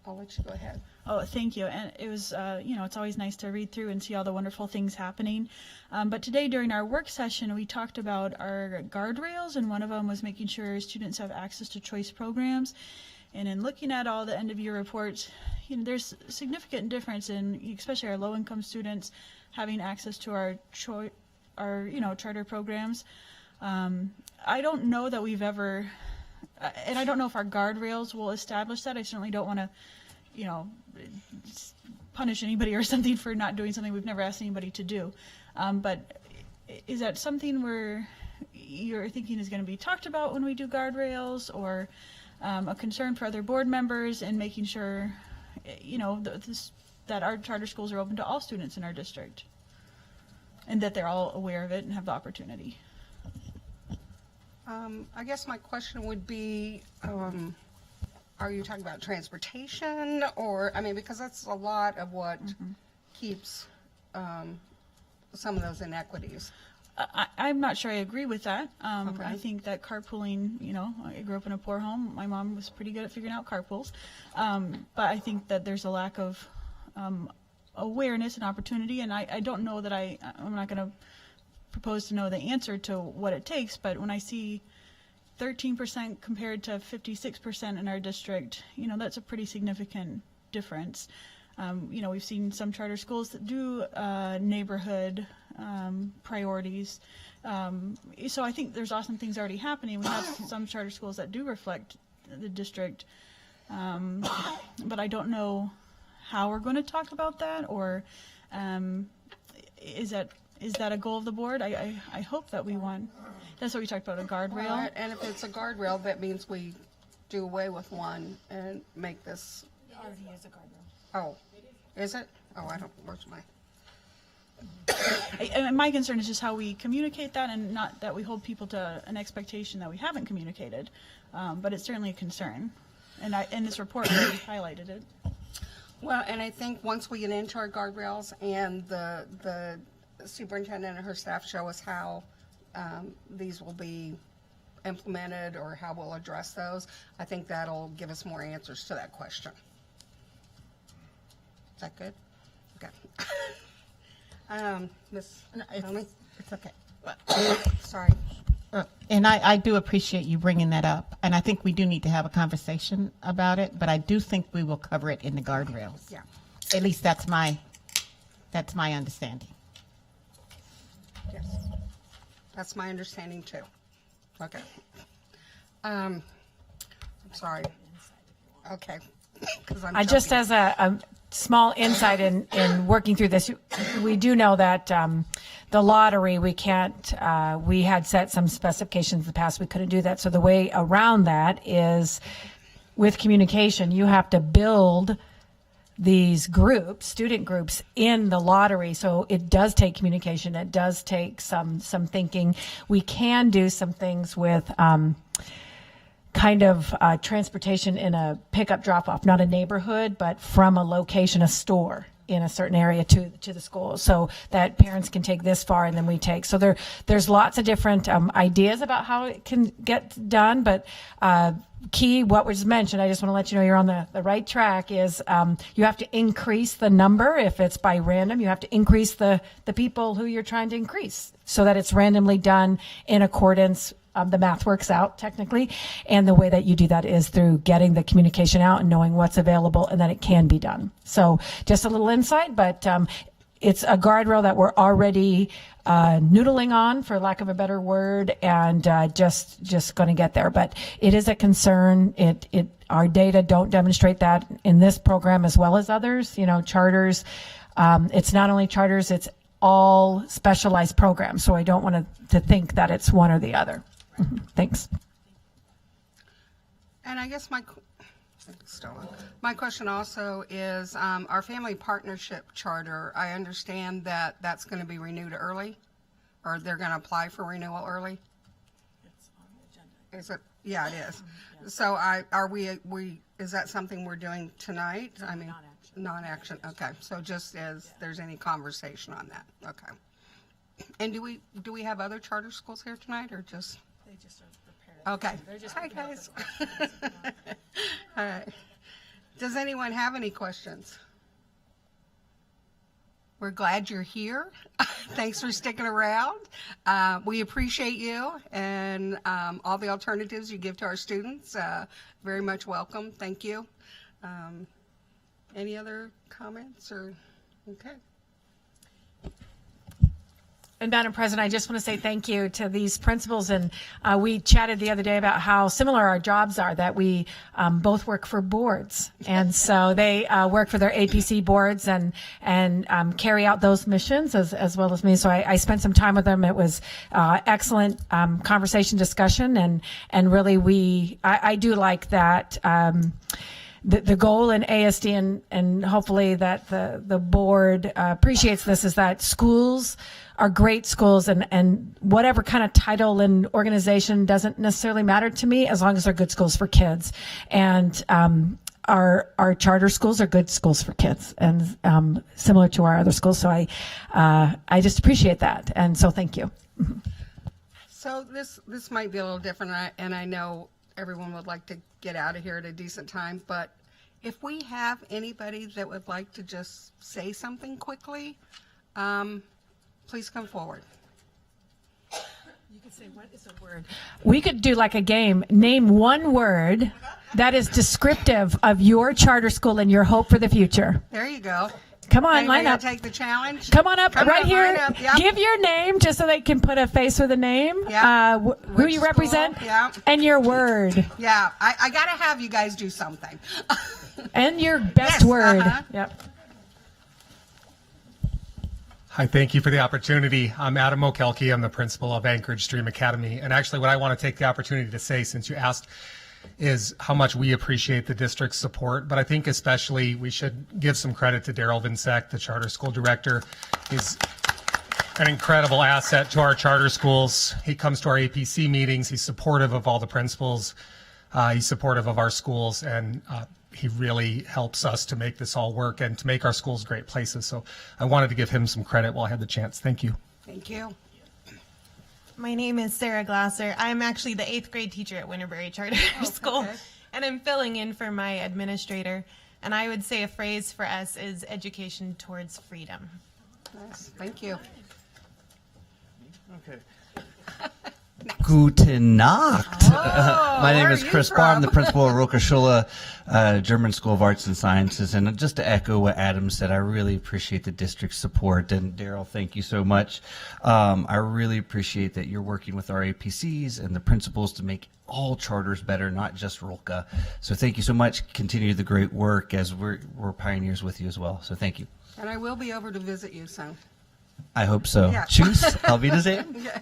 Speaker 2: I'll let you go ahead.
Speaker 9: Oh, thank you. And it was, it's always nice to read through and see all the wonderful things happening. But today during our work session, we talked about our guardrails, and one of them was making sure students have access to choice programs. And in looking at all the end of year reports, there's significant difference in, especially our low income students, having access to our charter programs. I don't know that we've ever, and I don't know if our guardrails will establish that. I certainly don't want to, punish anybody or something for not doing something we've never asked anybody to do. But is that something where you're thinking is going to be talked about when we do guardrails, or a concern for other board members in making sure, that our charter schools are open to all students in our district, and that they're all aware of it and have the opportunity?
Speaker 2: I guess my question would be, are you talking about transportation, or, because that's a lot of what keeps some of those inequities.
Speaker 9: I'm not sure I agree with that.
Speaker 2: Okay.
Speaker 9: I think that carpooling, I grew up in a poor home. My mom was pretty good at figuring out carpools. But I think that there's a lack of awareness and opportunity, and I don't know that I'm not going to propose to know the answer to what it takes, but when I see 13% compared to 56% in our district, that's a pretty significant difference. We've seen some charter schools that do neighborhood priorities. So I think there's awesome things already happening. We have some charter schools that do reflect the district. But I don't know how we're going to talk about that, or is that a goal of the board? I hope that we want. That's what we talked about, a guardrail.
Speaker 2: Well, and if it's a guardrail, that means we do away with one and make this.
Speaker 7: It already is a guardrail.
Speaker 2: Oh, is it? Oh, I don't. Where's my?
Speaker 9: My concern is just how we communicate that, and not that we hold people to an expectation that we haven't communicated. But it's certainly a concern, and this report really highlighted it.
Speaker 2: Well, and I think once we get into our guardrails and the superintendent and her staff show us how these will be implemented or how we'll address those, I think that'll give us more answers to that question. Is that good? Okay. Miss Tony?
Speaker 15: It's okay.
Speaker 2: Sorry.
Speaker 15: And I do appreciate you bringing that up, and I think we do need to have a conversation about it, but I do think we will cover it in the guardrails.
Speaker 2: Yeah.
Speaker 15: At least that's my understanding.
Speaker 2: Yes. That's my understanding too. Okay. I'm sorry. Okay. 'Cause I'm
Speaker 8: Just
Speaker 2: jumping.
Speaker 8: as a small insight in working through this, we do know that the lottery, we can't, we had set some specifications in the past, we couldn't do that. So the way around that is with communication, you have to build these groups, student groups, in the lottery. So it does take communication. It does take some thinking. We can do some things with kind of transportation in a pickup drop-off, not a neighborhood, but from a location, a store in a certain area to the school, so that parents can take this far and then we take. So there's lots of different ideas about how it can get done, but key, what was mentioned, I just want to let you know you're on the right track, is you have to increase the number. If it's by random, you have to increase the people who you're trying to increase so that it's randomly done in accordance. The math works out technically, and the way that you do that is through getting the communication out and knowing what's available and that it can be done. So just a little insight, but it's a guardrail that we're already noodling on, for lack of a better word, and just going to get there. But it is a concern. Our data don't demonstrate that in this program as well as others. Charters. It's not only charters; it's all specialized programs. So I don't want to think that it's one or the other. Thanks.
Speaker 2: And I guess my question also is our family partnership charter. I understand that that's going to be renewed early, or they're going to apply for renewal early.
Speaker 7: It's on the agenda.
Speaker 2: Is it? Yeah, it is. So is that something we're doing tonight? I mean, non-action. Okay. So just as there's any conversation on that. Okay. And do we have other charter schools here tonight, or just?
Speaker 7: They just are prepared.
Speaker 2: Okay.
Speaker 7: They're just
Speaker 2: Hi,
Speaker 7: prepared
Speaker 2: guys.
Speaker 7: for questions.
Speaker 2: All right. Does anyone have any questions? We're glad you're here. Thanks for sticking around. We appreciate you and all the alternatives you give to our students. Very much welcome. Thank you. Any other comments or okay?
Speaker 8: And Madam President, I just want to say thank you to these principals. And we chatted the other day about how similar our jobs are, that we both work for boards. And so they work for their APC boards and carry out those missions as well as me. So I spent some time with them. It was excellent conversation, discussion. And really I do like that the goal in ASD and hopefully that the board appreciates this is that schools are great schools and whatever kind of title and organization doesn't necessarily matter to me as long as they're good schools for kids. And our charter schools are good schools for kids and similar to our other schools. So I just appreciate that. And so thank you.
Speaker 2: So this might be a little different, and I know everyone would like to get out of here at a decent time, but if we have anybody that would like to just say something quickly, please come forward.
Speaker 8: You could say, what is a word? We could do like a game. Name one word that is descriptive of your charter school and your hope for the future.
Speaker 2: There you go.
Speaker 8: Come on,
Speaker 2: Anybody
Speaker 8: line up.
Speaker 2: Take the challenge.
Speaker 8: Come on up, right here.
Speaker 2: Line up. Yep.
Speaker 8: Give your name just so they can put a face with a name.
Speaker 2: Yeah.
Speaker 8: Who you represent.
Speaker 2: Yeah.
Speaker 8: And your word.
Speaker 2: Yeah. I got to have you guys do something.
Speaker 8: And your best word. Yep.
Speaker 16: Hi, thank you for the opportunity. I'm Adam Okelke. I'm the principal of Anchorage Stream Academy. And actually what I want to take the opportunity to say, since you asked, is how much we appreciate the district's support. But I think especially we should give some credit to Daryl Vinsek, the charter school director. He's an incredible asset to our charter schools. He comes to our APC meetings. He's supportive of all the principals. He's supportive of our schools. And he really helps us to make this all work and to make our schools great places. So I wanted to give him some credit while I had the chance. Thank you.
Speaker 2: Thank you.
Speaker 21: My name is Sarah Glasser. I'm actually the 8th grade teacher at Winterberry Charter School, and I'm filling in for my administrator. And I would say a phrase for us is education towards freedom.
Speaker 2: Nice. Thank you.
Speaker 23: Okay. Guten Nacht. My name is Chris Barr. I'm the principal of Rokashula German School of Arts and Sciences. And just to echo what Adam said, I really appreciate the district's support. And Daryl, thank you so much. I really appreciate that you're working with our APCs and the principals to make all charters better, not just Rolka. So thank you so much. Continue the great work as we're pioneers with you as well. So thank you.
Speaker 2: And I will be over to visit you soon.
Speaker 23: I hope so.
Speaker 2: Yeah.
Speaker 23: Tschüss. Auf Wiedersehen.
Speaker 2: Yeah.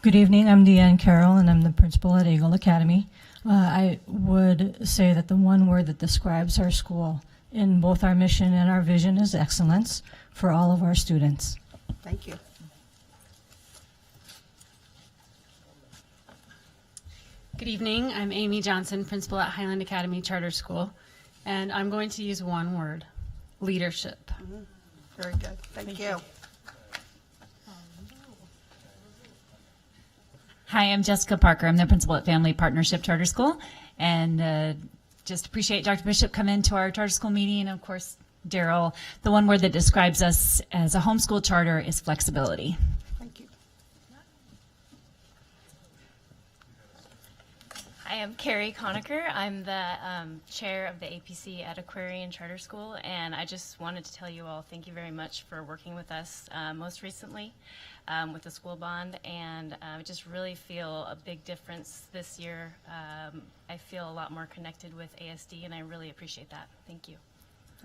Speaker 24: Good evening, I'm Deanne Carroll, and I'm the principal at Eagle Academy. I would say that the one word that describes our school in both our mission and our vision is excellence for all of our students.
Speaker 2: Thank you.
Speaker 25: Good evening, I'm Amy Johnson, principal at Highland Academy Charter School, and I'm going to use one word, leadership.
Speaker 2: Very good. Thank you.
Speaker 26: Hi, I'm Jessica Parker. I'm the principal at Family Partnership Charter School, and just appreciate Dr. Bishop coming to our charter school meeting. And of course, Daryl, the one word that describes us as a homeschool charter is flexibility.
Speaker 2: Thank you.
Speaker 27: Hi, I'm Carrie Conacher. I'm the chair of the APC at Aquarian Charter School, and I just wanted to tell you all thank you very much for working with us most recently with the school bond, and I just really feel a big difference this year. I feel a lot more connected with ASD, and I really appreciate that. Thank you.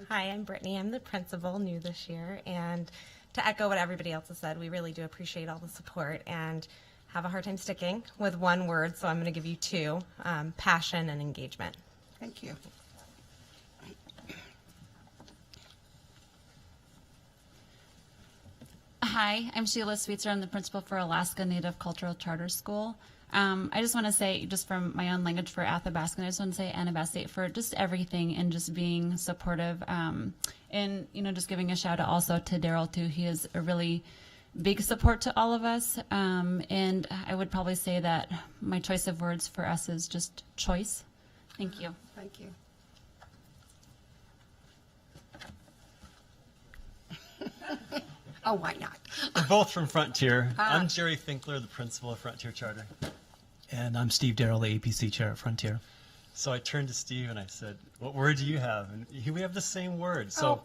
Speaker 28: Hi, I'm Brittany. I'm the principal, new this year, and to echo what everybody else has said, we really do appreciate all the support and have a hard time sticking with one word, so I'm going to give you two, passion and engagement.
Speaker 2: Thank you.
Speaker 29: Hi, I'm Sheila Sweetser. I'm the principal for Alaska Native Cultural Charter School. I just want to say, just from my own language for Athabascan, I just want to say Anabastate for just everything and just being supportive. And, you know, just giving a shout out also to Daryl, too. He is a really big support to all of us. And I would probably say that my choice of words for us is just choice. Thank you.
Speaker 2: Thank Thank you. Oh, why not?
Speaker 1: We're both from Frontier.
Speaker 2: Ah.
Speaker 1: I'm Jerry Finkler, the principal of Frontier Charter. And I'm Steve Darrell, the APC chair at Frontier. So I turned to Steve and I said, what word do you have? And we have the same word. So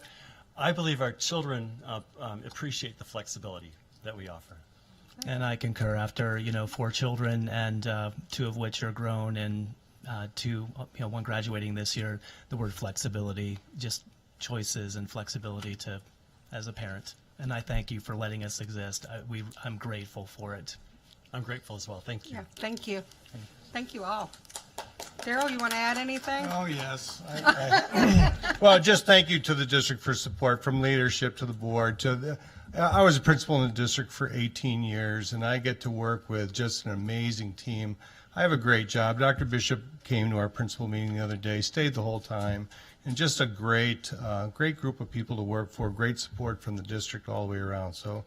Speaker 1: I believe our children appreciate the flexibility that we offer.
Speaker 3: And I concur. After 4 children, and 2 of which are grown, and one graduating this year, the word flexibility, just choices and flexibility as a parent. And I thank you for letting us exist. I'm grateful for it.
Speaker 1: I'm grateful as well. Thank you.
Speaker 2: Yeah, thank you. Thank you all. Daryl, you want to add anything?
Speaker 4: Oh, yes. Well, just thank you to the district for support, from leadership to the board. I was a principal in the district for 18 years, and I get to work with just an amazing team. I have a great job. Dr. Bishop came to our principal meeting the other day, stayed the whole time, and just a great group of people to work for, great support from the district all the way around. So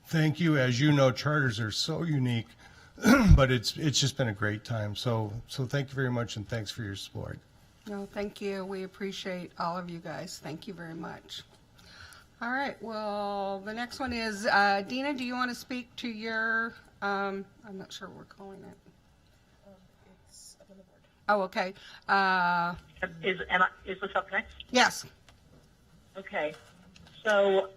Speaker 4: thank you. As you know, charters are so unique, but it's just been a great time. So thank you very much, and thanks for your support.
Speaker 2: No, thank you. We appreciate all of you guys. Thank you very much. All right, well, the next one is, Dina, do you want to speak to your, I'm not sure what we're calling it.
Speaker 7: It's up on the board.
Speaker 2: Oh, okay.
Speaker 5: Is this up next?
Speaker 2: Yes.
Speaker 5: Okay. So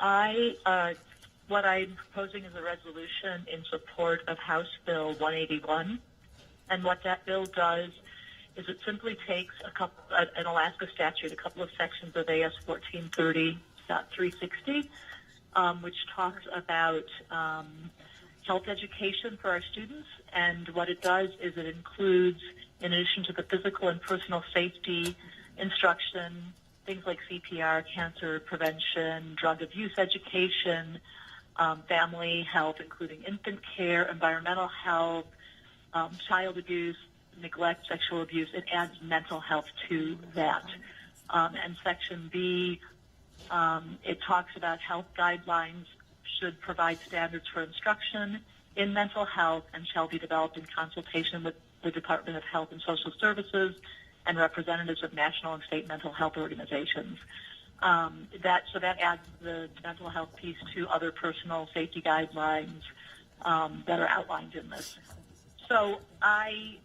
Speaker 5: what I'm proposing is a resolution in support of House Bill 181. And what that bill does is it simply takes an Alaska statute, a couple of sections of AS 1430.360, which talks about health education for our students. And what it does is it includes, in addition to the physical and personal safety instruction, things like CPR, cancer prevention, drug abuse education, family health, including infant care, environmental health, child abuse, neglect, sexual abuse. It adds mental health to that. And Section B, it talks about health guidelines should provide standards for instruction in mental health and shall be developed in consultation with the Department of Health and Social Services and representatives of national and state mental health organizations. So that adds the mental health piece to other personal safety guidelines that are outlined in this. So I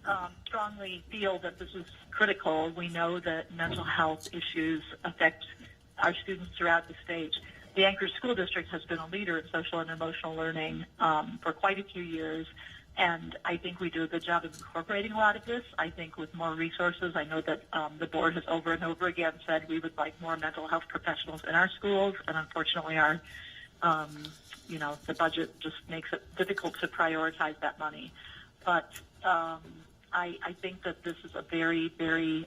Speaker 5: strongly feel that this is critical. We know that mental health issues affect our students throughout the state. The Anchorage School District has been a leader in social and emotional learning for quite a few years, and I think we do a good job of incorporating a lot of this. I think with more resources, I know that the board has over and over again said we would like more mental health professionals in our schools, and unfortunately our the budget just makes it difficult to prioritize that money. But I think that this is a very, very,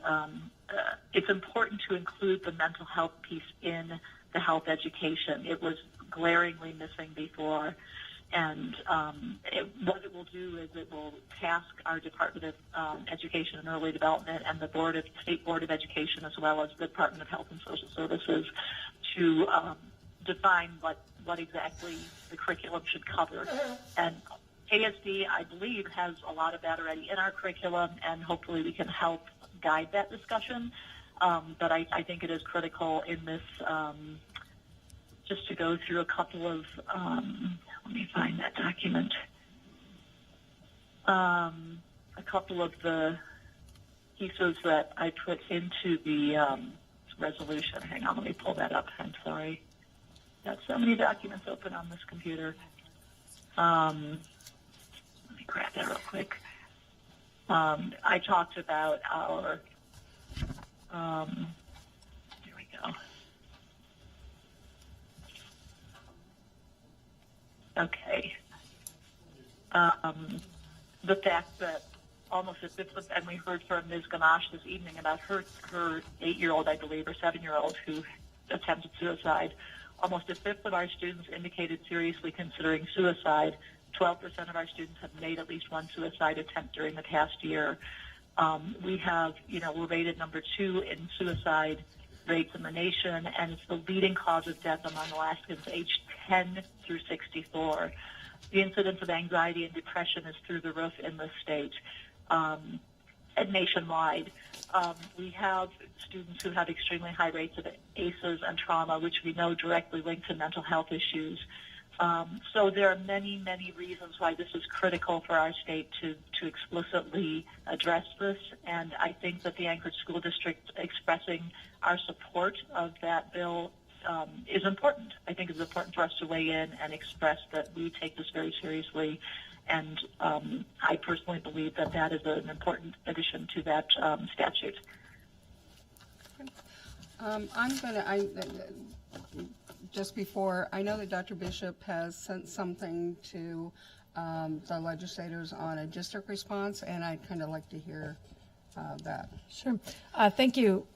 Speaker 5: it's important to include the mental health piece in the health education. It was glaringly missing before. And what it will do is it will task our Department of Education and Early Development and the State Board of Education, as well as the Department of Health and Social Services, to define what exactly the curriculum should cover. And ASD, I believe, has a lot of that already in our curriculum, and hopefully we can help guide that discussion. But I think it is critical in this, just to go through a couple of, let me find that document, a couple of the pieces that I put into the resolution. Hang on, let me pull that up. I'm sorry. Got so many documents open on this computer. Let me grab that real quick. I talked about our, here we go. Okay. The fact that almost a fifth of, and we heard from Ms. Gamache this evening about her 8-year-old, I believe, or 7-year-old who attempted suicide. Almost a fifth of our students indicated seriously considering suicide. 12% of our students have made at least one suicide attempt during the past year. We have, we're rated number 2 in suicide rates in the nation, and it's the leading cause of death among Alaskans aged 10 through 64. The incidence of anxiety and depression is through the roof in the state. and nationwide. We have students who have extremely high rates of ACEs and trauma, which we know directly link to mental health issues. So there are many, many reasons why this is critical for our state to explicitly address this, and I think that the Anchorage School District expressing our support of that bill is important. I think it's important for us to weigh in and express that we take this very seriously, and I personally believe that that is an important addition to that statute.
Speaker 2: Just before, I know that Dr. Bishop has sent something to the legislators on a district response, and I'd kind of like to hear that.
Speaker 8: Sure. Thank you,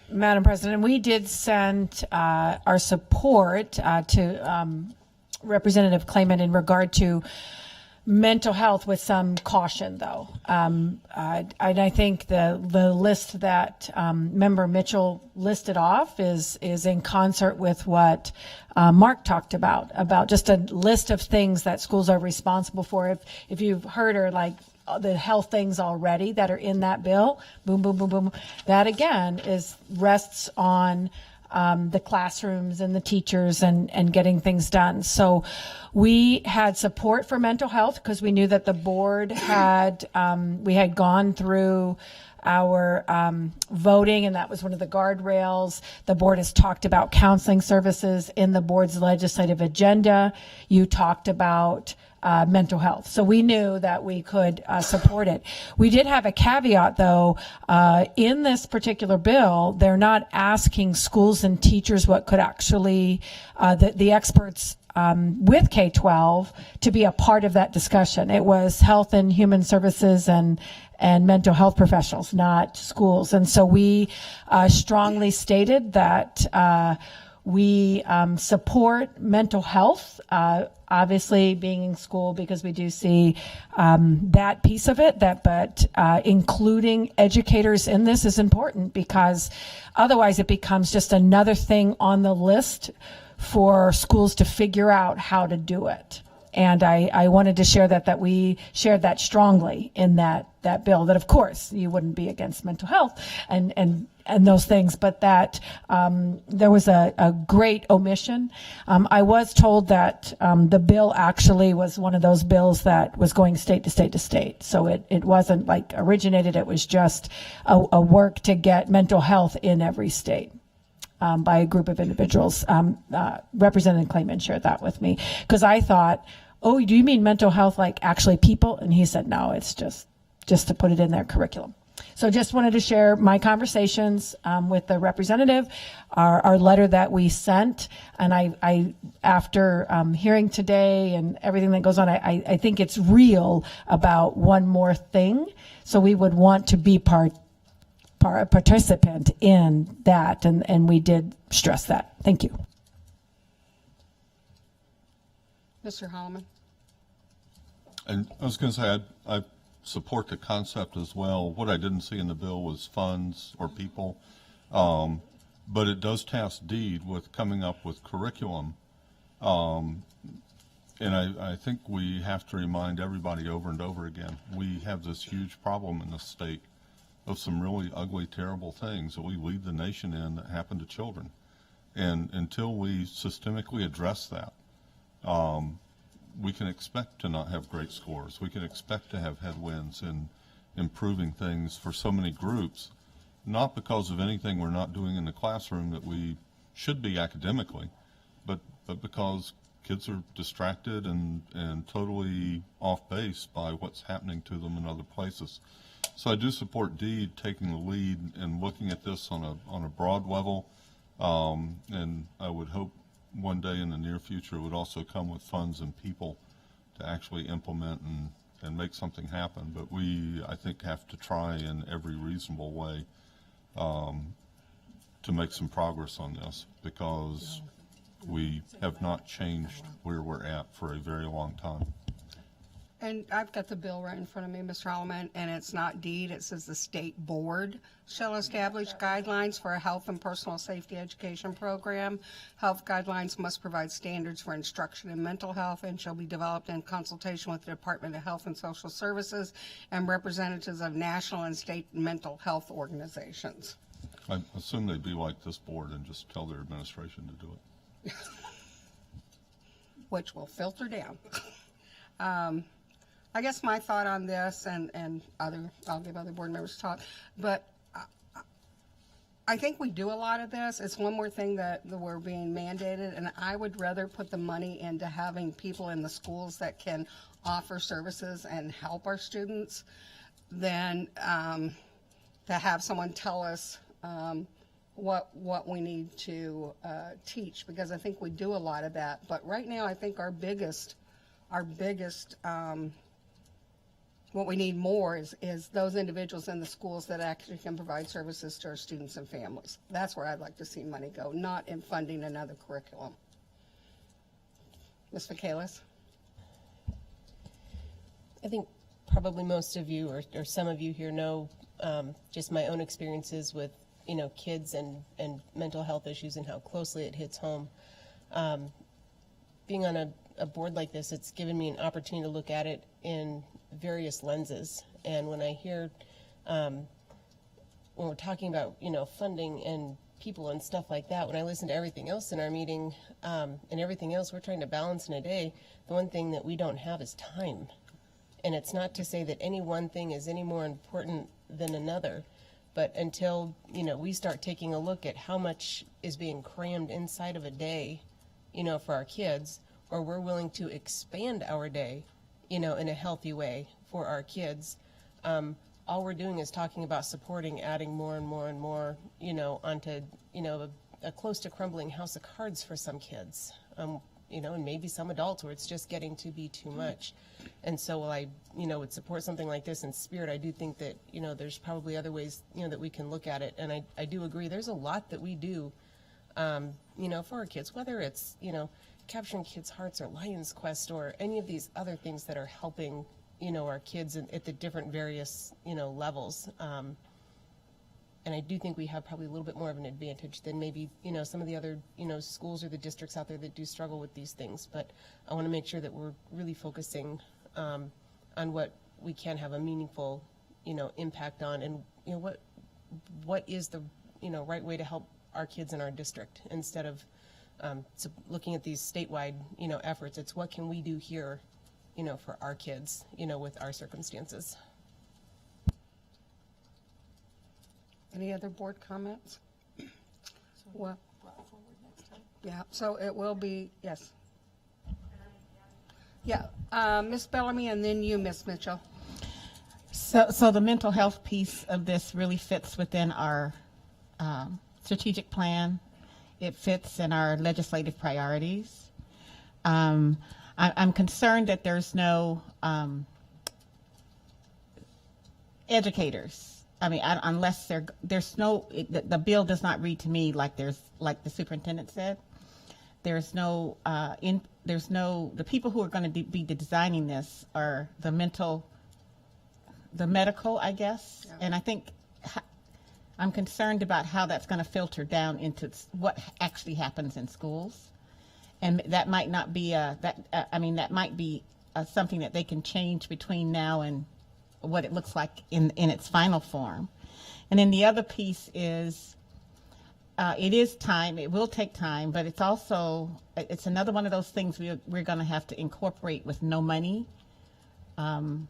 Speaker 8: Madam President. We did send our support to Representative Clayman in regard to mental health with some caution, though. I think the list that Member Mitchell listed off is in concert with what Mark talked about just a list of things that schools are responsible for. If you've heard her, like the health things already that are in that bill, boom, boom, boom, boom, that again rests on the classrooms and the teachers and getting things done. So we had support for mental health because we knew that the board had, we had gone through our voting, and that was one of the guardrails. The board has talked about counseling services in the board's legislative agenda. You talked about mental health. So we knew that we could support it. We did have a caveat, though. In this particular bill, they're not asking schools and teachers what could actually, the experts with K-12 to be a part of that discussion. It was health and human services and mental health professionals, not schools. And so we strongly stated that we support mental health, obviously being in school, because we do see that piece of it, but including educators in this is important, because otherwise it becomes just another thing on the list for schools to figure out how to do it. And I wanted to share that we shared that strongly in that bill, that of course you wouldn't be against mental health and those things, but that there was a great omission. I was told that the bill actually was one of those bills that was going state to state to state. So it wasn't like originated, it was just a work to get mental health in every state. By a group of individuals. Representative Clayman shared that with me, because I thought, oh, do you mean mental health like actually people? And he said, no, it's just to put it in their curriculum. So just wanted to share my conversations with the representative, our letter that we sent. And I after hearing today and everything that goes on, I think it's real about one more thing. So we would want to be a participant in that, and we did stress that. Thank you.
Speaker 2: Mr. Holloman.
Speaker 14: And I was going to say, I support the concept as well. What I didn't see in the bill was funds or people, but it does task DEED with coming up with curriculum. And I think we have to remind everybody over and over again, we have this huge problem in the state of some really ugly, terrible things that we lead the nation in that happen to children. And until we systemically address that, we can expect to not have great scores. We can expect to have headwinds in improving things for so many groups, not because of anything we're not doing in the classroom that we should be academically, but because kids are distracted and totally off base by what's happening to them in other places. So I do support DEED taking the lead and looking at this on a broad level, and I would hope one day in the near future it would also come with funds and people to actually implement and make something happen. But we, I think, have to try in every reasonable way to make some progress on this, because we have not changed where we're at for a very long time.
Speaker 2: And I've got the bill right in front of me, Mr. Holloman, and it's not deed. It says the state board shall establish guidelines for a health and personal safety education program. Health guidelines must provide standards for instruction in mental health and shall be developed in consultation with the Department of Health and Social Services and representatives of national and state mental health organizations.
Speaker 14: I assume they'd be like this board and just tell their administration to do it.
Speaker 2: Which will filter down. I guess my thought on this, and I'll give other board members to talk, but I think we do a lot of this. It's one more thing that we're being mandated, and I would rather put the money into having people in the schools that can offer services and help our students than to have someone tell us what we need to teach, because I think we do a lot of that. But right now, I think our biggest what we need more is those individuals in the schools that actually can provide services to our students and families. That's where I'd like to see money go, not in funding another curriculum. Ms. Michaelis?
Speaker 7: I think probably most of you or some of you here know just my own experiences with kids and mental health issues and how closely it hits home. Being on a board like this, it's given me an opportunity to look at it in various lenses. And when I hear, when we're talking about, funding and people and stuff like that, when I listen to everything else in our meeting and everything else we're trying to balance in a day, the one thing that we don't have is time. And it's not to say that any one thing is any more important than another, but until, we start taking a look at how much is being crammed inside of a day, for our kids, or we're willing to expand our day, in a healthy way for our kids, all we're doing is talking about supporting, adding more and more and more, onto, a close to crumbling house of cards for some kids, and maybe some adults where it's just getting to be too much. And so while I, would support something like this in spirit, I do think that, there's probably other ways, that we can look at it. And I do agree, there's a lot that we do, for our kids, whether it's, capturing kids' hearts or Lion's Quest or any of these other things that are helping, our kids at the different various, levels. And I do think we have probably a little bit more of an advantage than maybe, some of the other, schools or the districts out there that do struggle with these things. But I want to make sure that we're really focusing on what we can have a meaningful, impact on, and, what is the, right way to help our kids in our district instead of so looking at these statewide, efforts. It's what can we do here, for our kids, with our circumstances.
Speaker 2: Any other board comments? Well, yeah, so it will be, yes. Yeah, Ms. Bellamy, and then you, Ms. Mitchell.
Speaker 15: So the mental health piece of this really fits within our strategic plan. It fits in our legislative priorities. I'm concerned that there's no educators. I mean, unless there's no, the bill does not read to me like the superintendent said. There's no, the people who are going to be designing this are the medical, I guess. Yeah. And I think I'm concerned about how that's going to filter down into what actually happens in schools. And that might not be that might be something that they can change between now and what it looks like in its final form. And then the other piece is it is time. It will take time, but it's also, it's another one of those things we're going to have to incorporate with no money. And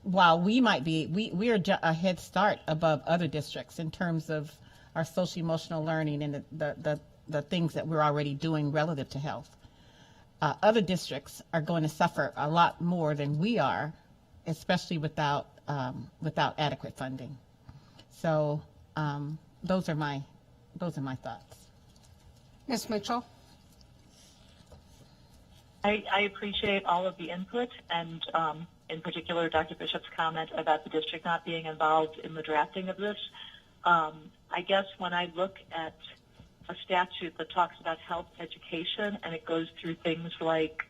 Speaker 15: while we might be, we are a head start above other districts in terms of our social emotional learning and the things that we're already doing relative to health. Other districts are going to suffer a lot more than we are, especially without adequate funding. So those are my thoughts.
Speaker 2: Ms. Mitchell.
Speaker 5: I appreciate all of the input, and in particular Dr. Bishop's comment about the district not being involved in the drafting of this. I guess when I look at a statute that talks about health education and it goes through things like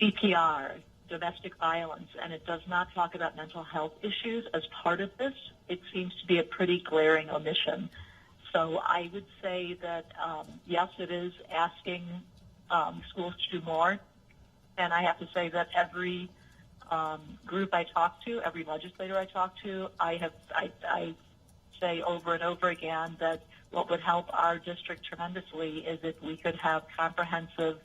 Speaker 5: CPR, domestic violence, and it does not talk about mental health issues as part of this. It seems to be a pretty glaring omission. So I would say that, yes, it is asking schools to do more. And I have to say that every group I talk to, every legislator I talk to, I say over and over again that what would help our district tremendously is if we could have comprehensive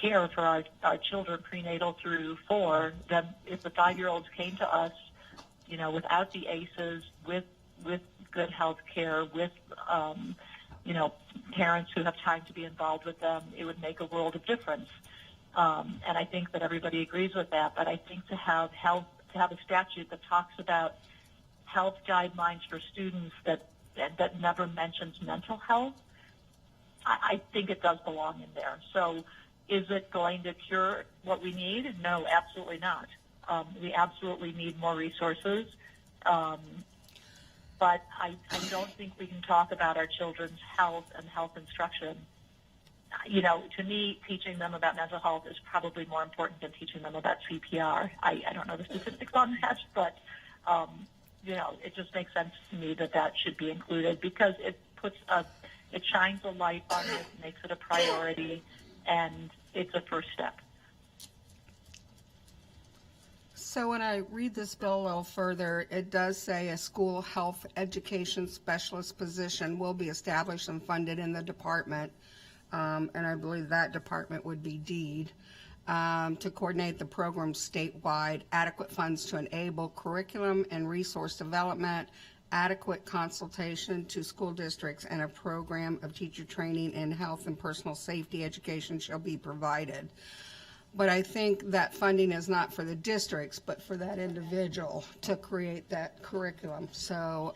Speaker 5: care for our children prenatal through 4. Then if the 5-year-olds came to us, you know, without the ACEs, with good health care, with parents who have time to be involved with them, it would make a world of difference. And I think that everybody agrees with that. But I think to have a statute that talks about health guidelines for students that never mentions mental health, I think it does belong in there. So is it going to cure what we need? No, absolutely not. We absolutely need more resources. But I don't think we can talk about our children's health and health instruction. You know, to me, teaching them about mental health is probably more important than teaching them about CPR. I don't know the statistics on that, but, it just makes sense to me that should be included because it shines a light on it, makes it a priority, and it's a first step.
Speaker 2: So when I read this bill a little further, it does say a school health education specialist position will be established and funded in the department, and I believe that department would be DEED, to coordinate the program statewide, adequate funds to enable curriculum and resource development, adequate consultation to school districts, and a program of teacher training in health and personal safety education shall be provided. But I think that funding is not for the districts, but for that individual to create that curriculum. So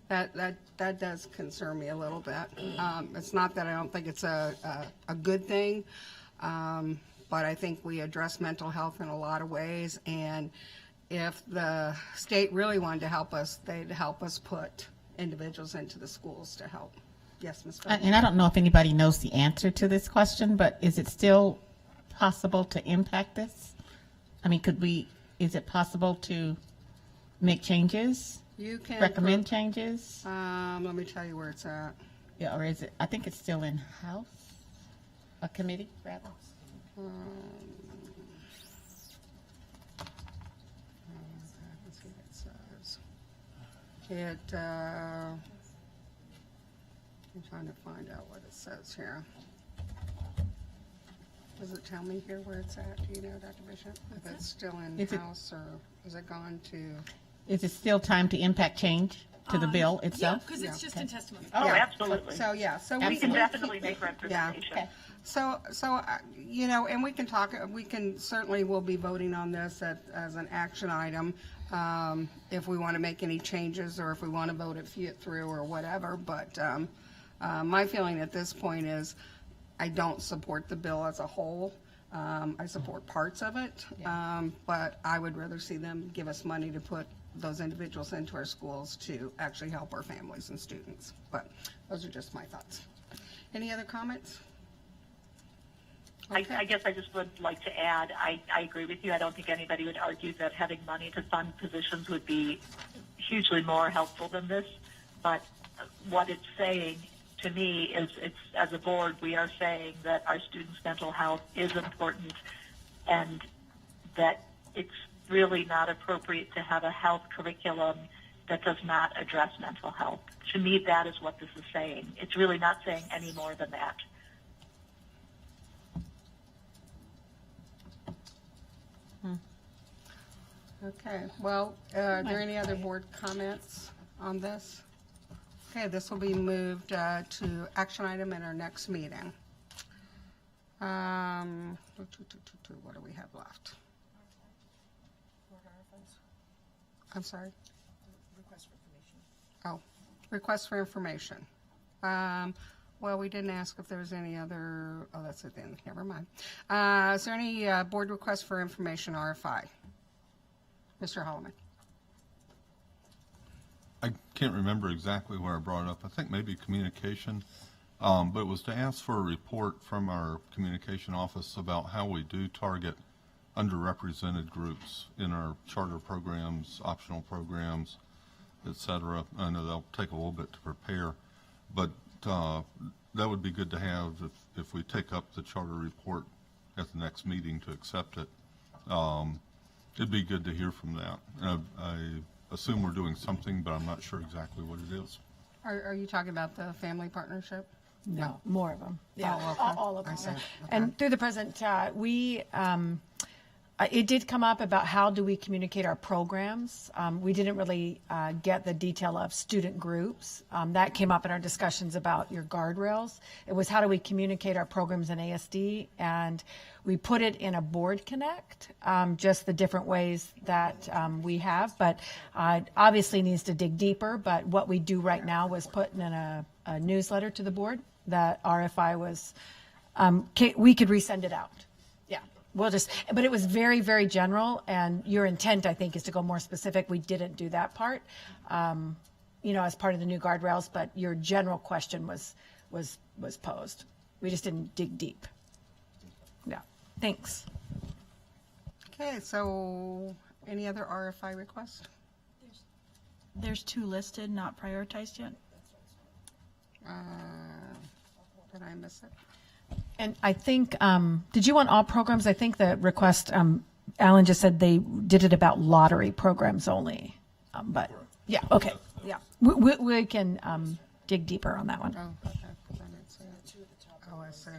Speaker 2: that does concern me a little bit. It's not that I don't think it's a good thing, but I think we address mental health in a lot of ways. And if the state really wanted to help us, they'd help us put individuals into the schools to help. Yes, Ms. Feldman.
Speaker 15: And I don't know if anybody knows the answer to this question, but is it still possible to impact this? I mean, is it possible to make changes?
Speaker 2: You can
Speaker 15: recommend changes?
Speaker 2: Let me tell you where it's at.
Speaker 15: Yeah, or is it, I think it's still in house, a committee rather.
Speaker 2: Let's see what it says. I'm trying to find out what it says here. Does it tell me here where it's at? Do you know, Dr. Bishop? If it's still in house or has it gone to?
Speaker 15: Is it still time to impact change to the bill itself?
Speaker 9: Yeah, because it's just in testimony.
Speaker 5: Oh, absolutely.
Speaker 2: So
Speaker 5: we can definitely make representation.
Speaker 2: Yeah. Okay. So and we can talk. We can certainly will be voting on this as an action item if we want to make any changes or if we want to vote it through or whatever. But my feeling at this point is I don't support the bill as a whole. I support parts of it, but I would rather see them give us money to put those individuals into our schools to actually help our families and students. But those are just my thoughts. Any other comments? Okay.
Speaker 5: I guess I just would like to add, I agree with you. I don't think anybody would argue that having money to fund positions would be hugely more helpful than this. But what it's saying to me is, it's as a board, we are saying that our students' mental health is important and that it's really not appropriate to have a health curriculum that does not address mental health. To me, that is what this is saying. It's really not saying any more than that.
Speaker 2: Okay, well, are there any other board comments on this? Okay, this will be moved to action item in our next meeting. What do we have left? I'm sorry?
Speaker 7: Request for information.
Speaker 2: Oh, request for information. Well, we didn't ask if there was any other, that's it then, never mind. Is there any board request for information, RFI? Mr. Holloman.
Speaker 14: I can't remember exactly where I brought it up. I think maybe communication. But it was to ask for a report from our communication office about how we do target underrepresented groups in our charter programs, optional programs, et cetera. I know that'll take a little bit to prepare, but that would be good to have if we take up the charter report at the next meeting to accept it. It'd be good to hear from that. I assume we're doing something, but I'm not sure exactly what it is.
Speaker 2: Are you talking about the family partnership?
Speaker 6: No, more of them. Yeah,
Speaker 2: Oh, okay.
Speaker 6: all of them.
Speaker 2: I see. Okay.
Speaker 6: And through the president, it did come up about how do we communicate our programs. We didn't really get the detail of student groups. That came up in our discussions about your guardrails. It was how do we communicate our programs in ASD, and we put it in a board connect, just the different ways that we have, but obviously needs to dig deeper. But what we do right now was put in a newsletter to the board that RFI was, we could resend it out. Yeah, but it was very, very general, and your intent, I think, is to go more specific. We didn't do that part, as part of the new guardrails, but your general question was posed. We just didn't dig deep. Yeah, thanks.
Speaker 2: Okay, so any other RFI requests?
Speaker 9: There's 2 listed, not prioritized yet.
Speaker 2: Did I miss it?
Speaker 6: And I think, did you want all programs? I think the request, Alan just said they did it about lottery programs only. But yeah, okay. Yeah, we can dig deeper on that one.
Speaker 2: Oh, okay. I didn't see it. Oh, I see.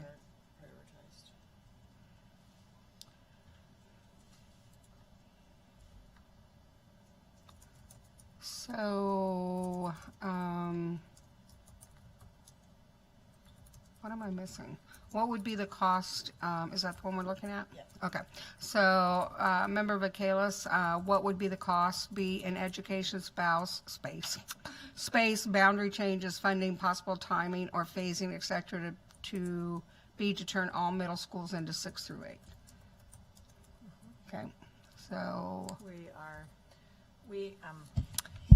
Speaker 2: So, what am I missing? What would be the cost? Is that the one we're looking at? Yes. Okay. So, Member Vacalis, what would be the cost be in education space, boundary changes, funding, possible timing, or phasing, et cetera, to be to turn all middle schools into 6 through 8? Okay. So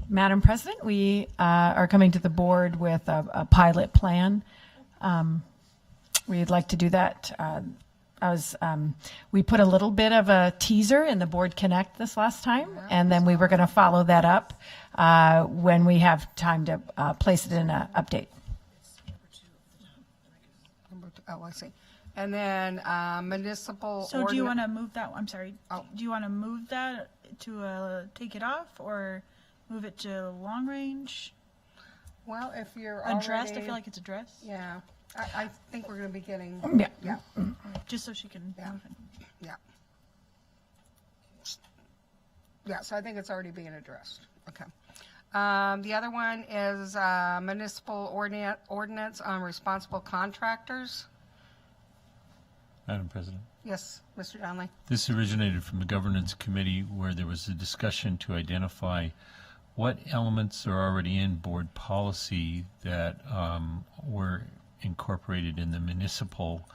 Speaker 6: Madam President, we are coming to the board with a pilot plan. We'd like to do that. We put a little bit of a teaser in the Board Connect this last time, and then we were going to follow that up when we have time to place it in an update.
Speaker 2: Oh, I see. And then municipal.
Speaker 9: So do you want to move that? I'm sorry. Oh. Do you want to move that to take it off, or move it to long range?
Speaker 2: Well, if you're
Speaker 9: addressed,
Speaker 2: already,
Speaker 9: I feel like it's addressed.
Speaker 2: Yeah, I think we're going to be getting.
Speaker 6: Yeah.
Speaker 9: Just so she can.
Speaker 2: Yeah. Yeah. Yeah. So I think it's already being addressed. Okay. The other one is municipal ordinance on responsible contractors.
Speaker 10: Madam President.
Speaker 2: Yes, Mr. Donnelly.
Speaker 10: This originated from the governance committee, where there was a discussion to identify what elements are already in board policy that were incorporated in the municipal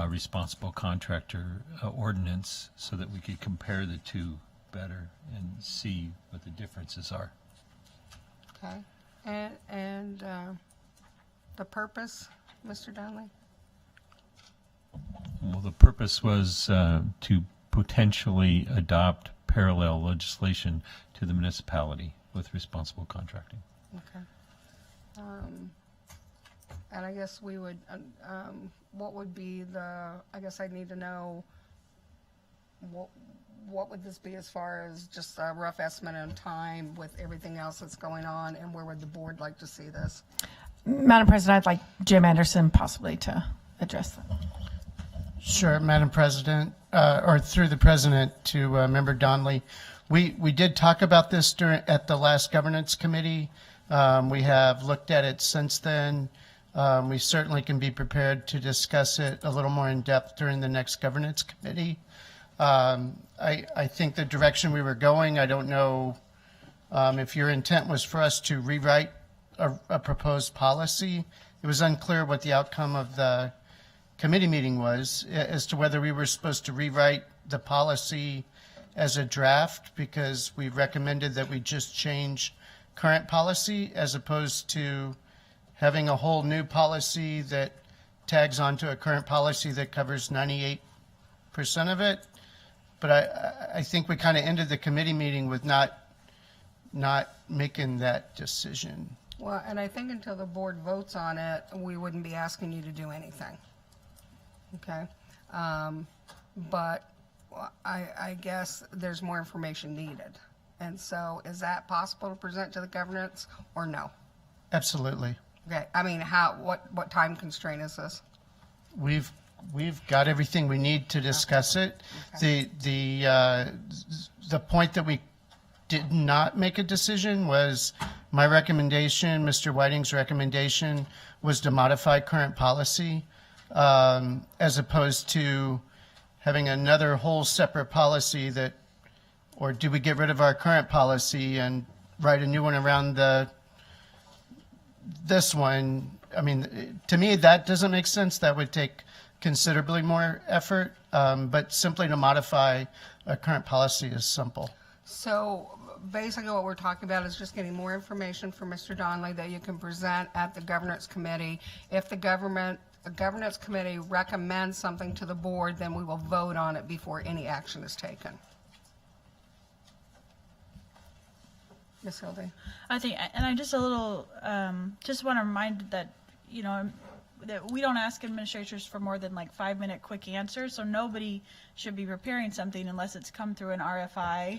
Speaker 10: responsible contractor ordinance, so that we could compare the two better and see what the differences are.
Speaker 2: Okay. And the purpose, Mr. Donnelly?
Speaker 10: Well, the purpose was to potentially adopt parallel legislation to the municipality with responsible contracting.
Speaker 2: Okay. And I guess we would, what would be I guess I need to know what would this be as far as just a rough estimate on time with everything else that's going on, and where would the board like to see this?
Speaker 6: Madam President, I'd like Jim Anderson possibly to address that.
Speaker 11: Sure, Madam President, or through the President to Member Donnelly. We did talk about this at the last governance committee. We have looked at it since then. We certainly can be prepared to discuss it a little more in depth during the next governance committee. I think the direction we were going, I don't know if your intent was for us to rewrite a proposed policy. It was unclear what the outcome of the committee meeting was as to whether we were supposed to rewrite the policy as a draft, because we recommended that we just change current policy as opposed to having a whole new policy that tags onto a current policy that covers 98% of it. But I think we kind of ended the committee meeting with not making that decision.
Speaker 2: Well, and I think until the board votes on it, we wouldn't be asking you to do anything. Okay? But I guess there's more information needed. And so is that possible to present to the governance or no?
Speaker 11: Absolutely.
Speaker 2: Okay, I mean, what time constraint is this?
Speaker 11: We've got everything we need to discuss it. The point that we did not make a decision was my recommendation, Mr. Whiting's recommendation, was to modify current policy as opposed to having another whole separate policy that, or do we get rid of our current policy and write a new one around this one? I mean, to me, that doesn't make sense. That would take considerably more effort, but simply to modify a current policy is simple.
Speaker 2: So basically what we're talking about is just getting more information from Mr. Donnelly that you can present at the governance committee. If the governance committee recommends something to the board, then we will vote on it before any action is taken. Ms. Hildy?
Speaker 9: I think, and I just a little, just want to remind that, that we don't ask administrators for more than like 5-minute quick answers. So nobody should be preparing something unless it's come through an RFI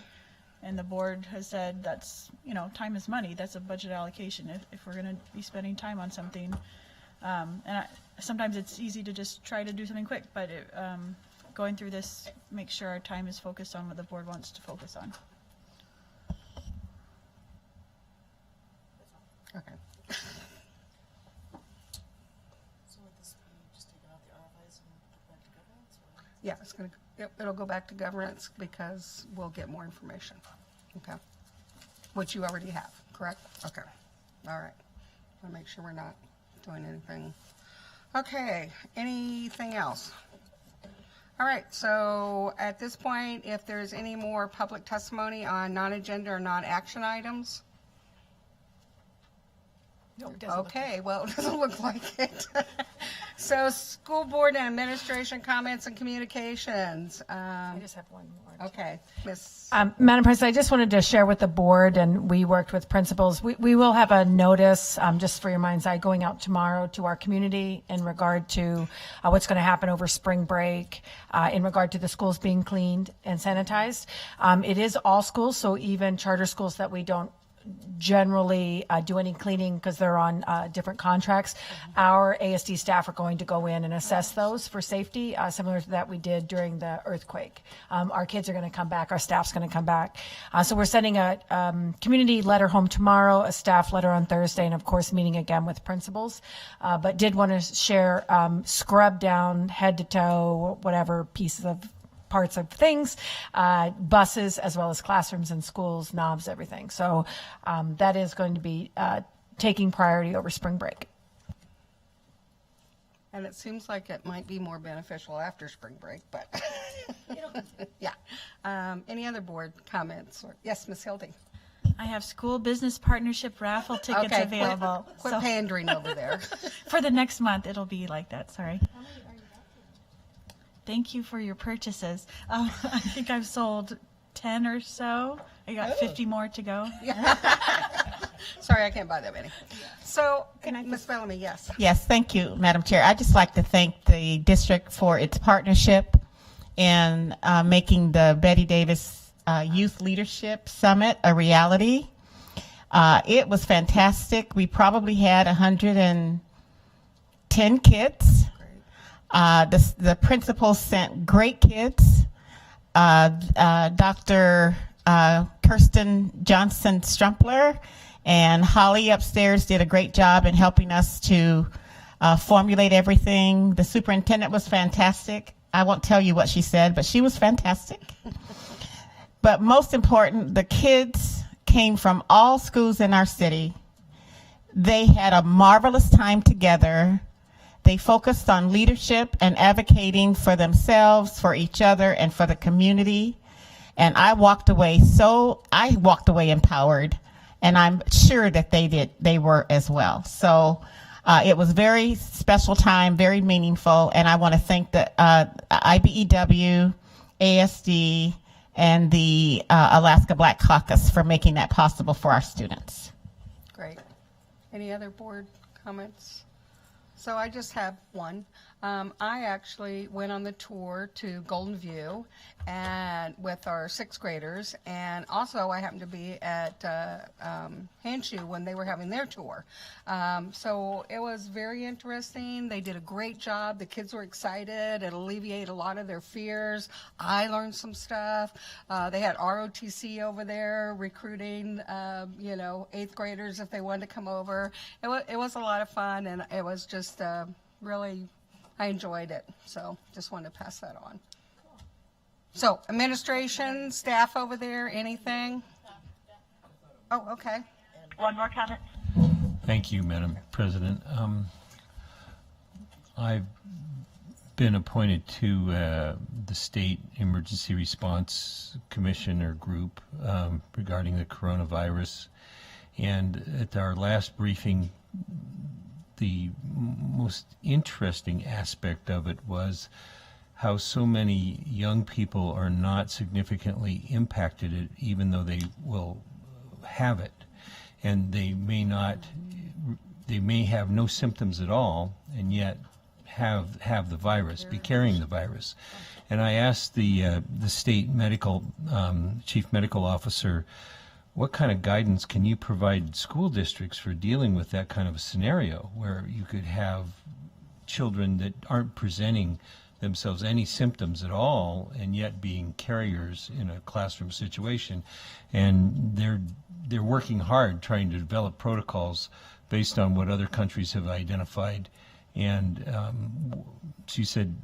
Speaker 9: and the board has said that's, time is money. That's a budget allocation if we're going to be spending time on something. Sometimes it's easy to just try to do something quick, but going through this, make sure our time is focused on what the board wants to focus on.
Speaker 2: Okay. Yeah, it'll go back to governance because we'll get more information. Okay. Which you already have, correct? Okay. All right. I'll make sure we're not doing anything. Okay. Anything else? All right. So at this point, if there's any more public testimony on non-agenda or non-action items. Okay, well, it doesn't look like it. So school board and administration comments and communications.
Speaker 6: I just have one more.
Speaker 2: Okay, Ms.
Speaker 6: Madam President, I just wanted to share with the board, and we worked with principals. We will have a notice, just for your mind's eye, going out tomorrow to our community in regard to what's going to happen over spring break, in regard to the schools being cleaned and sanitized. It is all schools, so even charter schools that we don't generally do any cleaning because they're on different contracts. Our ASD staff are going to go in and assess those for safety, similar to that we did during the earthquake. Our kids are going to come back. Our staff's going to come back. So we're sending a community letter home tomorrow, a staff letter on Thursday, and of course meeting again with principals. But did want to share scrub down head to toe, whatever pieces of parts of things, buses, as well as classrooms and schools, knobs, everything. So that is going to be taking priority over spring break.
Speaker 2: And it seems like it might be more beneficial after spring break, but yeah. Any other board comments? Yes, Ms. Hildy.
Speaker 9: I have school business partnership raffle tickets available.
Speaker 2: Quit pandering over there.
Speaker 9: For the next month, it'll be like that. Sorry. Thank you for your purchases. I think I've sold 10 or so. I got 50 more to go.
Speaker 2: Sorry, I can't buy that many. So, Ms. Bellamy, yes.
Speaker 15: Yes, thank you, Madam Chair. I'd just like to thank the district for its partnership in making the Betty Davis Youth Leadership Summit a reality. It was fantastic. We probably had 110 kids. The principal sent great kids. Dr. Kirsten Johnson Strumpler and Holly upstairs did a great job in helping us to formulate everything. The superintendent was fantastic. I won't tell you what she said, but she was fantastic. But most important, the kids came from all schools in our city. They had a marvelous time together. They focused on leadership and advocating for themselves, for each other, and for the community. And I walked away empowered, and I'm sure that they were as well. So It was very special time, very meaningful, and I want to thank the IBEW, ASD, and the Alaska Black Caucus for making that possible for our students.
Speaker 2: Great. Any other board comments? So I just have one. I actually went on the tour to Golden View and with our sixth graders, and also I happened to be at Hanshu when they were having their tour. So it was very interesting. They did a great job. The kids were excited. It alleviated a lot of their fears. I learned some stuff. They had ROTC over there recruiting, eighth graders if they wanted to come over. It was a lot of fun, and it was just really, I enjoyed it. So just wanted to pass that on. So administration, staff over there, anything? Oh, okay.
Speaker 5: One more comment.
Speaker 10: Thank you, Madam President. I've been appointed to the State Emergency Response Commission or group regarding the coronavirus. And at our last briefing, the most interesting aspect of it was how so many young people are not significantly impacted, even though they will have it. And they may have no symptoms at all, and yet have the virus, be carrying the virus. And I asked the state medical chief medical officer, what kind of guidance can you provide school districts for dealing with that kind of a scenario where you could have children that aren't presenting themselves any symptoms at all and yet being carriers in a classroom situation? And they're working hard trying to develop protocols based on what other countries have identified. And she said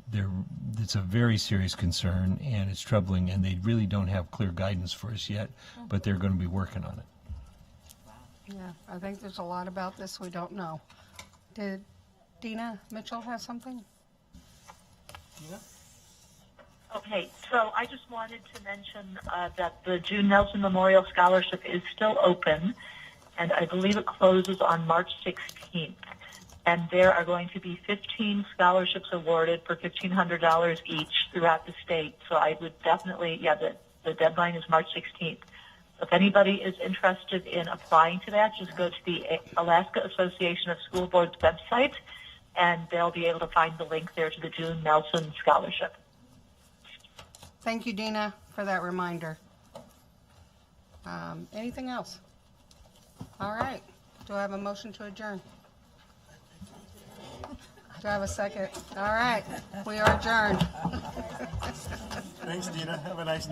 Speaker 10: it's a very serious concern and it's troubling, and they really don't have clear guidance for us yet, but they're going to be working on it.
Speaker 2: Yeah, I think there's a lot about this we don't know. Did Dina Mitchell have something? Yeah.
Speaker 5: Okay, so I just wanted to mention that the June Nelson Memorial Scholarship is still open, and I believe it closes on March 16th. And there are going to be 15 scholarships awarded for $1,500 each throughout the state. So I would definitely, the deadline is March 16th. So if anybody is interested in applying to that, just go to the Alaska Association of School Boards website, and they'll be able to find the link there to the June Nelson Scholarship.
Speaker 2: Thank you, Dina, for that reminder. Anything else? All right. Do I have a motion to adjourn? Do I have a second? All right. We are adjourned.
Speaker 12: Thanks, Dina. Have a nice night.